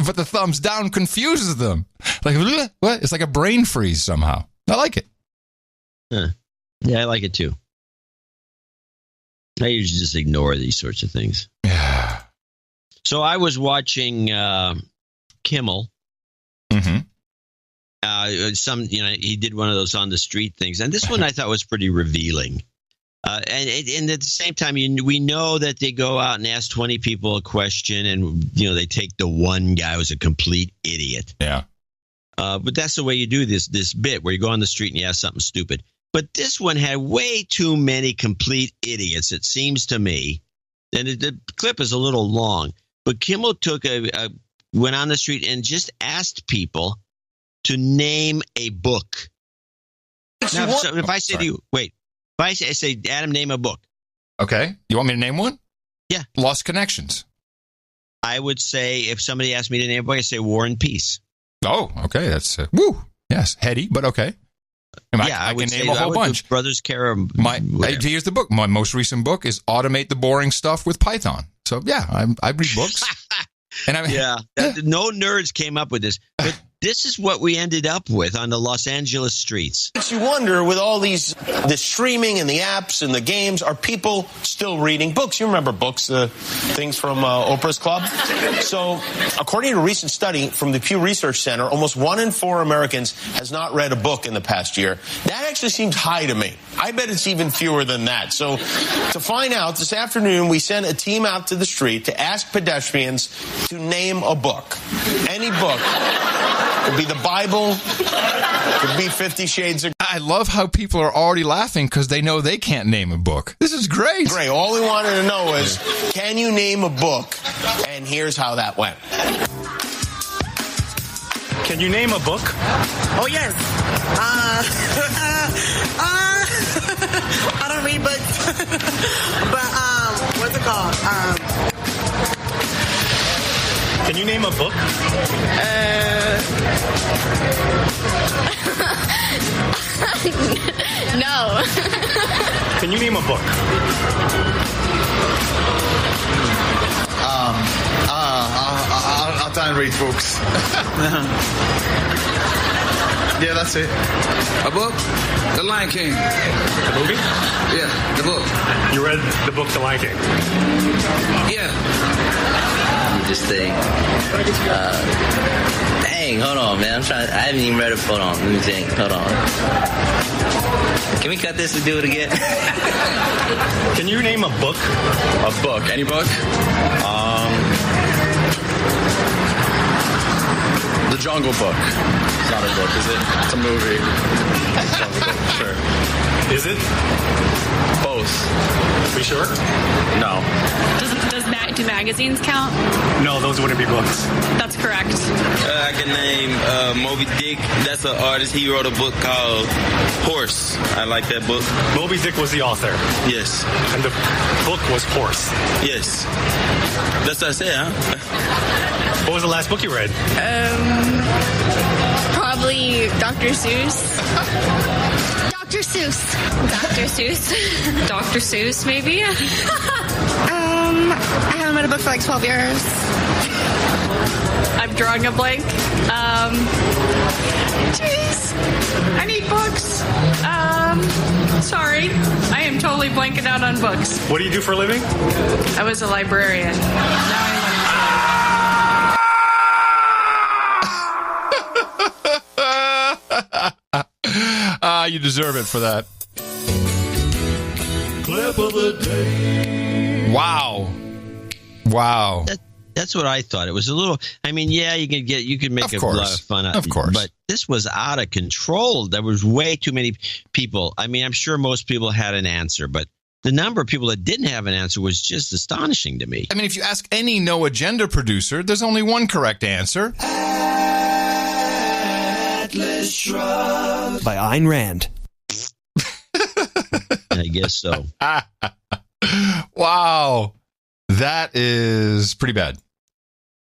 But the thumbs down confuses them. Like, what? It's like a brain freeze somehow. I like it. Huh. Yeah, I like it too. I usually just ignore these sorts of things. Yeah. So I was watching Kimmel. Mm-hmm. He did one of those on the street things, and this one I thought was pretty revealing. And at the same time, we know that they go out and ask 20 people a question, and they take the one guy who's a complete idiot. Yeah. But that's the way you do this bit where you go on the street and you ask something stupid. But this one had way too many complete idiots, it seems to me. And the clip is a little long. But Kimmel went on the street and just asked people to name a book. Now, if I say to you, wait. If I say, Adam, name a book. Okay. You want me to name one? Yeah. Lost Connections. I would say, if somebody asked me to name a book, I'd say War and Peace. Oh, okay. That's, yes, heady, but okay. I can name a whole bunch. Brothers Carrum. Here's the book. My most recent book is Automate the Boring Stuff with Python. So, yeah, I read books. No nerds came up with this. But this is what we ended up with on the Los Angeles streets. You wonder, with all the streaming and the apps and the games, are people still reading books? You remember books, things from Oprah's Club? So, according to a recent study from the Pew Research Center, almost 1 in 4 Americans has not read a book in the past year. That actually seems high to me. I bet it's even fewer than that. So, to find out, this afternoon, we sent a team out to the street to ask pedestrians to name a book. Any book. Could be the Bible. Could be 50 Shades of... I love how people are already laughing because they know they can't name a book. This is great. Great. All we wanted to know is, can you name a book? And here's how that went. Can you name a book? Oh, yes. I don't read books. But, what's it called? Can you name a book? No. Can you name a book? I'll try and read books. Yeah, that's it. A book? The Lion King. The movie? Yeah, the book. You read the book The Lion King? Yeah. Let me just think. Dang, hold on, man. I haven't even read it. Hold on. Let me think. Hold on. Can we cut this and do it again? Can you name a book? A book. Any book? The Jungle Book. It's not a book, is it? It's a movie. Jungle Book, sure. Is it? Both. Are you sure? No. Do magazines count? No, those wouldn't be books. That's correct. I can name Moby Dick. That's an artist. He wrote a book called Horse. I like that book. Moby Dick was the author. Yes. And the book was Horse. Yes. That's what I said, huh? What was the last book you read? Probably Dr. Seuss. Dr. Seuss. Dr. Seuss. Dr. Seuss, maybe? I haven't read a book for like 12 years. I'm drawing a blank. Jeez. I need books. Sorry. I am totally blanking out on books. What do you do for a living? I was a librarian. Now I'm You deserve it for that. Clip of the day. Wow. That's what I thought. It was a little. I mean, yeah, you could make a lot of fun of course, but this was out of control. There was way too many people. I mean, I'm sure most people had an answer, but the number of people that didn't have an answer was just astonishing to me. I mean, if you ask any no agenda producer, there's only one correct answer. Atlas Shrugged. By Ayn Rand. I guess so. Wow. That is pretty bad.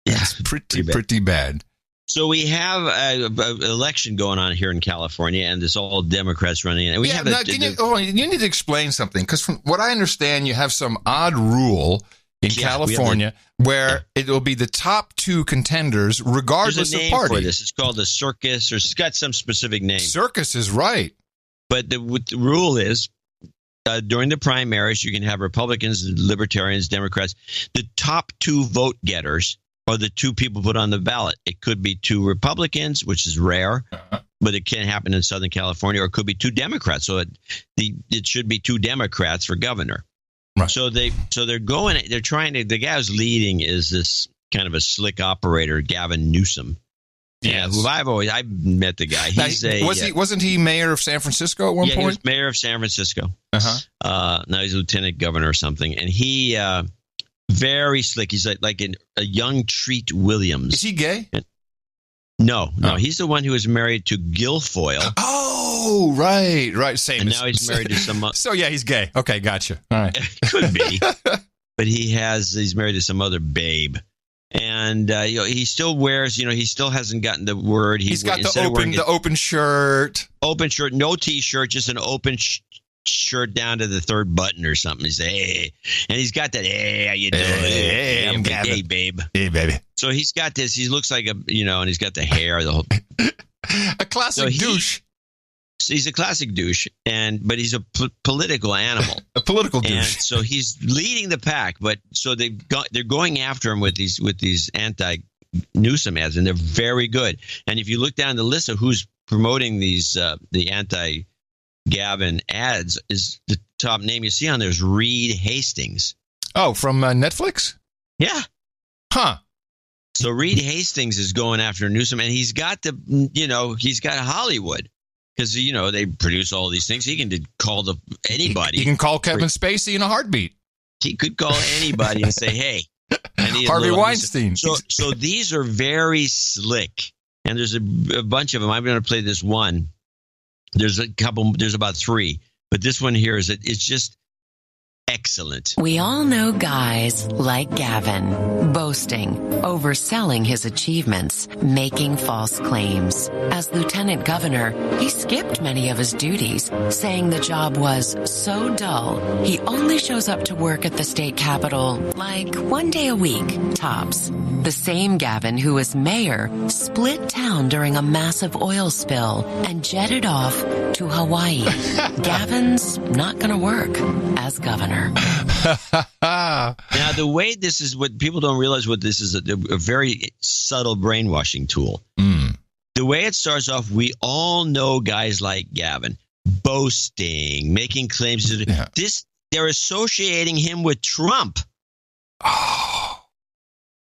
Yeah, it's pretty bad. So we have an election going on here in California, and there's all Democrats running. And we have you need to explain something, because from what I understand, you have some odd rule in California where it will be the top two contenders regardless of party. For this. It's called a circus, or it's got some specific name. Circus is right. But the rule is, during the primaries, you can have Republicans, Libertarians, Democrats. The top two vote getters are the two people put on the ballot. It could be two Republicans, which is rare, but it can happen in Southern California, or it could be two Democrats. So it should be two Democrats for governor. Right. So they're trying to. The guy who's leading is this kind of a slick operator, Gavin Newsom. Yeah, who I've met the guy. Wasn't he mayor of San Francisco at one point? He was mayor of San Francisco. Now he's lieutenant governor or something, and he very slick. He's like a young Treat Williams. Is he gay? No, he's the one who was married to Guilfoyle. Oh, right. Same. And now he's married to some. So yeah, he's gay. Okay, gotcha. All right, could be, but he's married to some other babe. And he still wears, he still hasn't gotten the word. He's got the open shirt. Open shirt, no T-shirt, just an open shirt down to the third button or something. He's hey, and he's got that how you doing? Hey, I'm Gavin. Hey, babe. Hey, baby. So he's got this. He looks like and he's got the hair, the whole. A classic douche. He's a classic douche, but he's a political animal. A political douche. And so he's leading the pack, but so they're going after him with these anti-Newsom ads, and they're very good. And if you look down the list of who's promoting these the anti-Gavin ads, is the top name you see on there is Reed Hastings. Oh, from Netflix? Yeah. Huh. So Reed Hastings is going after Newsom, and he's got he's got Hollywood. Because, they produce all these things. He can call anybody. He can call Kevin Spacey in a heartbeat. He could call anybody and say, hey. Harvey Weinstein. So these are very slick. And there's a bunch of them. I'm going to play this one. There's about three. But this one here it's just excellent. We all know guys like Gavin, boasting, overselling his achievements, making false claims. As lieutenant governor, he skipped many of his duties, saying the job was so dull, he only shows up to work at the state capitol like one day a week, tops. The same Gavin who was mayor split town during a massive oil spill and jetted off to Hawaii. Gavin's not going to work as governor. Now, the way this is, what people don't realize, what this is, a very subtle brainwashing tool. The way it starts off, we all know guys like Gavin boasting, making claims. They're associating him with Trump. Oh,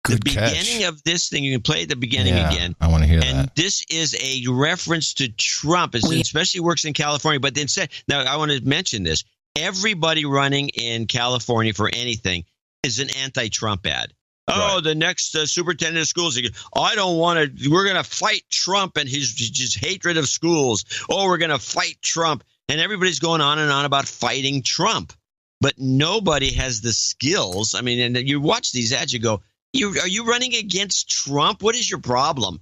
the beginning of this thing, you can play at the beginning again. I want to hear and that. This is a reference to Trump. It especially works in California. But then, now I want to mention this. Everybody running in California for anything is an anti-Trump ad. Oh, the next superintendent of schools. I don't want to. We're going to fight Trump and his hatred of schools. Oh, we're going to fight Trump. And everybody's going on and on about fighting Trump. But nobody has the skills. I mean, and you watch these ads, you go, are you running against Trump? What is your problem?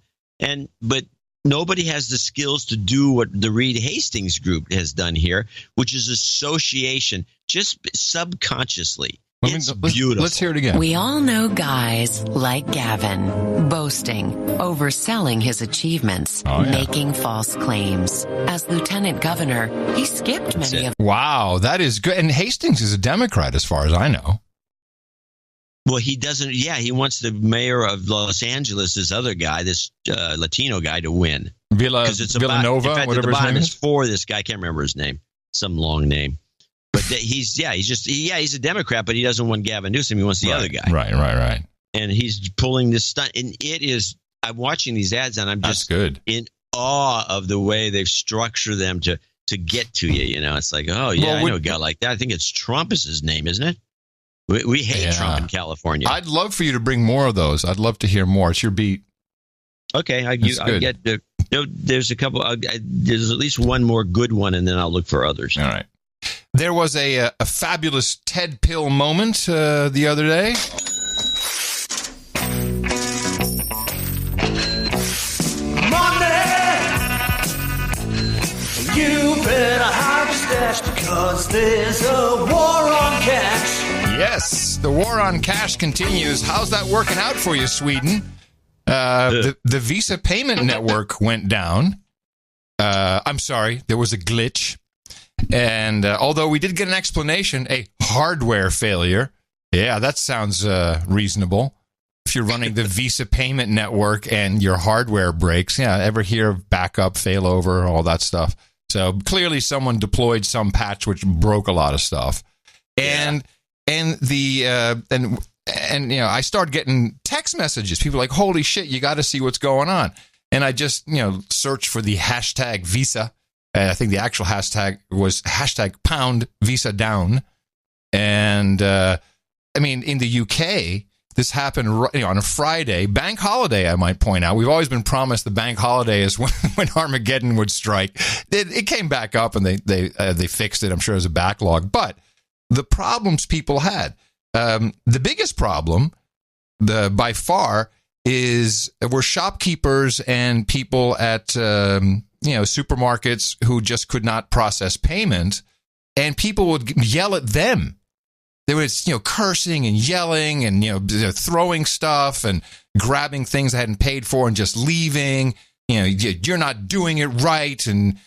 But nobody has the skills to do what the Reed Hastings group has done here, which is association, just subconsciously. It's beautiful. Let's hear it again. We all know guys like Gavin, boasting, overselling his achievements, making false claims. As lieutenant governor, he skipped many of... Wow, that is good. And Hastings is a Democrat, as far as I know. Well, he doesn't. Yeah, he wants the mayor of Los Angeles, this other guy, this Latino guy, to win. Villanova, in fact, whatever at the bottom his name is for this guy. I can't remember his name. Some long name. But he's a Democrat, but he doesn't want Gavin Newsom. He wants the other guy. Right. And he's pulling this stunt. And it is, I'm watching these ads and I'm just in awe of the way they've structured them to get to you. You know, it's like, oh, yeah, I know a guy like that. I think it's Trump is his name, isn't it? We hate Trump in California. I'd love for you to bring more of those. I'd love to hear more. It's your beat. Okay, I'll get there's a couple. There's at least one more good one, and then I'll look for others. All right. There was a fabulous Ted Pill moment the other day. Monday, you better hide your stash because there's a war on cash. Yes, the war on cash continues. How's that working out for you, Sweden? The Visa payment network went down. I'm sorry, there was a glitch. And although we did get an explanation, a hardware failure. Yeah, that sounds reasonable. If you're running the Visa payment network and your hardware breaks, ever hear of backup, failover, all that stuff. So clearly someone deployed some patch which broke a lot of stuff. And I started getting text messages. People like, holy shit, you got to see what's going on. And I just, searched for the hashtag Visa. I think the actual hashtag was hashtag pound Visa down. And in the UK, this happened on a Friday, bank holiday, I might point out. We've always been promised the bank holiday is when Armageddon would strike. It came back up and they fixed it. I'm sure it was a backlog. But the problems people had, the biggest problem, by far, were shopkeepers and people at supermarkets who just could not process payment, and people would yell at them. They were cursing and yelling and throwing stuff and grabbing things they hadn't paid for and just leaving. You're not doing it right, and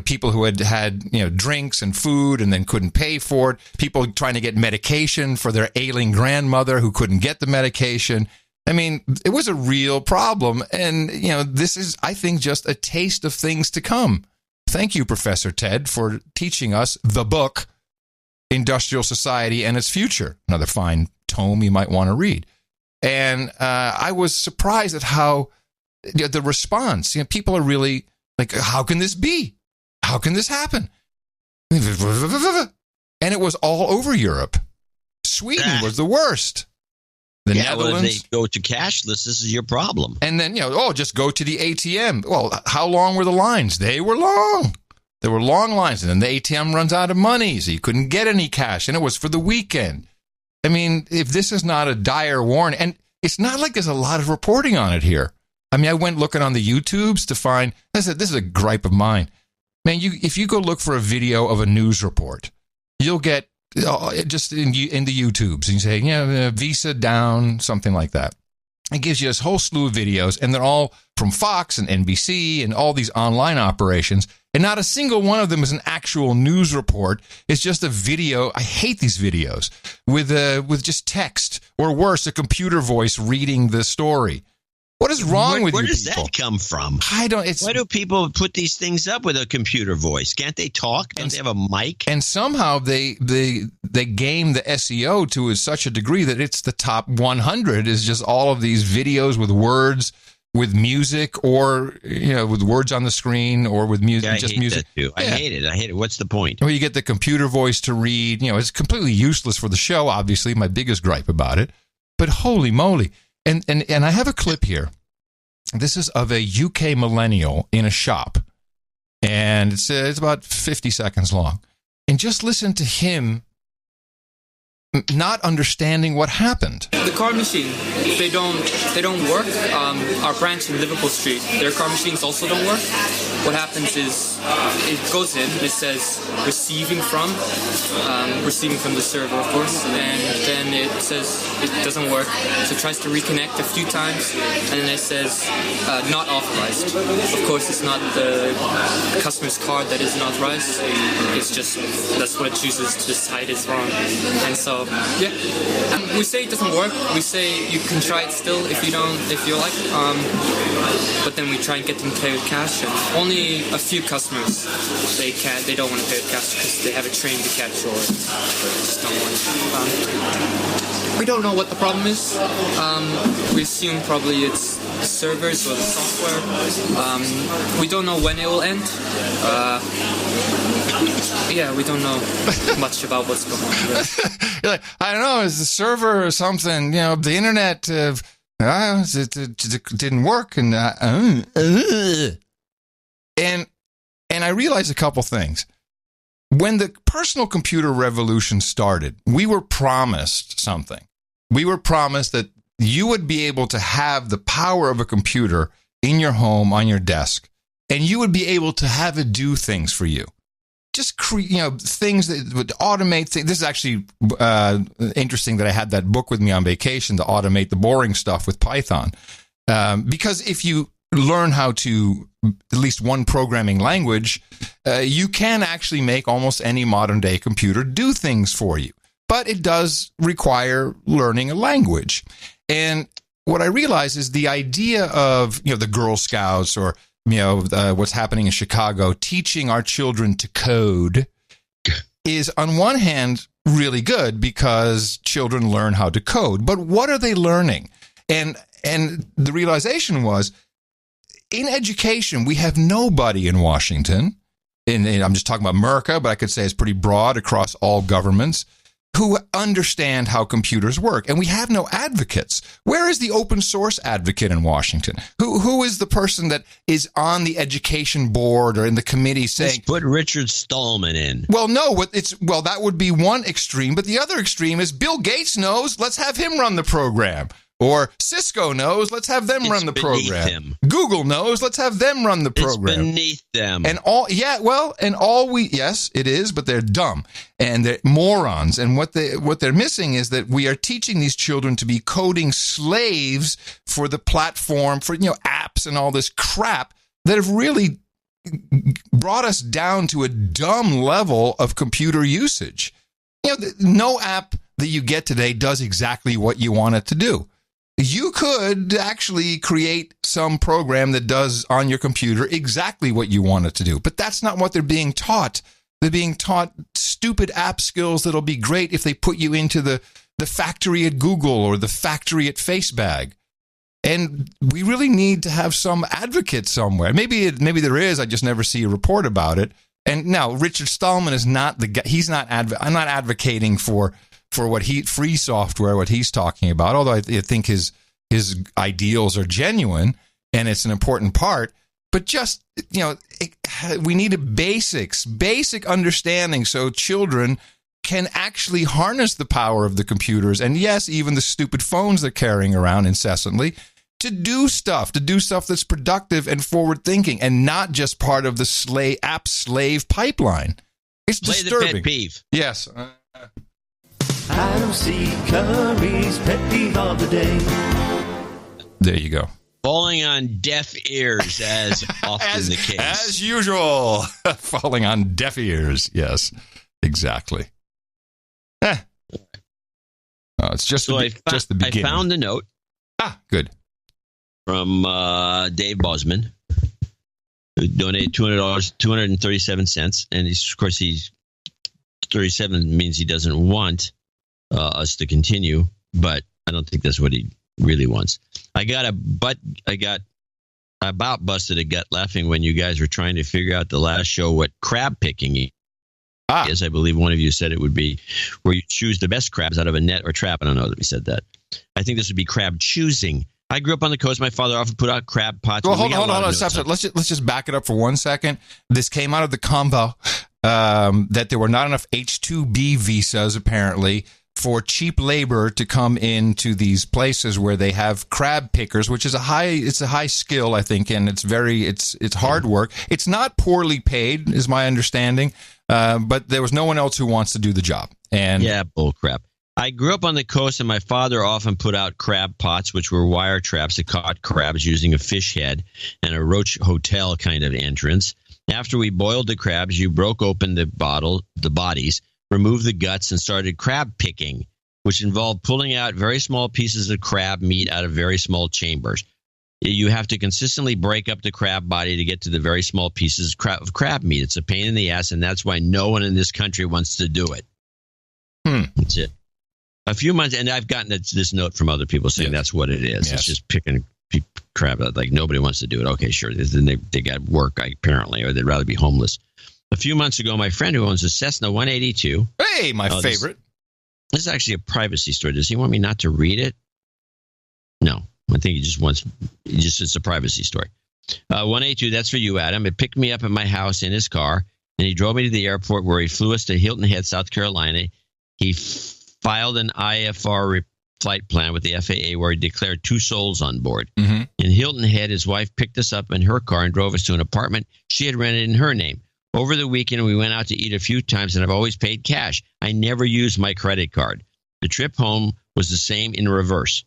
people who had drinks and food and then couldn't pay for it. People trying to get medication for their ailing grandmother who couldn't get the medication. I mean, it was a real problem. And, this is, I think, just a taste of things to come. Thank you, Professor Ted, for teaching us the book, Industrial Society and Its Future. Another fine tome you might want to read. And I was surprised at how the response, people are really like, how can this be? How can this happen? And it was all over Europe. Sweden was the worst. The Netherlands. Well, if they go to cashless, this is your problem. And then, just go to the ATM. Well, how long were the lines? They were long. There were long lines, and then the ATM runs out of money, so you couldn't get any cash, and it was for the weekend. I mean, if this is not a dire warning, and it's not like there's a lot of reporting on it here. I mean, I went looking on the YouTubes to find, this is a gripe of mine. Man, if you go look for a video of a news report, you'll get just in the YouTubes, and you say, Visa down, something like that. It gives you this whole slew of videos, and they're all from Fox and NBC and all these online operations, and not a single one of them is an actual news report. It's just a video. I hate these videos with just text, or worse, a computer voice reading the story. What is wrong with you people? Where does that come from? I don't. Why do people put these things up with a computer voice? Can't they talk? Don't they have a mic? And somehow they game the SEO to such a degree that it's the top 100 is just all of these videos with words, with music, or with words on the screen, or with music. Yeah, just hate music. That too. I hate it. What's the point? Well, you get the computer voice to read. It's completely useless for the show. Obviously, my biggest gripe about it. But holy moly. And I have a clip here. This is of a UK millennial in a shop. And it's about 50 seconds long. And just listen to him not understanding what happened. The card machine, they don't work. Our branch in Liverpool Street, their card machines also don't work. What happens is it goes in, it says receiving from the server, of course, and then it says it doesn't work. So it tries to reconnect a few times, and then it says not authorized. Of course, it's not the customer's card that isn't authorized. It's just that's what it chooses to decide is wrong. And so we say it doesn't work. We say you can try it still if you like. But then we try and get them to pay with cash, and only a few customers they don't want to pay with cash because they have a train to catch or just don't want to. We don't know what the problem is. We assume probably it's the servers or the software. We don't know when it will end. We don't know much about what's going on. You're like, I don't know, is the server or something? The internet it didn't work, and I realized a couple things. When the personal computer revolution started, we were promised something. We were promised that you would be able to have the power of a computer in your home, on your desk, and you would be able to have it do things for you. Just things that would automate things. This is actually interesting that I had that book with me on vacation to automate the boring stuff with Python. Because if you learn how to at least one programming language, you can actually make almost any modern day computer do things for you. But it does require learning a language. And what I realize is the idea of, the Girl Scouts or what's happening in Chicago, teaching our children to code is on one hand really good because children learn how to code. But what are they learning? And the realization was, in education, we have nobody in Washington, and I'm just talking about America, but I could say it's pretty broad across all governments, who understand how computers work. And we have no advocates. Where is the open source advocate in Washington? Who is the person that is on the education board or in the committee saying... Let's put Richard Stallman in. Well, no, that would be one extreme, but the other extreme is Bill Gates knows, let's have him run the program. Or Cisco knows, let's have them run the program. Them. Google knows, let's have them run the program. It's beneath them. And yes, it is, but they're dumb and they're morons. And what they're missing is that we are teaching these children to be coding slaves for the platform, for apps and all this crap that have really brought us down to a dumb level of computer usage. No app that you get today does exactly what you want it to do. You could actually create some program that does on your computer exactly what you want it to do. But that's not what they're being taught. They're being taught stupid app skills that'll be great if they put you into the factory at Google or the factory at Facebag. And we really need to have some advocate somewhere. Maybe there is. I just never see a report about it. And now Richard Stallman is not the guy. He's not. I'm not advocating for free software, what he's talking about, although I think his basic understanding so children can actually harness the power of the computers and, yes, even the stupid phones they're carrying around incessantly to do stuff that's productive and forward-thinking and not just part of the slave pipeline. It's disturbing. The pet peeve. Yes. Adam C. Curry's pet peeve of the day. There you go. Falling on deaf ears, as often the case. As usual. Falling on deaf ears. Yes, exactly. It's just just the beginning. I found the note. Good. From Dave Bosman, who donated $200, 237 cents, and of course he's 37 means he doesn't want us to continue, but I don't think that's what he really wants. I got about busted a gut laughing when you guys were trying to figure out the last show what crab picking is. I believe one of you said it would be where you choose the best crabs out of a net or trap. I don't know that we said that. I think this would be crab choosing. I grew up on the coast. My father often put out crab pots. Well, hold on. Stop. Let's just back it up for 1 second. This came out of the convo that there were not enough H-2B visas, apparently, for cheap labor to come into these places where they have crab pickers, which is a high skill, I think, and it's hard work. It's not poorly paid, is my understanding, but there was no one else who wants to do the job. And yeah, bull crap. I grew up on the coast, and my father often put out crab pots, which were wire traps that caught crabs using a fish head and a roach hotel kind of entrance. After we boiled the crabs, you broke open the bodies, removed the guts, and started crab picking, which involved pulling out very small pieces of crab meat out of very small chambers. You have to consistently break up the crab body to get to the very small pieces of crab meat. It's a pain in the ass, and that's why no one in this country wants to do it. That's it. A few months, and I've gotten this note from other people saying that's what it is. Yes. It's just picking crab. Like, nobody wants to do it. Okay, sure. Then they got work, apparently, or they'd rather be homeless. A few months ago, my friend who owns a Cessna 182. Hey, my favorite. This is actually a privacy story. Does he want me not to read it? No. I think it's a privacy story. 182, that's for you, Adam. It picked me up at my house in his car, and he drove me to the airport where he flew us to Hilton Head, South Carolina. He filed an IFR flight plan with the FAA where he declared 2 souls on board. Mm-hmm. In Hilton Head, his wife picked us up in her car and drove us to an apartment she had rented in her name. Over the weekend, we went out to eat a few times, and I've always paid cash. I never used my credit card. The trip home was the same in reverse.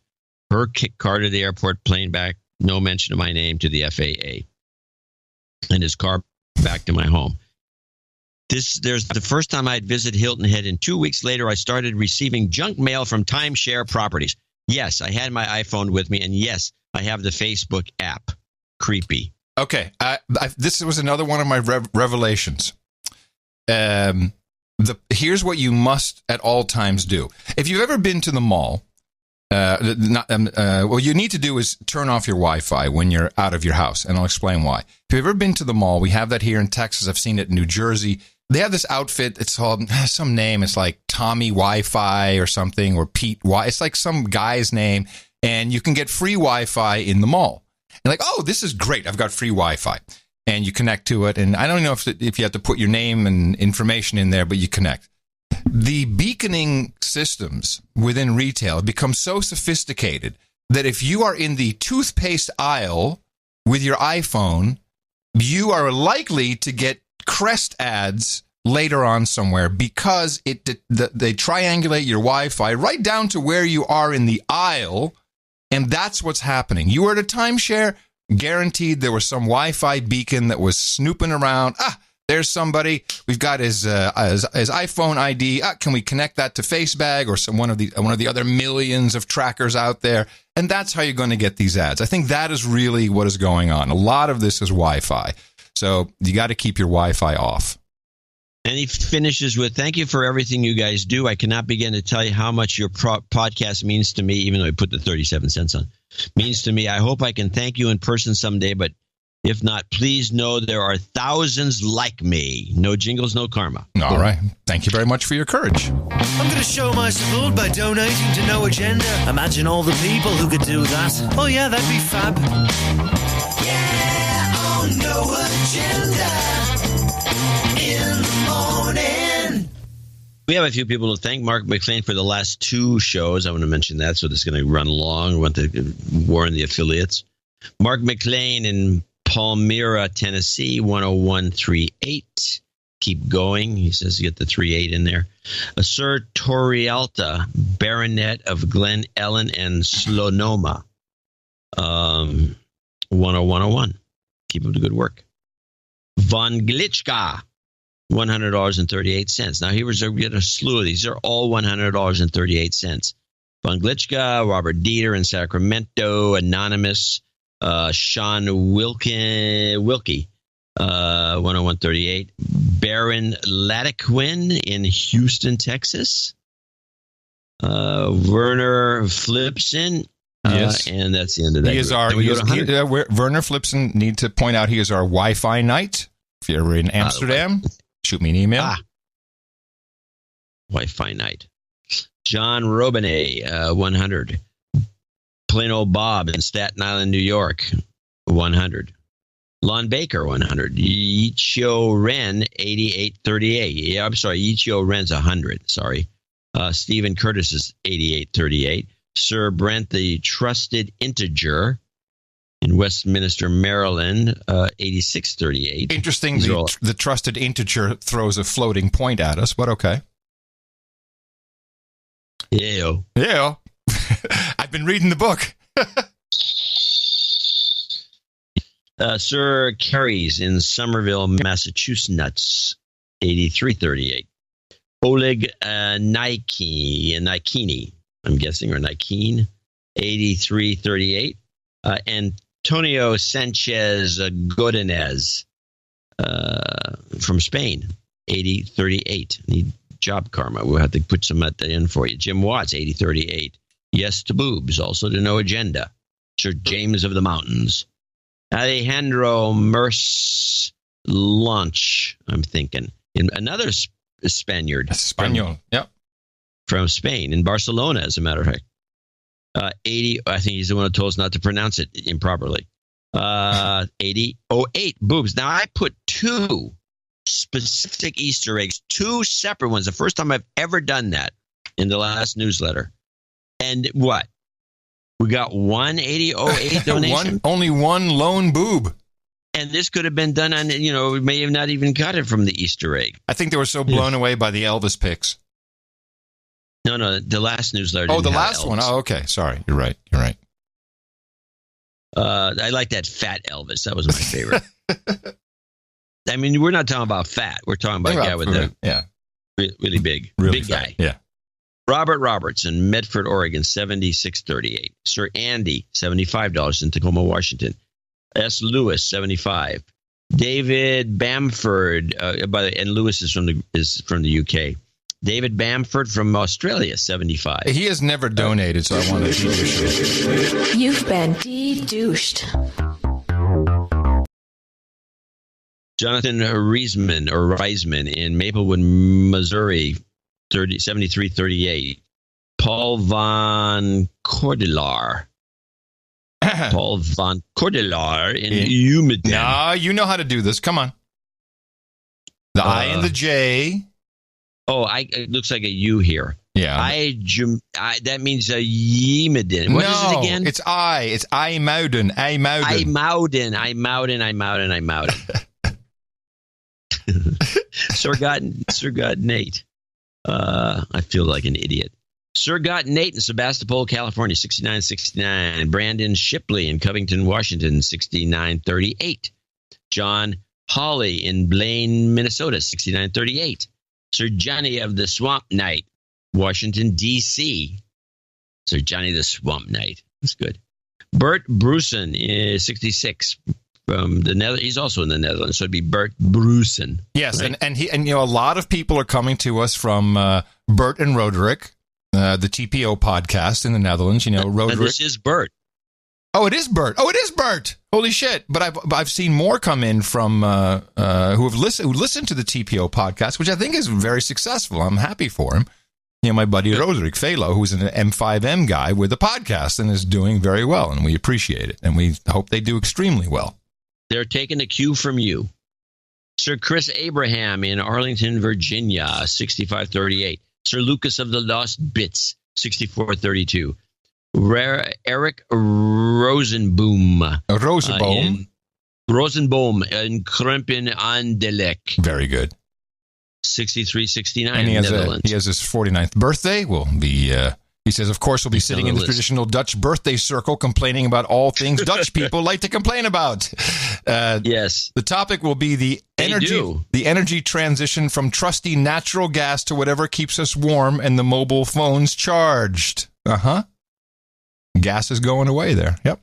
Her car to the airport, plane back, no mention of my name to the FAA. And his car back to my home. There's the first time I'd visit Hilton Head, and 2 weeks later, I started receiving junk mail from timeshare properties. Yes, I had my iPhone with me, and yes, I have the Facebook app. Creepy. Okay, this was another one of my revelations. Here's what you must at all times do. If you've ever been to the mall, what you need to do is turn off your Wi-Fi when you're out of your house, and I'll explain why. If you've ever been to the mall, we have that here in Texas. I've seen it in New Jersey. They have this outfit. It's called some name. It's like Tommy Wi-Fi or something, or Pete Wi. It's like some guy's name, and you can get free Wi-Fi in the mall. You're like, oh, this is great. I've got free Wi-Fi. And you connect to it. And I don't know if you have to put your name and information in there, but you connect. The beaconing systems within retail have become so sophisticated that if you are in the toothpaste aisle with your iPhone, you are likely to get Crest ads later on somewhere because they triangulate your Wi-Fi right down to where you are in the aisle. And that's what's happening. You were at a timeshare, guaranteed there was some Wi-Fi beacon that was snooping around. There's somebody. We've got his iPhone ID. Can we connect that to FaceBag or one of the other millions of trackers out there? And that's how you're going to get these ads. I think that is really what is going on. A lot of this is Wi-Fi. So you got to keep your Wi-Fi off. And he finishes with, thank you for everything you guys do. I cannot begin to tell you how much your podcast means to me, even though I put the 37 cents on. Means to me. I hope I can thank you in person someday, but if not, please know there are thousands like me. No jingles, no karma. All right. Thank you very much for your courage. I'm going to show my support by donating to No Agenda. Imagine all the people who could do that. Oh, yeah, that'd be fab. Yeah, on No Agenda. We have a few people to thank. Mark McLean for the last 2 shows. I want to mention that, so this is going to run long. We want to warn the affiliates. Mark McLean in Palmyra, Tennessee, 10138. Keep going. He says you get the 38 in there. Sir Torialta, Baronet of Glen Ellen and Slonoma, 10101. Keep up the good work. Von Glitchka, $100.38. Now, here we get a slew of these. These are all $100.38. Von Glitchka, Robert Dieter in Sacramento, Anonymous, Sean Wilkie, 101.38. Baron Lataquin in Houston, Texas. Werner Flipson. Yes. And that's the end of that. He is our, Werner Flipson, need to point out, he is our Wi-Fi knight. If you're ever in Amsterdam, shoot me an email. Wi-Fi knight. John Robinet, 100. Plain Old Bob in Staten Island, New York, 100. Lon Baker, 100. Yichio Ren, 8838. Yeah, I'm sorry. Yichio Ren's 100. Sorry. Stephen Curtis is 8838. Sir Brent, the Trusted Integer in Westminster, Maryland, 8638. Interesting. The Trusted Integer throws a floating point at us, but okay. Yeah. Yeah. I've been reading the book. Sir Carries in Somerville, Massachusetts, 8338. Oleg Nikini, I'm guessing, or Nikine, 8338. Antonio Sanchez Godinez from Spain, 8038. Need job karma. We'll have to put some at the end for you. Jim Watts, 8038. Yes to boobs, also to no agenda. Sir James of the Mountains. Alejandro Merce Lunch, I'm thinking. Another Spaniard. Espanol, yep. From Spain, in Barcelona, as a matter of fact. 80, I think he's the one who told us not to pronounce it improperly. 8008, boobs. Now, I put 2 specific Easter eggs, 2 separate ones. The first time I've ever done that in the last newsletter. And what? We got 8008 donation. Only one lone boob. And this could have been done on, we may have not even got it from the Easter egg. I think they were so blown away by the Elvis pics. No, the last newsletter. Oh, the last one. Oh, okay. Sorry. You're right. I like that fat Elvis. That was my favorite. I mean, we're not talking about fat. We're talking about a guy with really big guy. Yeah. Robert Robertson, Medford, Oregon, 7638. Sir Andy, $75 in Tacoma, Washington. S. Lewis, 75. David Bamford, and Lewis is from the UK. David Bamford from Australia, 75. He has never donated, so I want to de-douche. You've been de-douched. Jonathan Reisman in Maplewood, Missouri, 7338. Paul Von Cordelar. Paul Von Cordelar in Humidon. No, you know how to do this. Come on. The I and the J. Oh, it looks like a U here. Yeah. That means a Yemidin. What is it again? It's I. It's I Mouden. I Mouden. I Mouden. Sir God Nate. I feel like an idiot. Sir God Nate in Sebastopol, California, 6969. Brandon Shipley in Covington, Washington, 6938. John Hawley in Blaine, Minnesota, 6938. Sir Johnny of the Swamp Knight, Washington, D.C. Sir Johnny the Swamp Knight. That's good. Bert Brusen is 66 from the Netherlands. He's also in the Netherlands, so it'd be Bert Brusen. Yes, right? and a lot of people are coming to us from Bert and Roderick, the TPO podcast in the Netherlands. Roderick. And this is Bert. Oh, it is Bert. Holy shit! But I've seen more come in from who listened to the TPO podcast, which I think is very successful. I'm happy for him. My buddy Roderick Falo, who's an M5M guy with a podcast and is doing very well, and we appreciate it, and we hope they do extremely well. They're taking a cue from you. Sir Chris Abraham in Arlington, Virginia, 6538. Sir Lucas of the Lost Bits, 6432. Eric Rosenboom. Rosenboom in Krempen-Anderlecht. Very good. 6369. And he Netherlands. has his 49th birthday. He says, of course, we'll be sitting in the traditional Dutch birthday circle complaining about all things Dutch people like to complain about. Yes. The topic will be the energy transition from trusty natural gas to whatever keeps us warm and the mobile phones charged. Gas is going away there. Yep.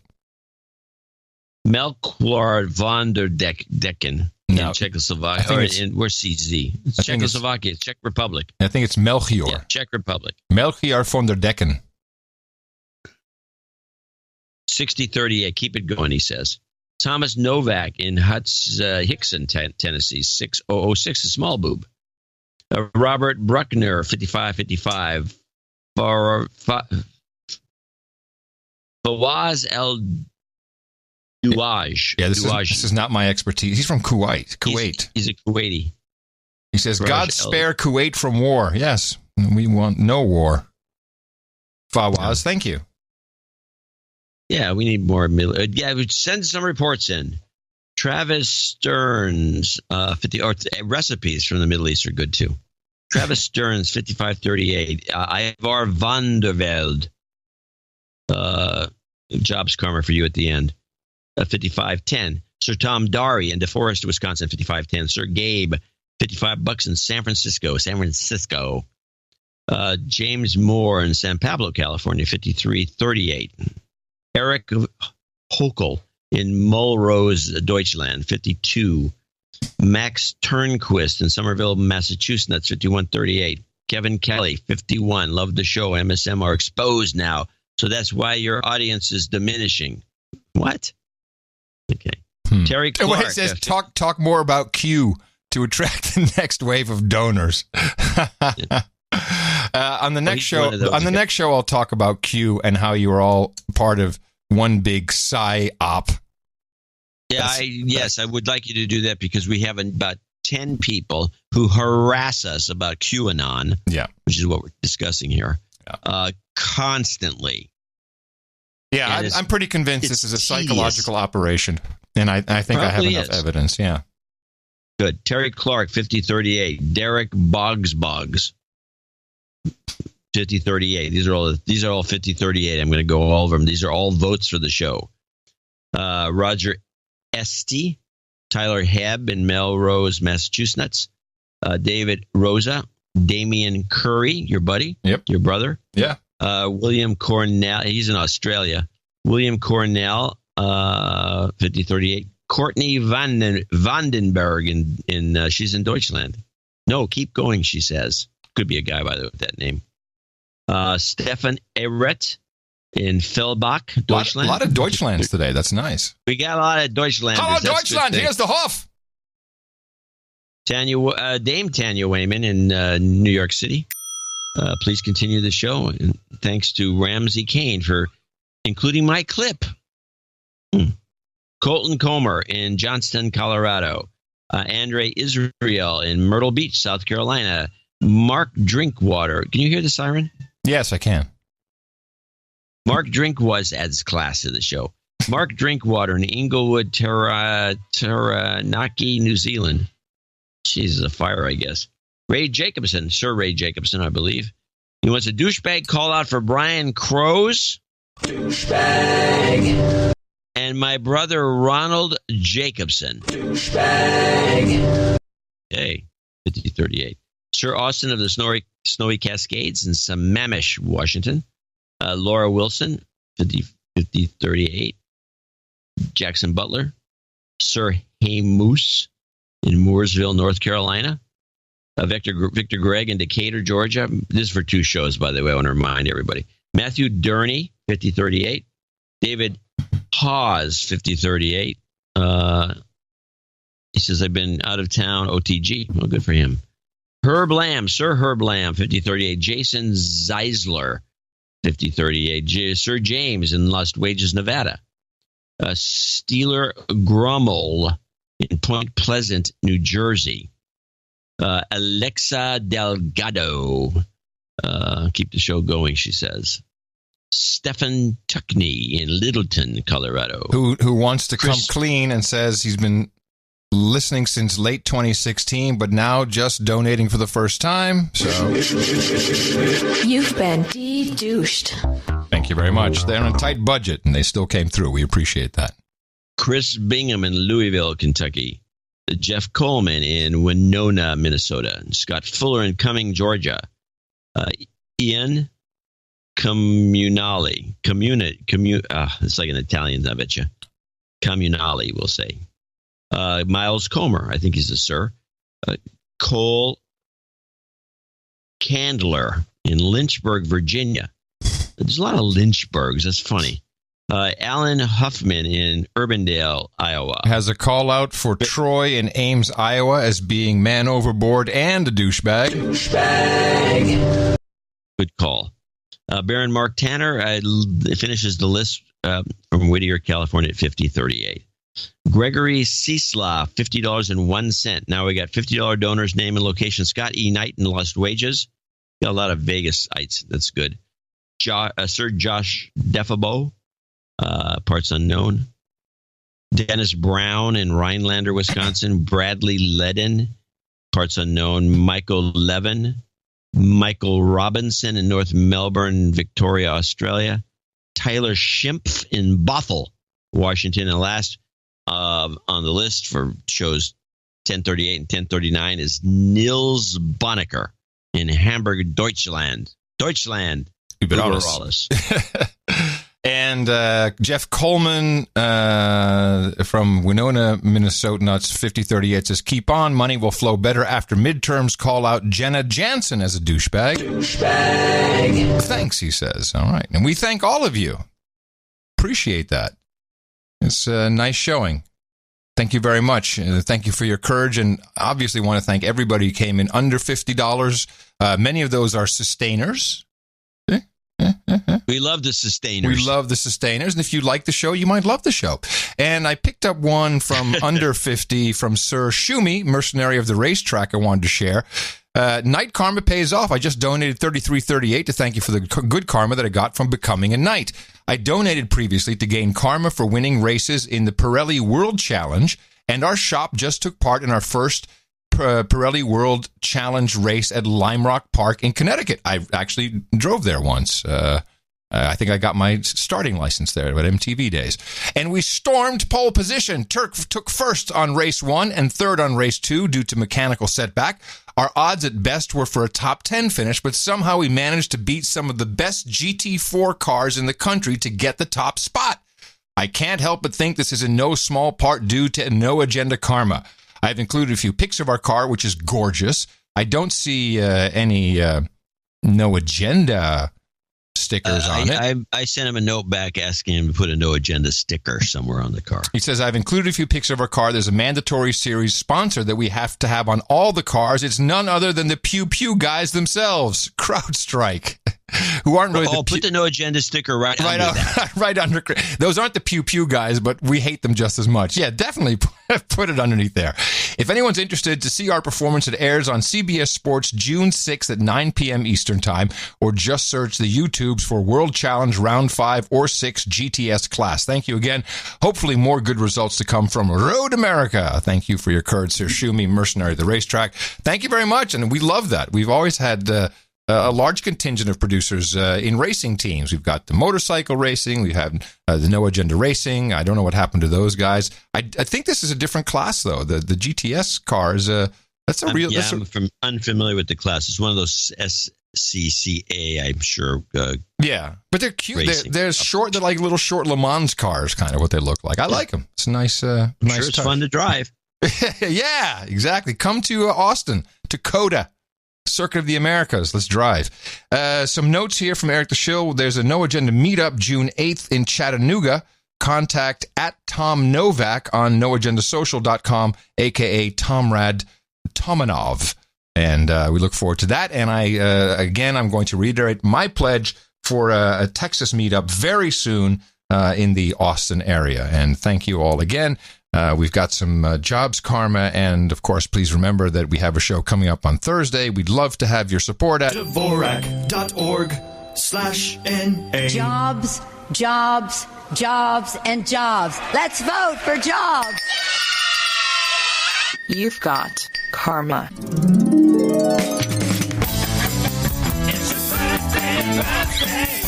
Melchior von der Decken in Czechoslovakia. Where's CZ? It's Czechoslovakia, Czech Republic. I think it's Melchior. Yeah, Czech Republic. Melchior von der Decken. 6038. Keep it going, he says. Thomas Novak in Hickson, Tennessee. 6006, a small boob. Robert Bruckner, 5555. Fawaz El Duwaj. Yeah, this is not my expertise. He's from Kuwait. He's a Kuwaiti. He says, God spare Kuwait from war. Yes, we want no war. Fawaz, thank you. Yeah, we need more. Send some reports in. Travis Stearns, recipes from the Middle East are good too. Travis Stearns, 5538. Ivar van der Velde. Jobs karma for you at the end. 5510. Sir Tom Dari in DeForest, Wisconsin, 5510. Sir Gabe, $55 in San Francisco. James Moore in San Pablo, California, 5338. Eric Hokel in Mulrose, Deutschland, 52. Max Turnquist in Somerville, Massachusetts, 5138. Kevin Kelly, 51. Love the show. MSM are exposed now, so that's why your audience is diminishing. What? Okay. Terry Clark. It says talk more about Q to attract the next wave of donors. On the next show, I'll talk about Q and how you are all part of one big psy-op. Yeah, I would like you to do that because we have about 10 people who harass us about QAnon, which is what we're discussing here, constantly. Yeah, I'm pretty convinced this is a psychological operation, and I think I have enough evidence, yeah. Good. Terry Clark, 5038. Derek Boggs, 5038. These are all 5038. I'm going to go all over them. These are all votes for the show. Roger Esty, Tyler Hebb in Melrose, Massachusetts. David Rosa, Damian Curry, your buddy, your brother. Yeah. William Cornell, he's in Australia. William Cornell, 5038. Courtney Vandenberg in she's in Deutschland. No, keep going, she says. Could be a guy, by the way, with that name. Stefan Eret in Fellbach, Deutschland. A lot of Deutschlands today. That's nice. We got a lot of Deutschlanders. Hello, Deutschland. Here's the Hof. Dame Tanya Wayman in New York City. Please continue the show. And thanks to Ramsey Kane for including my clip. Colton Comer in Johnston, Colorado. Andre Israel in Myrtle Beach, South Carolina. Mark Drinkwater. Can you hear the siren? Yes, I can. Mark Drinkwater adds class to the show. Mark Drinkwater in Inglewood, Taranaki, New Zealand. Jesus, a fire, I guess. Ray Jacobson, Sir Ray Jacobson, I believe. He wants a douchebag call out for Brian Crows. Douchebag. And my brother Ronald Jacobson. Douchebag. Okay, 5038. Sir Austin of the Snowy Cascades in Sammamish, Washington. Laura Wilson, 5038. Jackson Butler. Sir Haymoose in Mooresville, North Carolina. Victor Gregg in Decatur, Georgia. This is for 2 shows, by the way. I want to remind everybody. Matthew Durney, 5038. David Hawes, 5038. He says, I've been out of town, OTG. Well, good for him. Herb Lamb, Sir Herb Lamb, 5038. Jason Zeisler, 5038. Sir James in Lost Wages, Nevada. Steeler Grummel in Point Pleasant, New Jersey. Alexa Delgado. Keep the show going, she says. Stephen Tuckney in Littleton, Colorado. Who wants to come clean and says he's been listening since late 2016, but now just donating for the first time. So You've been de-douched. Thank you very much. They're on a tight budget, and they still came through. We appreciate that. Chris Bingham in Louisville, Kentucky. Jeff Coleman in Winona, Minnesota. Scott Fuller in Cumming, Georgia. Ian Comunali. It's like an Italian, I bet you. Comunali, we'll say. Miles Comer, I think he's a sir. Cole Candler in Lynchburg, Virginia. There's a lot of Lynchburgs. That's funny. Alan Huffman in Urbandale, Iowa. Has a call out for Troy in Ames, Iowa as being man overboard and a douchebag. Douchebag. Good call. Baron Mark Tanner finishes the list from Whittier, California at 5038. Gregory Cieslaf, $50.01. Now we got $50 donors, name and location. Scott E. Knight in Lost Wages. Got a lot of Vegas-ites. That's good. Sir Josh Defabo, parts unknown. Dennis Brown in Rhinelander, Wisconsin. Bradley Ledden, parts unknown. Michael Levin. Michael Robinson in North Melbourne, Victoria, Australia. Tyler Schimpf in Bothell, Washington. And last on the list for shows 1038 and 1039 is Nils Bonnecker in Hamburg, Deutschland. And Jeff Coleman from Winona, Minnesota, nuts 5038 says, keep on, money will flow better after midterms. Call out Jenna Jansen as a douchebag. Thanks, he says. All right. And we thank all of you. Appreciate that. It's a nice showing. Thank you very much. Thank you for your courage. And obviously want to thank everybody who came in under $50. Many of those are sustainers. We love the sustainers. And if you like the show, you might love the show. And I picked up one from under 50 from Sir Shumi, mercenary of the racetrack, I wanted to share. Night karma pays off. I just donated $33.38 to thank you for the good karma that I got from becoming a knight. I donated previously to gain karma for winning races in the Pirelli World Challenge, and our shop just took part in our first Pirelli World Challenge race at Lime Rock Park in Connecticut. I actually drove there once. I think I got my starting license there at MTV days. And we stormed pole position. Turk took first on race 1 and third on race 2 due to mechanical setback. Our odds at best were for a top 10 finish, but somehow we managed to beat some of the best GT4 cars in the country to get the top spot. I can't help but think this is in no small part due to no agenda karma. I've included a few pics of our car, which is gorgeous. I don't see any no agenda stickers on it. I sent him a note back asking him to put a no agenda sticker somewhere on the car. He says, I've included a few pics of our car. There's a mandatory series sponsor that we have to have on all the cars. It's none other than the Pew Pew guys themselves, CrowdStrike, who aren't really put the no agenda sticker right under that. Right under. Those aren't the Pew Pew guys, but we hate them just as much. Yeah, definitely put it underneath there. If anyone's interested to see our performance, it airs on CBS Sports June 6th at 9 p.m. Eastern Time, or just search the YouTubes for World Challenge Round 5 or 6 GTS class. Thank you again. Hopefully more good results to come from Road America. Thank you for your courage, Sir Shumi, mercenary of the racetrack. Thank you very much, and we love that. We've always had a large contingent of producers in racing teams. We've got the motorcycle racing. We have the No Agenda Racing. I don't know what happened to those guys. I think this is a different class, though. The GTS cars, that's a real... I'm unfamiliar with the class. It's one of those SCCA, I'm sure. Yeah, but they're cute. They're short. They're like little short Le Mans cars, kind of what they look like. I like them. It's a nice I'm sure it's fun to drive. Yeah, exactly. Come to Austin, to COTA. Circuit of the Americas. Let's drive. Some notes here from Eric the Shill. There's a No Agenda meetup June 8th in Chattanooga. Contact at Tom Novak on noagendasocial.com, a.k.a. Tomrad Tomanov. And we look forward to that. And I'm going to reiterate my pledge for a Texas meetup very soon in the Austin area. And thank you all again. We've got some jobs karma, and of course, please remember that we have a show coming up on Thursday. We'd love to have your support at Dvorak.org/NA. Jobs, jobs, jobs, and jobs. Let's vote for jobs. You've got karma. It's your birthday.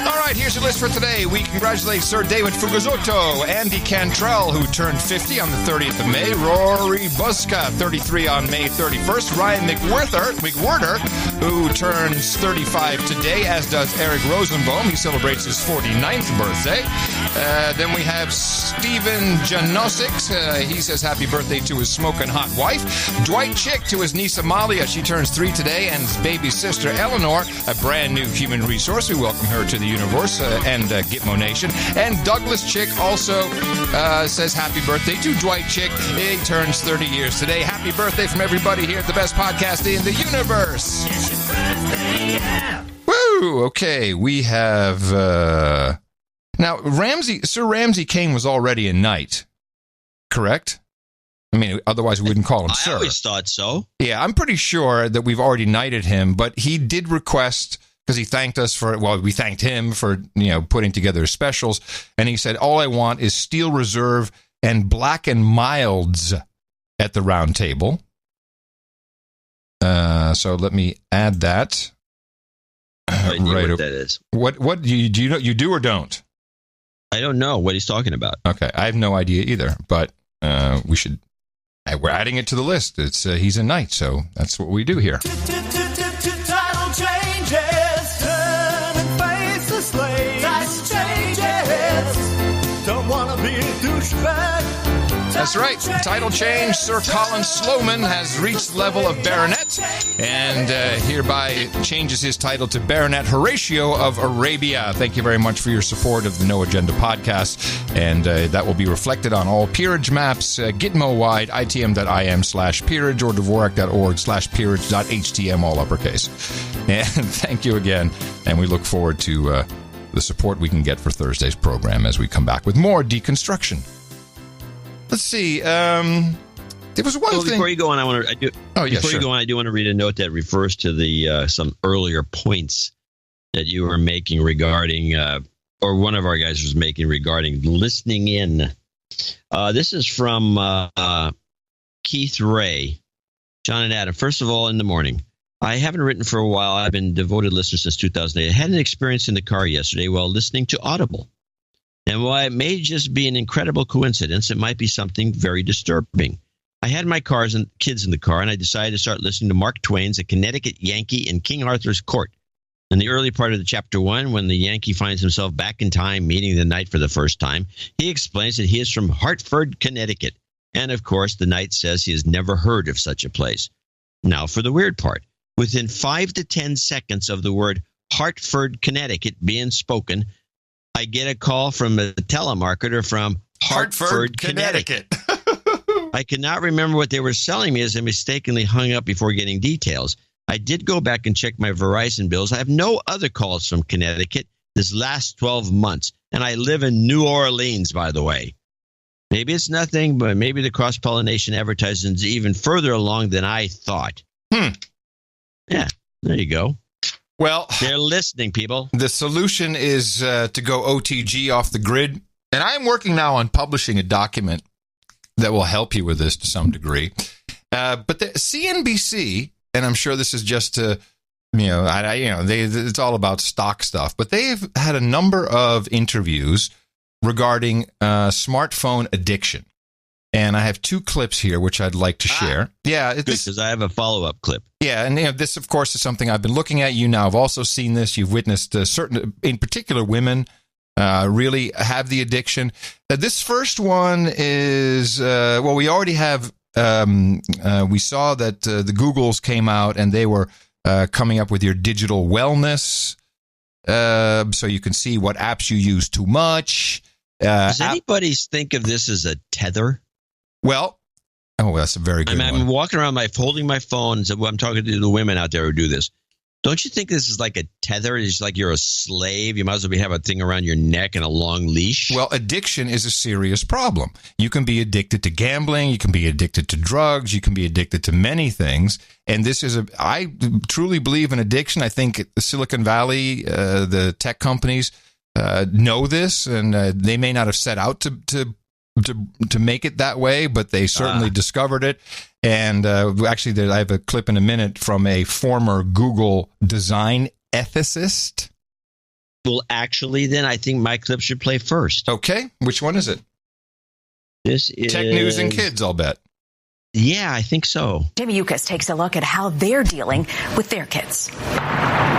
All right, here's your list for today. We congratulate Sir David Fugazotto, Andy Cantrell, who turned 50 on the 30th of May, Rory Buska, 33 on May 31st, Ryan McWhirter, who turns 35 today, as does Eric Rosenbaum. He celebrates his 49th birthday. Then we have Stephen Janosik. He says happy birthday to his smoking hot wife. Dwight Chick to his niece Amalia. She turns 3 today, and his baby sister Eleanor, a brand new human resource. We welcome her to the universe and Gitmo Nation. And Douglas Chick also says happy birthday to Dwight Chick. He turns 30 years today. Happy birthday from everybody here at the best podcast in the universe. It's your birthday, yeah. Woo! Okay, we have... Now, Sir Ramsey Kane was already a knight, correct? I mean, otherwise we wouldn't call him sir. I always thought so. Yeah, I'm pretty sure that we've already knighted him, but he did request, because he thanked us for, well, we thanked him for, putting together his specials, and he said, all I want is Steel Reserve and Black and Milds at the round table. So let me add that. I know what that is. What do you know? You do or don't? I don't know what he's talking about. Okay, I have no idea either, but we should. We're adding it to the list. It's he's a knight, so that's what we do here. Title changes, turn and face the slave. Title changes, don't wanna be a douchebag. That's right. Title change. Sir Colin Sloman has reached the level of baronet and hereby changes his title to Baronet Horatio of Arabia. Thank you very much for your support of the No Agenda podcast. And that will be reflected on all peerage maps, Gitmo-wide, itm.im/peerage or dvorak.org/peerage.htm, all uppercase. And thank you again. And we look forward to the support we can get for Thursday's program as we come back with more deconstruction. Let's see. There was one thing. Before you go on, I do want to read a note that refers to the some earlier points that you were making regarding, or one of our guys was making regarding listening in. This is from Keith Ray, John and Adam. First of all, in the morning. I haven't written for a while. I've been a devoted listener since 2008. I had an experience in the car yesterday while listening to Audible. And while it may just be an incredible coincidence, it might be something very disturbing. I had my kids in the car, and I decided to start listening to Mark Twain's A Connecticut Yankee in King Arthur's Court. In the early part of the chapter 1, when the Yankee finds himself back in time meeting the knight for the first time, he explains that he is from Hartford, Connecticut. And, of course, the knight says he has never heard of such a place. Now, for the weird part. Within 5 to 10 seconds of the word Hartford, Connecticut being spoken, I get a call from a telemarketer from Hartford, Connecticut. I cannot remember what they were selling me as I mistakenly hung up before getting details. I did go back and check my Verizon bills. I have no other calls from Connecticut this last 12 months, and I live in New Orleans, by the way. Maybe it's nothing, but maybe the cross-pollination advertising is even further along than I thought. Yeah, there you go. Well, they're listening, people. The solution is to go OTG off the grid. And I'm working now on publishing a document that will help you with this to some degree. But the CNBC, and I'm sure this is just to, it's all about stock stuff. But they've had a number of interviews regarding smartphone addiction. And I have 2 clips here, which I'd like to share. Yeah, because I have a follow-up clip. Yeah, and this, of course, is something I've been looking at. You now have also seen this. You've witnessed certain, in particular, women really have the addiction. This first one is, we already have, we saw that the Googles came out and they were coming up with your digital wellness. So you can see what apps you use too much. Does anybody think of this as a tether? Well, that's a very good one. I'm walking around holding my phone. So I'm talking to the women out there who do this. Don't you think this is like a tether? It's like you're a slave. You might as well have a thing around your neck and a long leash. Well, addiction is a serious problem. You can be addicted to gambling. You can be addicted to drugs. You can be addicted to many things. And this is I truly believe in addiction. I think Silicon Valley, the tech companies know this, and they may not have set out to make it that way, but they certainly discovered it. And actually, I have a clip in a minute from a former Google design ethicist. Well, actually, then I think my clip should play first. Okay. Which one is it? This is Tech News and Kids, I'll bet. Yeah, I think so. Jamie Yuccas takes a look at how they're dealing with their kids.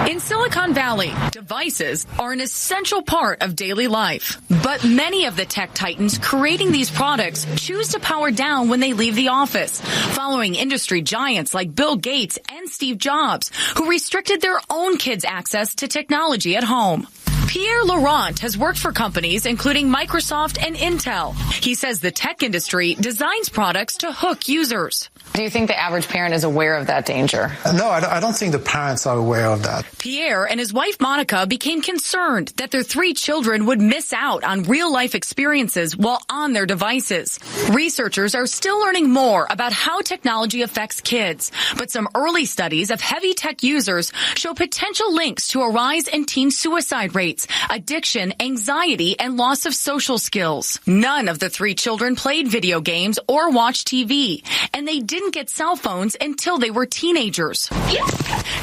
In Silicon Valley, devices are an essential part of daily life. But many of the tech titans creating these products choose to power down when they leave the office, following industry giants like Bill Gates and Steve Jobs, who restricted their own kids' access to technology at home. Pierre Laurent has worked for companies including Microsoft and Intel. He says the tech industry designs products to hook users. Do you think the average parent is aware of that danger? No, I don't think the parents are aware of that. Pierre and his wife Monica became concerned that their 3 children would miss out on real-life experiences while on their devices. Researchers are still learning more about how technology affects kids, but some early studies of heavy tech users show potential links to a rise in teen suicide rates, addiction, anxiety, and loss of social skills. None of the 3 children played video games or watched TV, and they didn't get cell phones until they were teenagers.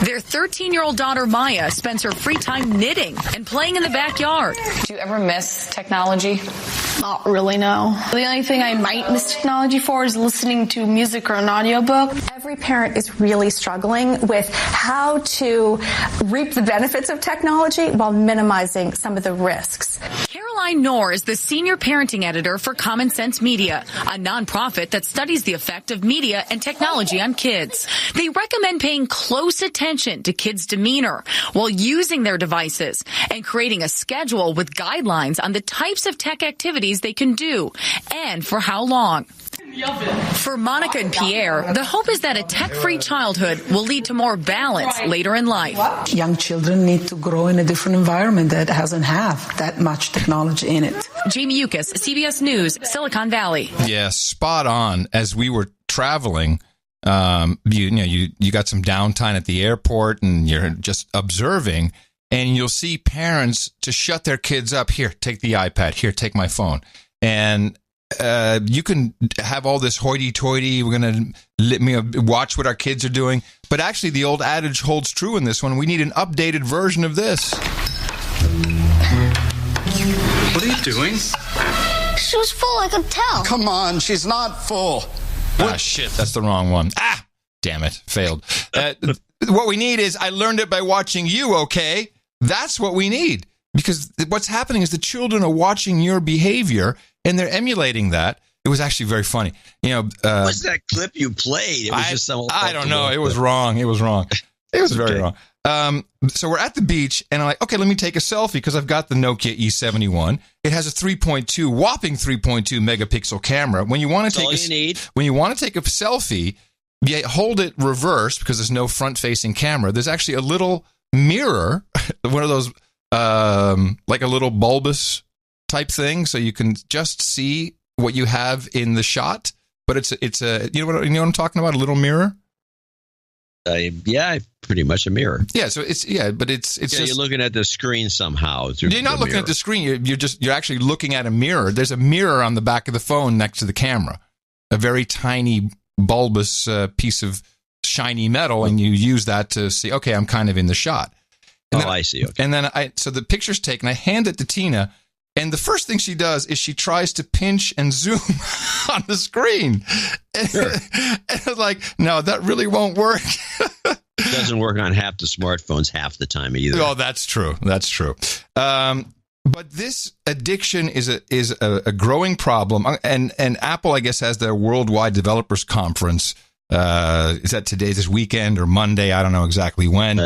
Their 13-year-old daughter Maya spends her free time knitting and playing in the backyard. Do you ever miss technology? Not really, no. The only thing I might miss technology for is listening to music or an audiobook. Every parent is really struggling with how to reap the benefits of technology while minimizing some of the risks. Caroline Knorr is the senior parenting editor for Common Sense Media, a nonprofit that studies the effect of media and technology on kids. They recommend paying close attention to kids' demeanor while using their devices and creating a schedule with guidelines on the types of tech activities they can do and for how long. For Monica and Pierre, the hope is that a tech-free childhood will lead to more balance later in life. Young children need to grow in a different environment that doesn't have that much technology in it. Jamie Yuccas, CBS News, Silicon Valley. Yeah, spot on. As we were traveling, you got some downtime at the airport and you're just observing, and you'll see parents to shut their kids up. Here, take the iPad. Here, take my phone. And you can have all this hoity-toity. We're going to watch what our kids are doing. But actually, the old adage holds true in this one. We need an updated version of this. What are you doing? She was full, I could tell. Come on, she's not full. Ah, shit, that's the wrong one. Ah, damn it, failed. What we need is, I learned it by watching you, okay? That's what we need. Because what's happening is the children are watching your behavior, and they're emulating that. It was actually very funny. What was that clip you played? It was just some. I don't know. It was wrong. It was wrong. It was very wrong. So we're at the beach, and I'm like, okay, let me take a selfie because I've got the Nokia E71. It has a whopping 3.2 megapixel camera. When you want to when you want to take a selfie, you hold it reverse because there's no front-facing camera. There's actually a little mirror, one of those like a little bulbous type thing, so you can just see what you have in the shot. But it's a you know what I'm talking about? A little mirror. Yeah, pretty much a mirror. Yeah, so it's just, you're looking at the screen somehow. You're not looking at the screen. You're actually looking at a mirror. There's a mirror on the back of the phone next to the camera, a very tiny bulbous piece of shiny metal, and you use that to see. Okay, I'm kind of in the shot. And then, I see. Okay. And then so the picture's taken. I hand it to Tina. And the first thing she does is she tries to pinch and zoom on the screen. Sure. And I was like, no, that really won't work. It doesn't work on half the smartphones half the time either. Oh, that's true. That's true. But this addiction is a growing problem. And Apple, I guess, has their Worldwide Developers Conference Is that today, this weekend or Monday? I don't know exactly when.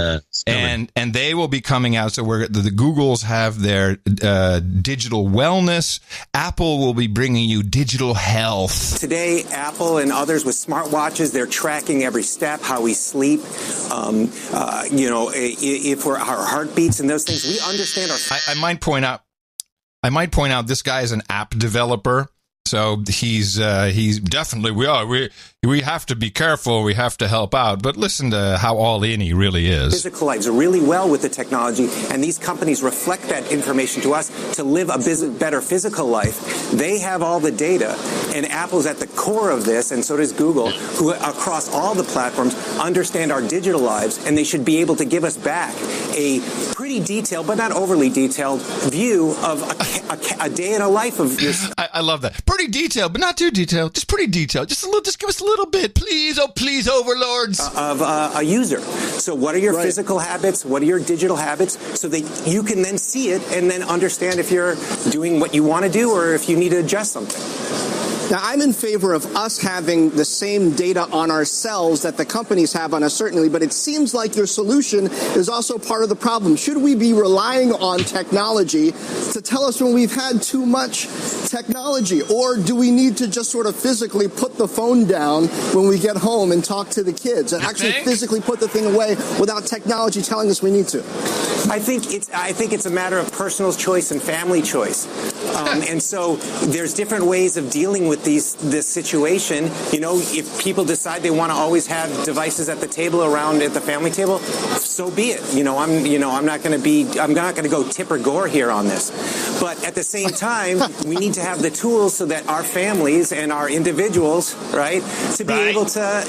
And they will be coming out. So the Googles have their digital wellness. Apple will be bringing you digital health. Today, Apple and others with smartwatches, they're tracking every step, how we sleep, if our heartbeats and those things. We understand our... I might point out this guy is an app developer. So he's definitely, we have to be careful. We have to help out. But listen to how all in he really is. Physical lives really well with the technology, and these companies reflect that information to us to live a better physical life. They have all the data, and Apple's at the core of this, and so does Google, who across all the platforms understand our digital lives, and they should be able to give us back a pretty detailed, but not overly detailed, view of a day in a life of your... I love that. Pretty detailed, but not too detailed. Just pretty detailed. Just a little. Just give us a little bit, please. Oh, please, overlords. Of a user. So what are your physical habits? What are your digital habits? So that you can then see it and then understand if you're doing what you want to do or if you need to adjust something. Now, I'm in favor of us having the same data on ourselves that the companies have on us, certainly, but it seems like your solution is also part of the problem. Should we be relying on technology to tell us when we've had too much technology, or do we need to just sort of physically put the phone down when we get home and talk to the kids and actually physically put the thing away without technology telling us we need to? I think it's a matter of personal choice and family choice. And so there's different ways of dealing with this situation. You know, if people decide they want to always have devices at the table around at the family table, so be it. I'm not going to go tip or gore here on this. But at the same time, we need to have the tools so that our families and our individuals, right, to be able to,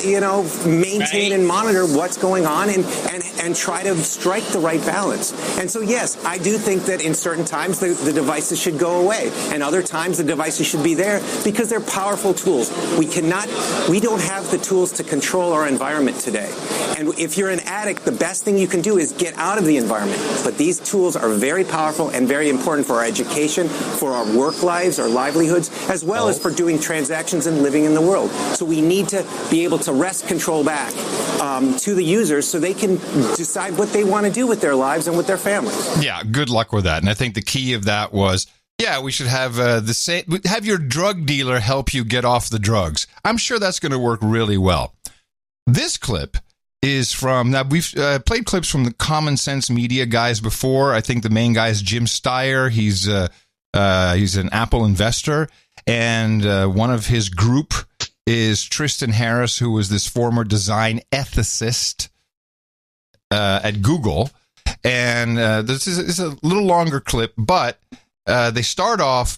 maintain and monitor what's going on and try to strike the right balance. And so, yes, I do think that in certain times the devices should go away, and other times the devices should be there because they're powerful tools. We don't have the tools to control our environment today. And if you're an addict, the best thing you can do is get out of the environment. But these tools are very powerful and very important for our education, for our work lives, our livelihoods, as well as for doing transactions and living in the world. So we need to be able to wrest control back to the users so they can decide what they want to do with their lives and with their families. Yeah, good luck with that. And I think the key of that was, we should have have your drug dealer help you get off the drugs. I'm sure that's going to work really well. This clip is from, now we've played clips from the Common Sense Media guys before. I think the main guy is Jim Steyer. He's an Apple investor, and one of his group is Tristan Harris, who was this former design ethicist at Google. And this is a little longer clip, but they start off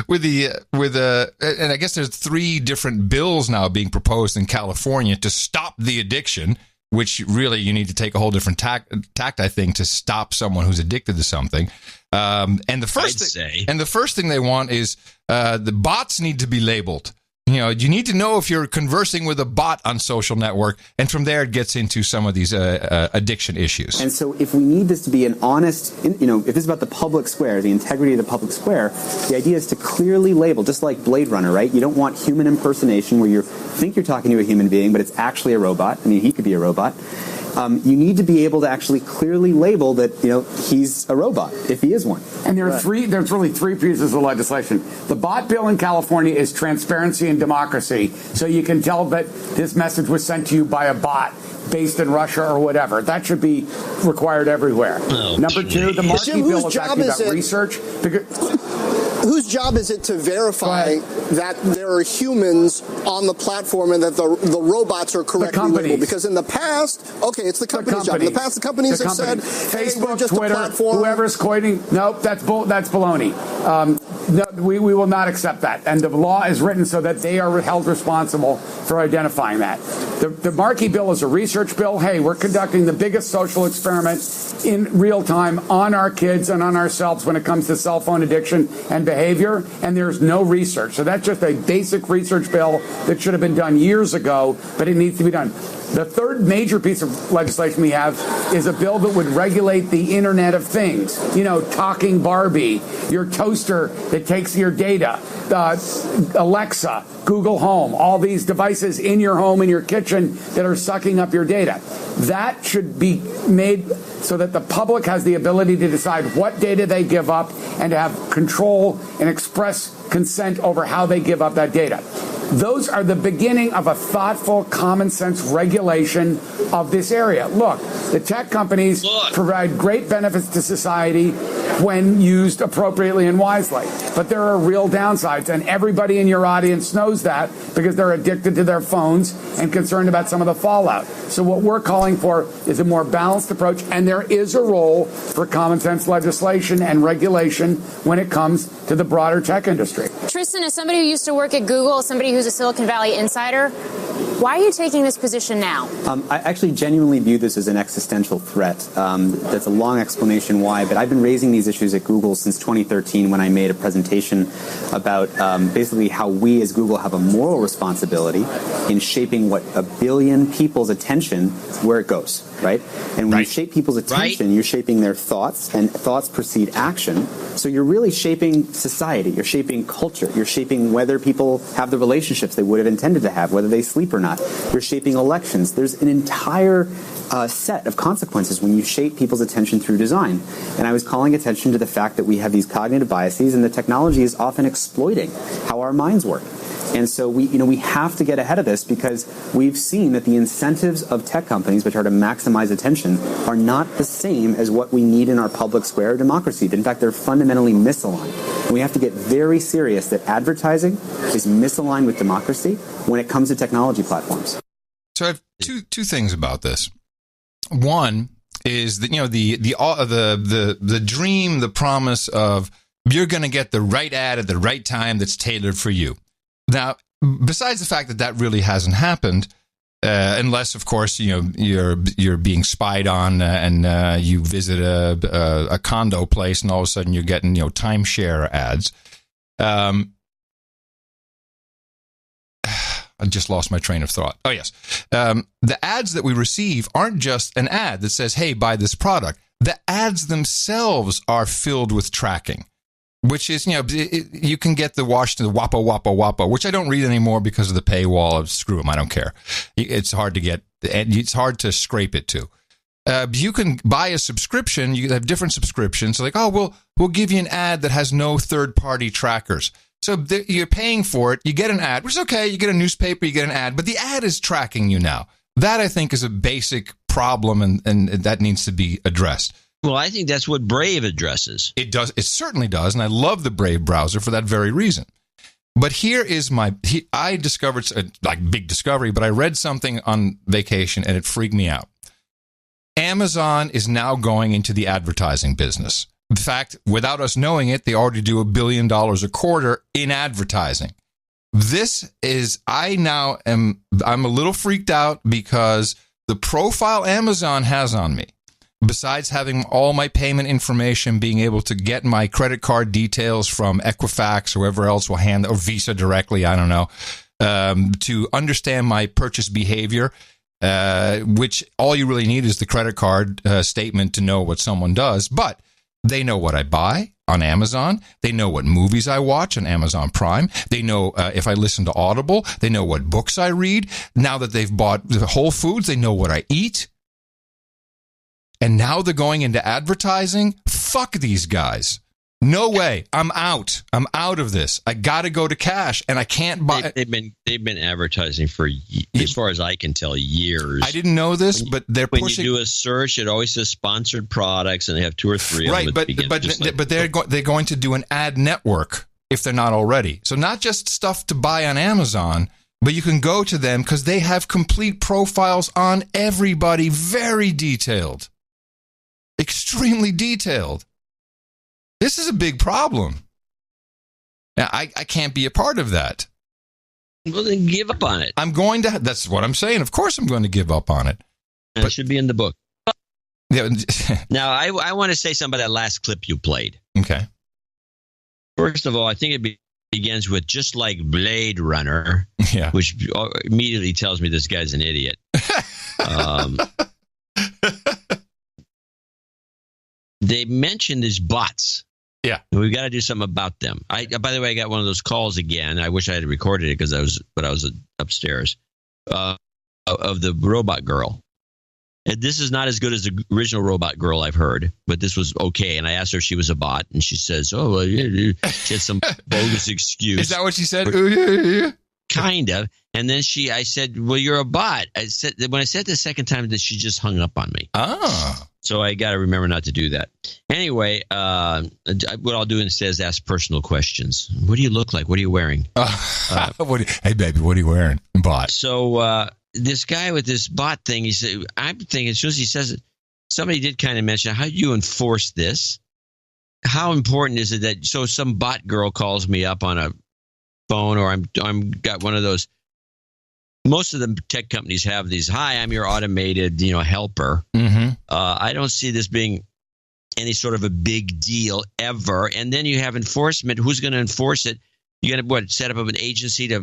with and I guess there's 3 different bills now being proposed in California to stop the addiction, which really you need to take a whole different tact, I think, to stop someone who's addicted to something. And the first thing they want is the bots need to be labeled. You need to know if you're conversing with a bot on social network, and from there it gets into some of these addiction issues. And so if we need this to be an honest, if this is about the public square, the integrity of the public square, the idea is to clearly label, just like Blade Runner, right? You don't want human impersonation where you think you're talking to a human being, but it's actually a robot. I mean, he could be a robot. You need to be able to actually clearly label that, he's a robot, if he is one. And there's really 3 pieces of legislation. The bot bill in California is transparency and democracy. So you can tell that this message was sent to you by a bot based in Russia or whatever. That should be required everywhere. Number 2, the Markey bill is actually about research. Whose job is it to verify that there are humans on the platform and that the robots are correctly labeled? Because in the past, it's the company's job. In the past, the companies have said, Facebook, just Twitter, a platform. Whoever's coining, nope, that's baloney. No, we will not accept that. And the law is written so that they are held responsible for identifying that. The Markey bill is a research bill. Hey, we're conducting the biggest social experiment in real time on our kids and on ourselves when it comes to cell phone addiction and behavior, and there's no research. So that's just a basic research bill that should have been done years ago, but it needs to be done. The third major piece of legislation we have is a bill that would regulate the Internet of Things. You know, talking Barbie, your toaster that takes your data, Alexa, Google Home, all these devices in your home, in your kitchen that are sucking up your data. That should be made so that the public has the ability to decide what data they give up and to have control and express consent over how they give up that data. Those are the beginning of a thoughtful, common sense regulation of this area. Look, the tech companies provide great benefits to society when used appropriately and wisely. But there are real downsides, and everybody in your audience knows that because they're addicted to their phones and concerned about some of the fallout. So what we're calling for is a more balanced approach, and there is a role for common sense legislation and regulation when it comes to the broader tech industry. Tristan, as somebody who used to work at Google, as somebody who's a Silicon Valley insider, why are you taking this position now? I actually genuinely view this as an existential threat. That's a long explanation why, but I've been raising these issues at Google since 2013 when I made a presentation about basically how we as Google have a moral responsibility in shaping what 1 billion people's attention, where it goes, right? And when you shape people's attention, you're shaping their thoughts, and thoughts precede action. So you're really shaping society. You're shaping culture. You're shaping whether people have the relationships they would have intended to have, whether they sleep or not. You're shaping elections. There's an entire set of consequences when you shape people's attention through design. And I was calling attention to the fact that we have these cognitive biases, and the technology is often exploiting how our minds work. And so we have to get ahead of this because we've seen that the incentives of tech companies, which are to maximize attention, are not the same as what we need in our public square democracy. In fact, they're fundamentally misaligned. And we have to get very serious that advertising is misaligned with democracy when it comes to technology platforms. So I have two things about this. One is that the dream, the promise of you're going to get the right ad at the right time that's tailored for you. Now, besides the fact that that really hasn't happened, unless, of course, you're being spied on and you visit a condo place and all of a sudden you're getting timeshare ads. I just lost my train of thought. Oh, yes. The ads that we receive aren't just an ad that says, hey, buy this product. The ads themselves are filled with tracking, which is, you can get the Washington, the WAPA, which I don't read anymore because of the paywall. Screw them. I don't care. It's hard to get, it's hard to scrape it to. You can buy a subscription. You have different subscriptions. So we'll give you an ad that has no third-party trackers. So you're paying for it. You get an ad, which is okay. You get a newspaper, you get an ad, but the ad is tracking you now. That, I think, is a basic problem, and that needs to be addressed. Well, I think that's what Brave addresses. It does. It certainly does, and I love the Brave browser for that very reason. But here is I discovered, big discovery, but I read something on vacation, and it freaked me out. Amazon is now going into the advertising business. In fact, without us knowing it, they already do $1 billion a quarter in advertising. I'm a little freaked out because the profile Amazon has on me, besides having all my payment information, being able to get my credit card details from Equifax or whoever else will hand, or Visa directly, I don't know, to understand my purchase behavior, which all you really need is the credit card statement to know what someone does. But they know what I buy on Amazon. They know what movies I watch on Amazon Prime. They know if I listen to Audible. They know what books I read. Now that they've bought Whole Foods, they know what I eat. And now they're going into advertising? Fuck these guys. No way. I'm out. I'm out of this. I got to go to cash, and I can't buy. They've been advertising for, as far as I can tell, years. I didn't know this, but they're when pushing. You do a search, it always says sponsored products, and they have 2 or 3 of them. Right, but they're going to do an ad network if they're not already. So not just stuff to buy on Amazon, but you can go to them because they have complete profiles on everybody, very detailed, extremely detailed. This is a big problem. Now, I can't be a part of that. Well, then give up on it. I'm going to. That's what I'm saying. Of course I'm going to give up on it. But it should be in the book. Yeah. Now, I want to say something about that last clip you played. Okay. First of all, I think it begins with just like Blade Runner, yeah, which immediately tells me this guy's an idiot. They mentioned these bots. Yeah, we've got to do something about them. By the way, I got one of those calls again. I wish I had recorded it because I was upstairs of the robot girl. And this is not as good as the original robot girl I've heard, but this was okay. And I asked her if she was a bot, and she says, "Oh, well, yeah." She had some bogus excuse. Is that what she said? Kind of. And then I said, "Well, you're a bot." When I said the second time, that she just hung up on me. Oh. So I got to remember not to do that. Anyway, what I'll do instead is ask personal questions. What do you look like? What are you wearing? Hey, baby, what are you wearing? Bot. So this guy with this bot thing, he said, I'm thinking, as soon as he says it, somebody did kind of mention, how do you enforce this? How important is it that, so some bot girl calls me up on a phone, or I'm got one of those. Most of the tech companies have these. Hi, I'm your automated, helper. Mm-hmm. I don't see this being any sort of a big deal ever. And then you have enforcement. Who's going to enforce it? You're going to set up an agency to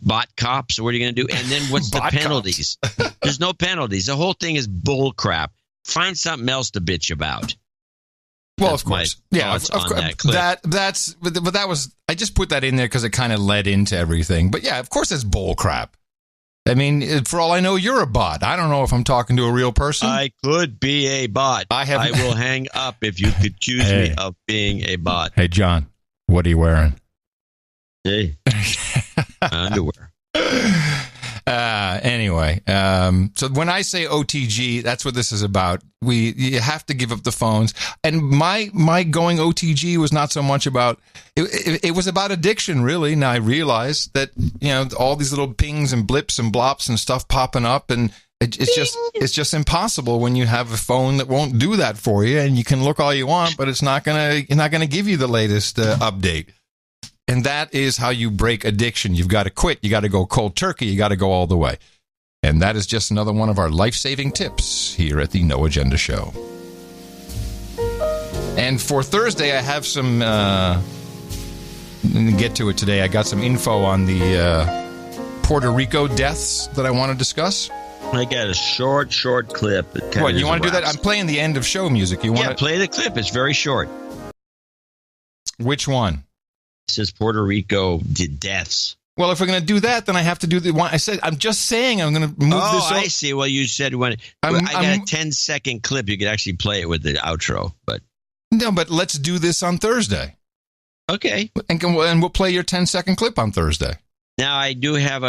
bot cops, or what are you going to do? And then what's the penalties? There's no penalties. The whole thing is bull crap. Find something else to bitch about. Well, of course. Yeah, of course. But that was, I just put that in there because it kind of led into everything. But yeah, of course it's bull crap. I mean, for all I know, you're a bot. I don't know if I'm talking to a real person. I could be a bot. I will hang up if you could accuse me of being a bot. Hey, John, what are you wearing? Hey, underwear. Anyway, so when I say OTG, that's what this is about. You have to give up the phones. And my going OTG was not so much about it was about addiction, really. Now I realize that all these little pings and blips and blops and stuff popping up, and it's just impossible when you have a phone that won't do that for you. And you can look all you want, but it's not gonna give you the latest update. And that is how you break addiction. You've got to quit. You got to go cold turkey. You got to go all the way. And that is just another one of our life-saving tips here at the No Agenda Show. And for Thursday, I have some, get to it today. I got some info on the Puerto Rico deaths that I want to discuss. I got a short clip. What, you want to do that? I'm playing the end of show music. You want to play the clip. It's very short. Which one? It says Puerto Rico deaths. Well, if we're going to do that, then I have to do the one. I said, I'm just saying I'm going to move this. Oh, I see. Well, you said I got a 10-second clip. You could actually play it with the outro, but no. But let's do this on Thursday. Okay, and we'll play your 10-second clip on Thursday. Now, I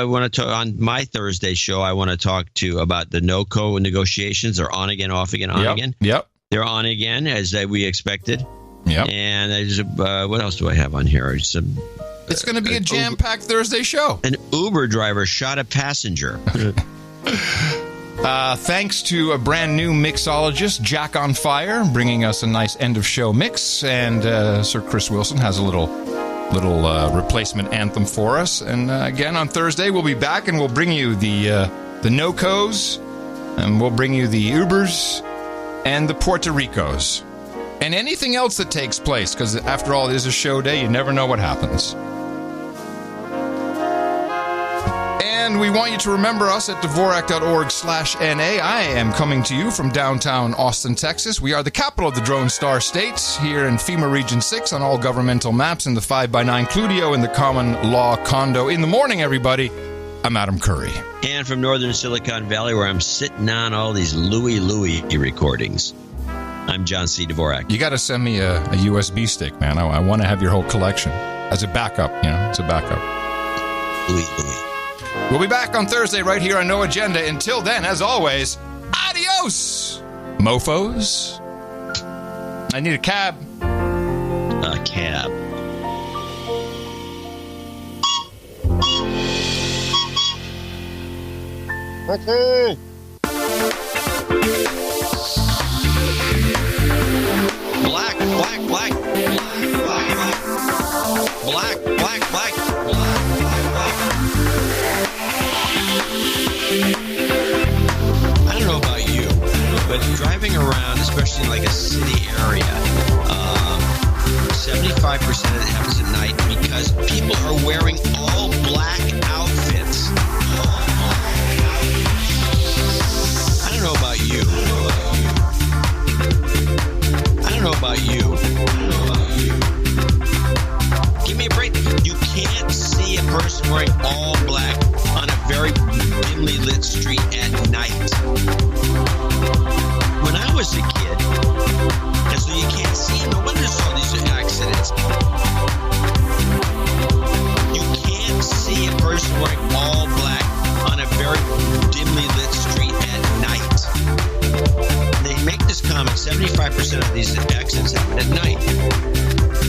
want to talk on my Thursday show. I want to talk about the NOCO negotiations. They're on again, off again, on again. Yep, they're on again as we expected. Yep. And there's what else do I have on here? It's going to be a jam-packed Thursday show. An Uber driver shot a passenger. Thanks to a brand new mixologist, Jack on Fire, bringing us a nice end-of-show mix. And Sir Chris Wilson has a little replacement anthem for us. And again, on Thursday, we'll be back and we'll bring you the NOCOs, and we'll bring you the Ubers and the Puerto Ricos. And anything else that takes place, because after all, it is a show day. You never know what happens. And we want you to remember us at Dvorak.org/NA. I am coming to you from downtown Austin, Texas. We are the capital of the Drone Star State, here in FEMA Region 6 on all governmental maps in the 5x9 Cludio in the common law condo. In the morning, everybody, I'm Adam Curry. And from northern Silicon Valley, where I'm sitting on all these Louie recordings, I'm John C. Dvorak. You got to send me a USB stick, man. I want to have your whole collection as a backup. It's a backup. Louis. We'll be back on Thursday right here on No Agenda. Until then, as always, adios, mofos. I need a cab. A cab. Okay. Black. I don't know about you, but driving around, especially in like a city area, 75% of it happens at night because people are wearing all black outfits. can't see a person wearing all black on a very dimly lit street at night. When I was a kid, and so you can't see, no wonder there's all these accidents. You can't see a person wearing all black on a very dimly lit street at night. They make this comment, 75% of these accidents happen at night.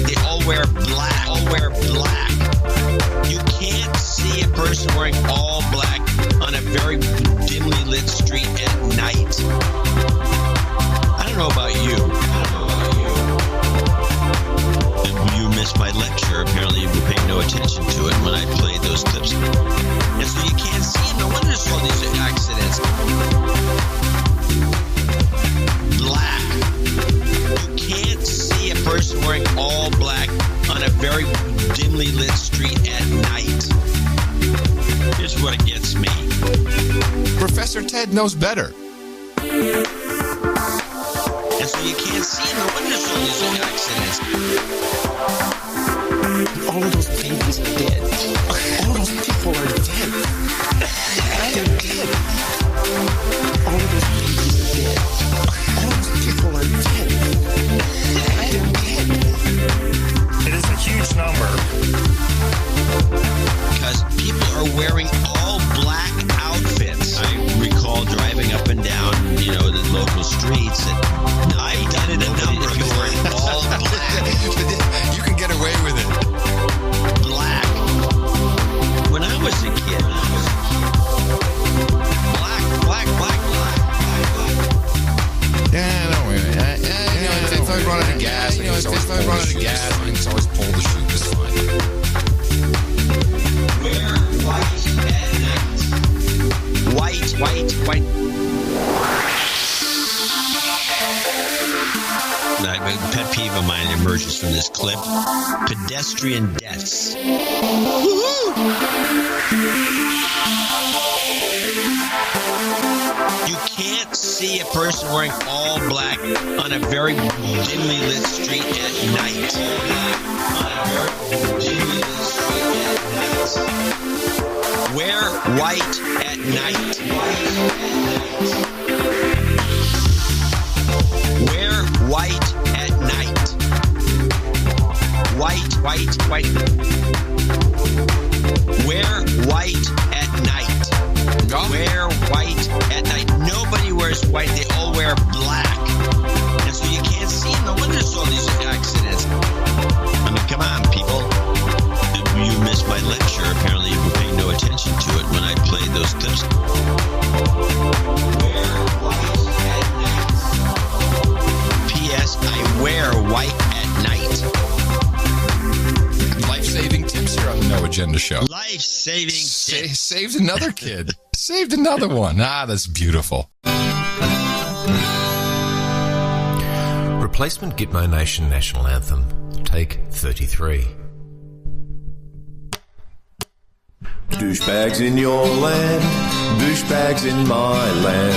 They all wear black, You can't see a person wearing all black on a very dimly lit street at night. I don't know about you. You missed my lecture. Apparently you were paying no attention to it when I played those clips. And so you can't see them. No wonder there's all these accidents. Black. You can't see a person wearing all black on a very dimly lit street at night. Here's what it gets me. Professor Ted knows better. And so you can't see them. No wonder there's all these accidents. All of those babies are dead. All of those people are dead. They're dead. All of those babies are dead. All of those people are dead. They're dead. It is a huge number. Because people are wearing all black outfits. I recall driving up and down, the local streets. And I've done it a number of times. Wearing all black. You can get away with it. Black. When I was a kid, black. Yeah, no, wait. If I run out of gas, I can always pull the chute. It's fine. Wear white at night. White. A pet peeve of mine emerges from this clip. Pedestrian deaths. Woo-hoo! You can't see a person wearing all black on a very dimly lit street at night. Wear white at night. Wear white at night. White. Wear white at night. Wear white at night. Nobody wears white. They all wear black. And so you can't see them. No wonder there's all these accidents. I mean, come on, people. You missed my lecture. Apparently you were paying no attention to it when I played those clips. Wear white at night. P.S. I wear white at night. Life-saving tips here on the No Agenda Show. Life-saving tips. Saved another kid. Saved another one. That's beautiful. Replacement Gitmo Nation National Anthem. Take 33. Douchebags in your land, douchebags in my land.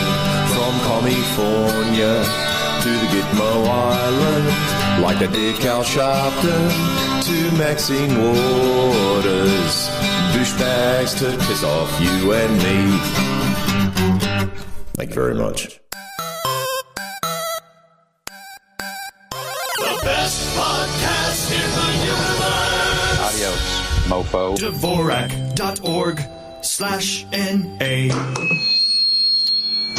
From California to the Gitmo Island, like they did Cal Sharpton to Maxine Waters. Douchebags to piss off you and me. Thank you very much. The best podcast in the universe. Adios, mofo. Dvorak.org/NA.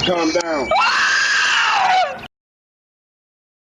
Calm down.